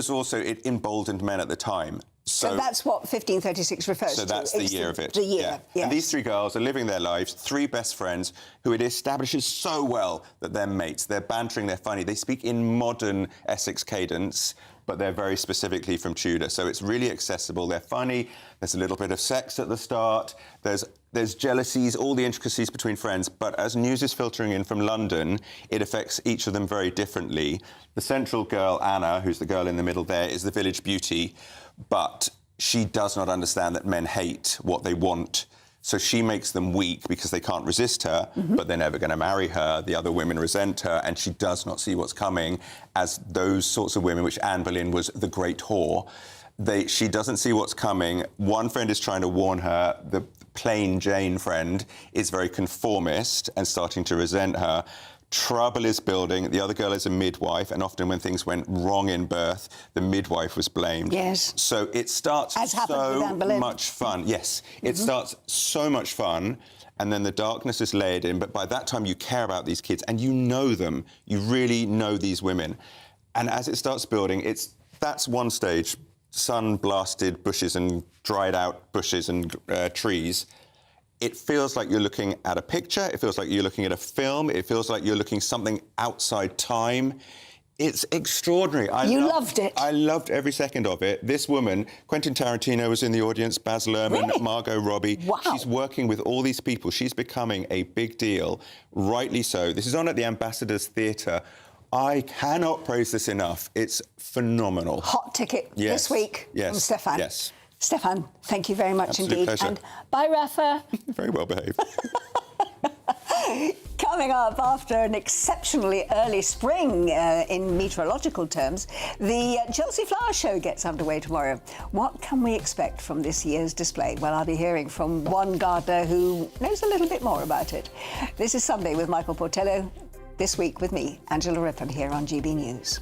[SPEAKER 1] emboldened men at the time.
[SPEAKER 5] So that's what 1536 refers to.
[SPEAKER 1] So that's the year of it.
[SPEAKER 5] The year, yes.
[SPEAKER 1] And these three girls are living their lives, three best friends, who it establishes so well that they're mates. They're bantering, they're funny. They speak in modern Essex cadence, but they're very specifically from Tudor. So it's really accessible. They're funny. There's a little bit of sex at the start. There's jealousies, all the intricacies between friends. But as news is filtering in from London, it affects each of them very differently. The central girl, Anna, who's the girl in the middle there, is the village beauty. But she does not understand that men hate what they want. So she makes them weak because they can't resist her, but they're never going to marry her. The other women resent her, and she does not see what's coming as those sorts of women, which Anne Boleyn was the great whore. She doesn't see what's coming. One friend is trying to warn her. The plain Jane friend is very conformist and starting to resent her. Trouble is building. The other girl is a midwife, and often when things went wrong in birth, the midwife was blamed.
[SPEAKER 5] Yes.
[SPEAKER 1] So it starts so much fun. Yes, it starts so much fun, and then the darkness is layered in. But by that time, you care about these kids, and you know them. You really know these women. And as it starts building, that's one stage: sun-blasted bushes and dried-out bushes and trees. It feels like you're looking at a picture, it feels like you're looking at a film, it feels like you're looking something outside time. It's extraordinary.
[SPEAKER 5] You loved it.
[SPEAKER 1] I loved every second of it. This woman, Quentin Tarantino was in the audience, Baz Luhrmann, Margot Robbie. Wow. She's working with all these people. She's becoming a big deal, rightly so. This is on at the Ambassadors Theatre. I cannot praise this enough. It's phenomenal.
[SPEAKER 5] Hot ticket this week from Stefan.
[SPEAKER 1] Yes.
[SPEAKER 5] Stefan, thank you very much
[SPEAKER 1] Absolute
[SPEAKER 5] indeed.
[SPEAKER 1] Pleasure.
[SPEAKER 5] And bye, Rafa.
[SPEAKER 1] Very well behaved.
[SPEAKER 5] Coming up after an exceptionally early spring in meteorological terms, the Chelsea Flower Show gets underway tomorrow. What can we expect from this year's display? Well, I'll be hearing from one gardener who knows a little bit more about it. This is Sunday with Michael Portillo. This week with me, Angela Rippon, here on GB News.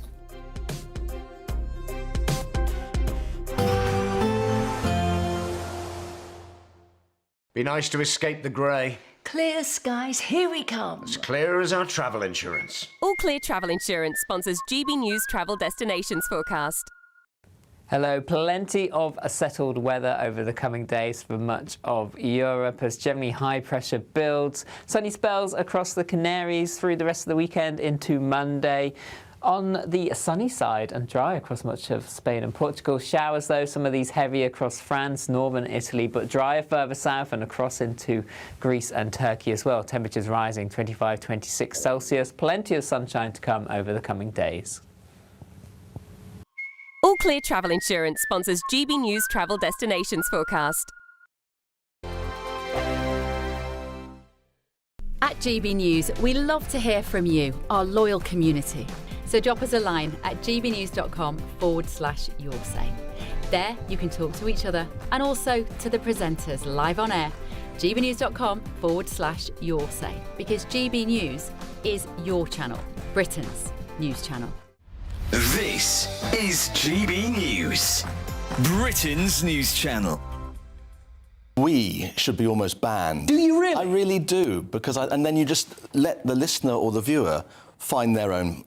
[SPEAKER 6] Be nice to escape the grey.
[SPEAKER 8] Clear skies, here we come.
[SPEAKER 6] As clear as our travel insurance.
[SPEAKER 17] All Clear Travel Insurance sponsors GB News Travel Destinations Forecast.
[SPEAKER 18] Hello, plenty of settled weather over the coming days for much of Europe as generally high pressure builds. Sunny spells across the Canaries through the rest of the weekend into Monday. On the sunny side and dry across much of Spain and Portugal. Showers, though, some of these heavy across France, northern Italy, but drier further south and across into Greece and Turkey as well. Temperatures rising 25, 26 Celsius. Plenty of sunshine to come over the coming days.
[SPEAKER 17] All Clear Travel Insurance sponsors GB News Travel Destinations Forecast.
[SPEAKER 21] At GB News, we love to hear from you, our loyal community. So drop us a line at gbnews.com/yoursay. There you can talk to each other and also to the presenters live on air. gbnews.com/yoursay, because GB News is your channel, Britain's news channel.
[SPEAKER 22] This is GB News, Britain's news channel.
[SPEAKER 26] We should be almost banned.
[SPEAKER 5] Do you really?
[SPEAKER 26] I really do, because and then you just let the listener or the viewer find their own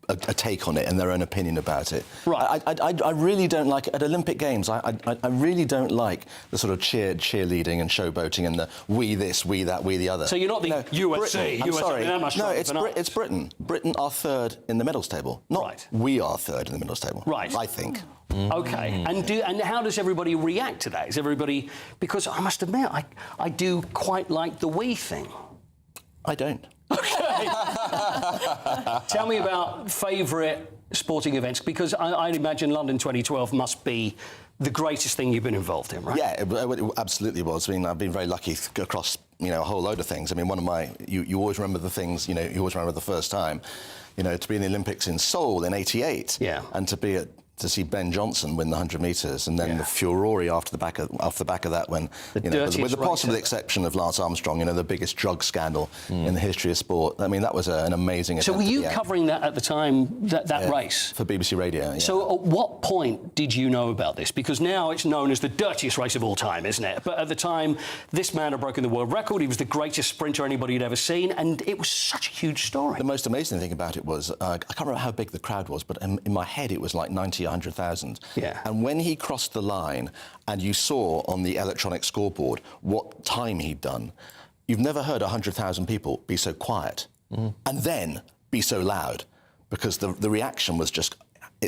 [SPEAKER 26] a take on it and their own opinion about it.
[SPEAKER 4] Right.
[SPEAKER 26] I really don't like it. At Olympic Games, I really don't like the sort of cheerleading and showboating and the we this, we that, we the other.
[SPEAKER 7] So you're not the USA.
[SPEAKER 26] Britain, I'm sorry.
[SPEAKER 7] That must
[SPEAKER 26] No, it's Britain. Britain are third in the medals table. Not we are third in the medals table.
[SPEAKER 7] Right.
[SPEAKER 26] I think.
[SPEAKER 7] Okay. And how does everybody react to that? Is everybody... Because I must admit, I do quite like the we thing.
[SPEAKER 26] I don't.
[SPEAKER 7] Okay. Tell me about favourite sporting events, because I'd imagine London 2012 must be the greatest thing you've been involved in, right?
[SPEAKER 26] Yeah, it absolutely was. I mean, I've been very lucky across, a whole load of things. I mean, one of my... You always remember the things, you always remember the first time. To be in the Olympics in Seoul in '88. Yeah. And to see Ben Johnson win the 100 metres, and then the furore off the back of that when, with the possible exception of Lance Armstrong, the biggest drug scandal in the history of sport. I mean, that was an amazing event.
[SPEAKER 7] So were you covering that at the time, that race?
[SPEAKER 26] For BBC Radio, yeah.
[SPEAKER 7] So at what point did you know about this? Because now it's known as the dirtiest race of all time, isn't it? But at the time, this man had broken the world record. He was the greatest sprinter anybody had ever seen, and it was such a huge story.
[SPEAKER 26] The most amazing thing about it was, I can't remember how big the crowd was, but in my head it was like 100,000.
[SPEAKER 7] Yeah.
[SPEAKER 26] And when he crossed the line and you saw on the electronic scoreboard what time he'd done, you've never heard 100,000 people be so quiet and then be so loud, because the reaction was just...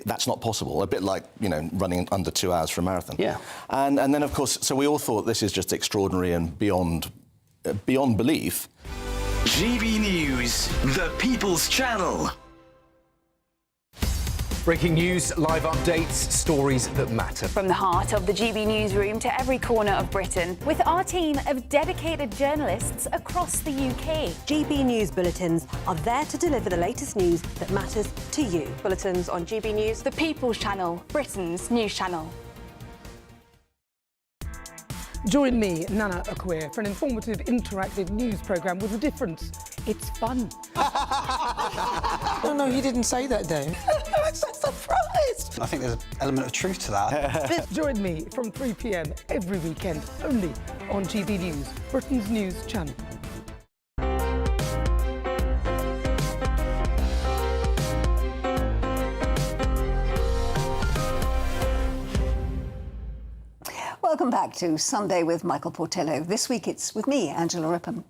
[SPEAKER 26] that's not possible. A bit like, running under 2 hours for a marathon.
[SPEAKER 7] Yeah.
[SPEAKER 26] And then, of course, so we all thought this is just extraordinary and beyond belief.
[SPEAKER 22] GB News, the People's Channel.
[SPEAKER 11] Breaking news, live updates, stories that matter.
[SPEAKER 12] From the heart of the GB newsroom to every corner of Britain, with our team of dedicated journalists across the UK.
[SPEAKER 24] GB News bulletins are there to deliver the latest news that matters to you. Bulletins on GB News,
[SPEAKER 12] the People's Channel, Britain's news channel.
[SPEAKER 16] Join me, Nana Akwe, for an informative, interactive news programme with a difference. It's fun.
[SPEAKER 19] No, you didn't say that, Dave.
[SPEAKER 16] I'm so surprised.
[SPEAKER 19] I think there's an element of truth to that.
[SPEAKER 16] Join me from 3 p.m. every weekend, only on GB News, Britain's news channel.
[SPEAKER 5] Welcome back to Sunday with Michael Portillo. This week it's with me, Angela Rippon.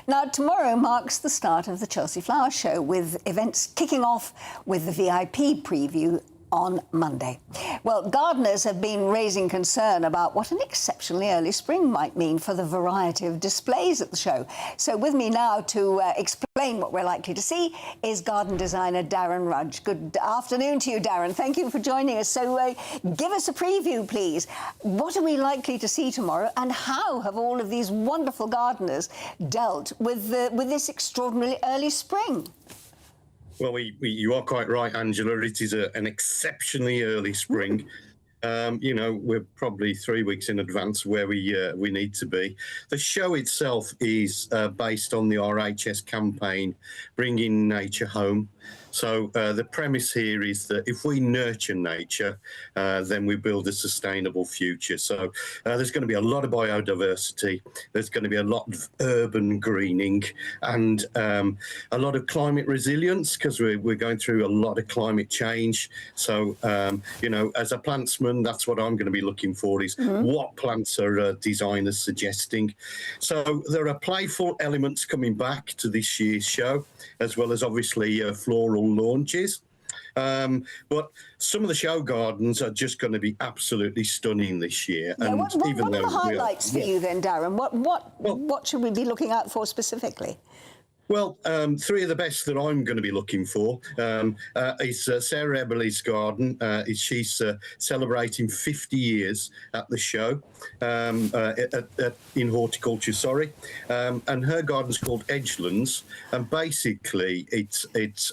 [SPEAKER 5] Now, tomorrow marks the start of the Chelsea Flower Show, with events kicking off with the VIP preview on Monday. Well, gardeners have been raising concern about what an exceptionally early spring might mean for the variety of displays at the show. So with me now to explain what we're likely to see is garden designer Darren Rudge. Good afternoon to you, Darren. Thank you for joining us. So give us a preview, please. What are we likely to see tomorrow, and how have all of these wonderful gardeners dealt with this extraordinarily early spring?
[SPEAKER 20] Well, you are quite right, Angela. It is an exceptionally early spring. We're probably 3 weeks in advance where we need to be. The show itself is based on the RHS campaign, Bringing Nature Home. So the premise here is that if we nurture nature, then we build a sustainable future. So there's going to be a lot of biodiversity. There's going to be a lot of urban greening and a lot of climate resilience, because we're going through a lot of climate change. So, as a plantsman, that's what I'm going to be looking for, is what plants are designers suggesting. So there are playful elements coming back to this year's show, as well as obviously floral launches. But some of the show gardens are just going to be absolutely stunning this year.
[SPEAKER 5] Yeah,
[SPEAKER 20] and
[SPEAKER 5] what are the highlights for you then, Darren? What should we be looking out for specifically?
[SPEAKER 20] Well, three of the best that I'm going to be looking for is Sarah Eberle's garden. She's celebrating 50 years at the show in horticulture, sorry. And her garden's called Edgelands. And basically, it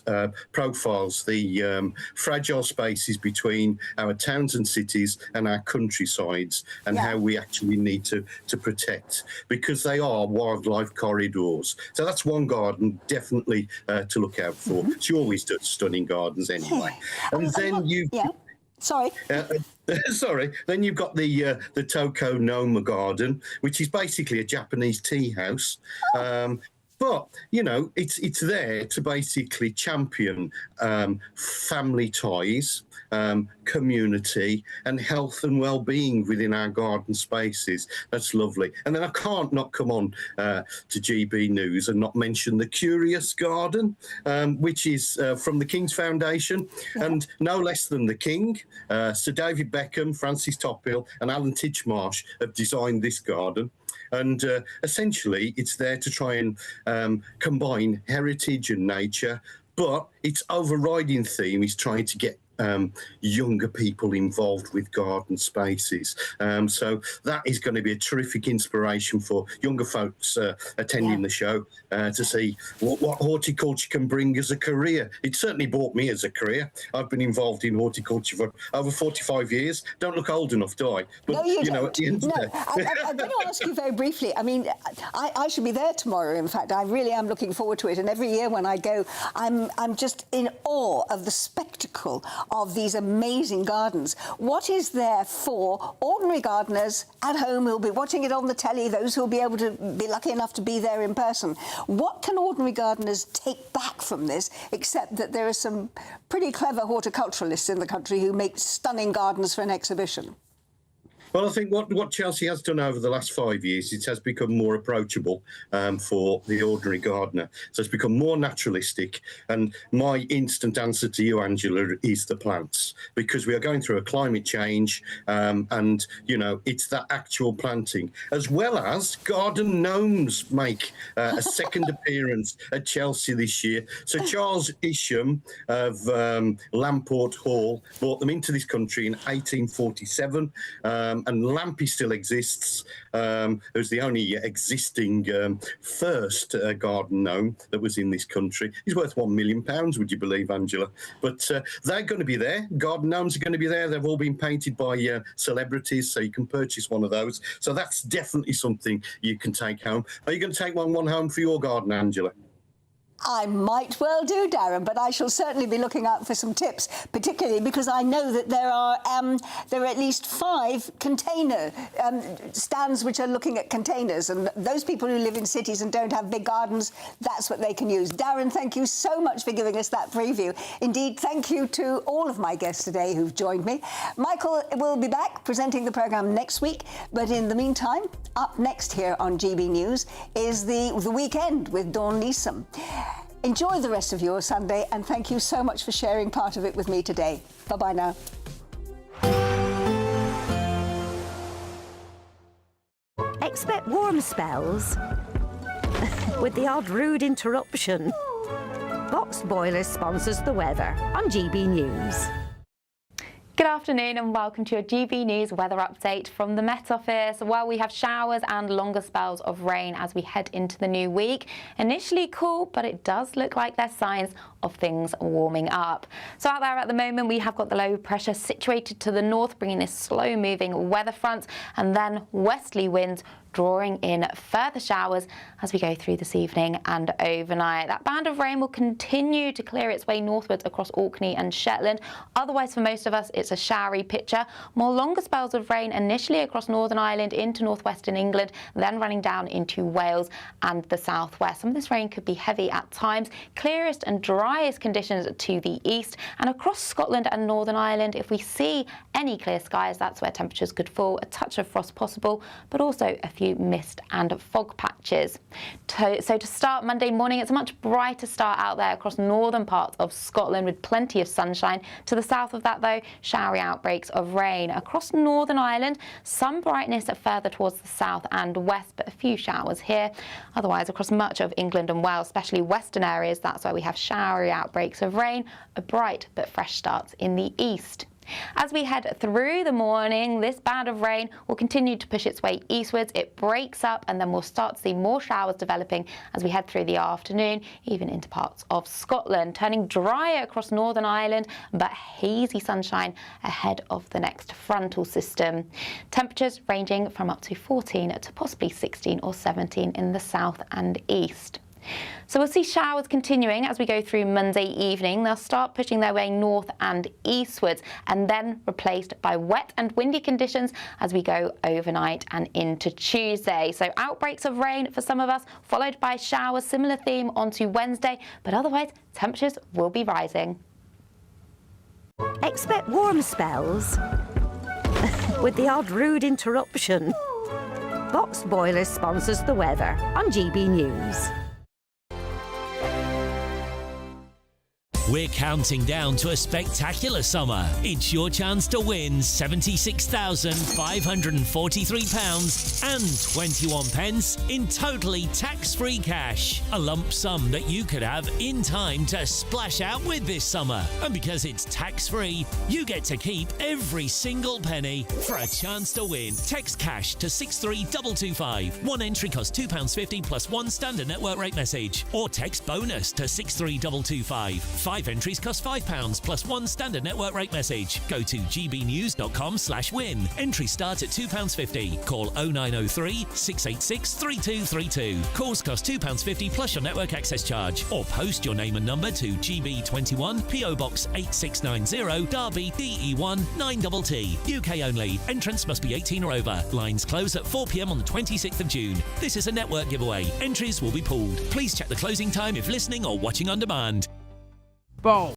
[SPEAKER 20] profiles the fragile spaces between our towns and cities and our countrysides, and how we actually need to protect, because they are wildlife corridors. So that's one garden definitely to look out for. She always does stunning gardens anyway. And then you...
[SPEAKER 5] Yeah, sorry.
[SPEAKER 20] Sorry. Then you've got the Toko Noma garden, which is basically a Japanese tea house. But, you know, it's there to basically champion family ties, community and health and well-being within our garden spaces. That's lovely. And then I can't not come on to GB News and not mention the Curious Garden, which is from the King's Foundation, and no less than the King, Sir David Beckham, Francis Tophill and Alan Titchmarsh have designed this garden. And essentially, it's there to try and combine heritage and nature, but its overriding theme is trying to get younger people involved with garden spaces. So that is going to be a terrific inspiration for younger folks attending the show to see what horticulture can bring as a career. It certainly brought me as a career. I've been involved in horticulture for over 45 years. Don't look old enough, do I? But,
[SPEAKER 5] no, you don't.
[SPEAKER 20] At the end
[SPEAKER 5] No,
[SPEAKER 20] of the day...
[SPEAKER 5] I'm going to ask you very briefly. I mean, I should be there tomorrow, in fact. I really am looking forward to it. And every year when I go, I'm just in awe of the spectacle of these amazing gardens. What is there for ordinary gardeners at home who'll be watching it on the telly, those who'll be able to be lucky enough to be there in person? What can ordinary gardeners take back from this, except that there are some pretty clever horticulturalists in the country who make stunning gardens for an exhibition?
[SPEAKER 20] Well, I think what Chelsea has done over the last 5 years, it has become more approachable for the ordinary gardener. So it's become more naturalistic. And my instant answer to you, Angela, is the plants, because we are going through a climate change and, you know, it's that actual planting, as well as garden gnomes make a second appearance at Chelsea this year. So Charles Isham of Lamport Hall brought them into this country in 1847. And Lampy still exists. It was the only existing first garden gnome that was in this country. He's worth £1 million, would you believe, Angela? But they're going to be there. Garden gnomes are going to be there. They've all been painted by celebrities, so you can purchase one of those. So that's definitely something you can take home. Are you going to take one home for your garden, Angela?
[SPEAKER 5] I might well do, Darren, but I shall certainly be looking out for some tips, particularly because I know that there are at least 5 container stands which are looking at containers, and those people who live in cities and don't have big gardens, that's what they can use. Darren, thank you so much for giving us that preview. Indeed, thank you to all of my guests today who've joined me. Michael will be back presenting the programme next week, but in the meantime, up next here on GB News is the Weekend with Dawn Neeson. Enjoy the rest of your Sunday, and thank you so much for sharing part of it with me today. Bye-bye now.
[SPEAKER 24] Expect warm spells with the odd rude interruption. Box Boilers sponsors the weather on GB News.
[SPEAKER 12] Good afternoon and welcome to your GB News weather update from the Met Office. Well, we have showers and longer spells of rain as we head into the new week. Initially cool, but it does look like there's signs of things warming up. So out there at the moment, we have got the low pressure situated to the north, bringing this slow-moving weather front, and then westerly winds drawing in further showers as we go through this evening and overnight. That band of rain will continue to clear its way northwards across Orkney and Shetland. Otherwise, for most of us, it's a showery picture. More longer spells of rain initially across Northern Ireland into northwestern England, then running down into Wales and the southwest. Some of this rain could be heavy at times. Clearest and driest conditions to the east, and across Scotland and Northern Ireland, if we see any clear skies, that's where temperatures could fall. A touch of frost possible, but also a few mist and fog patches. So to start Monday morning, it's a much brighter start out there across northern parts of Scotland with plenty of sunshine. To the south of that, though, showery outbreaks of rain. Across Northern Ireland, some brightness further towards the south and west, but a few showers here. Otherwise, across much of England and Wales, especially western areas, that's where we have showery outbreaks of rain, a bright but fresh start in the east. As we head through the morning, this band of rain will continue to push its way eastwards. It breaks up and then we'll start to see more showers developing as we head through the afternoon, even into parts of Scotland, turning drier across Northern Ireland, but hazy sunshine ahead of the next frontal system. Temperatures ranging from up to 14 to possibly 16 or 17 in the south and east. So we'll see showers continuing as we go through Monday evening. They'll start pushing their way north and eastwards and then replaced by wet and windy conditions as we go overnight and into Tuesday. So outbreaks of rain for some of us, followed by showers, similar theme onto Wednesday, but otherwise temperatures will be rising.
[SPEAKER 24] Expect warm spells with the odd rude interruption. Box Boilers sponsors the weather on GB News.
[SPEAKER 3] We're counting down to a spectacular summer. It's your chance to win £76,543 and 21 pence in totally tax-free cash. A lump sum that you could have in time to splash out with this summer. And because it's tax-free, you get to keep every single penny. For a chance to win, text cash to 63225. One entry costs £2.50 plus one standard network rate message. Or text bonus to 63225. 5 entries cost £5 plus one standard network rate message. Go to gbnews.com/win. Entries start at £2.50. Call 0903 686 3232. Calls cost £2.50 plus your network access charge. Or post your name and number to GB21 PO Box 8690 Derby DE1 9TT. UK only. Entrance must be 18 or over. Lines close at 4 p.m. on the 26th of June. This is a network giveaway. Entries will be pooled. Please check the closing time if listening or watching on demand.
[SPEAKER 10] Bowl.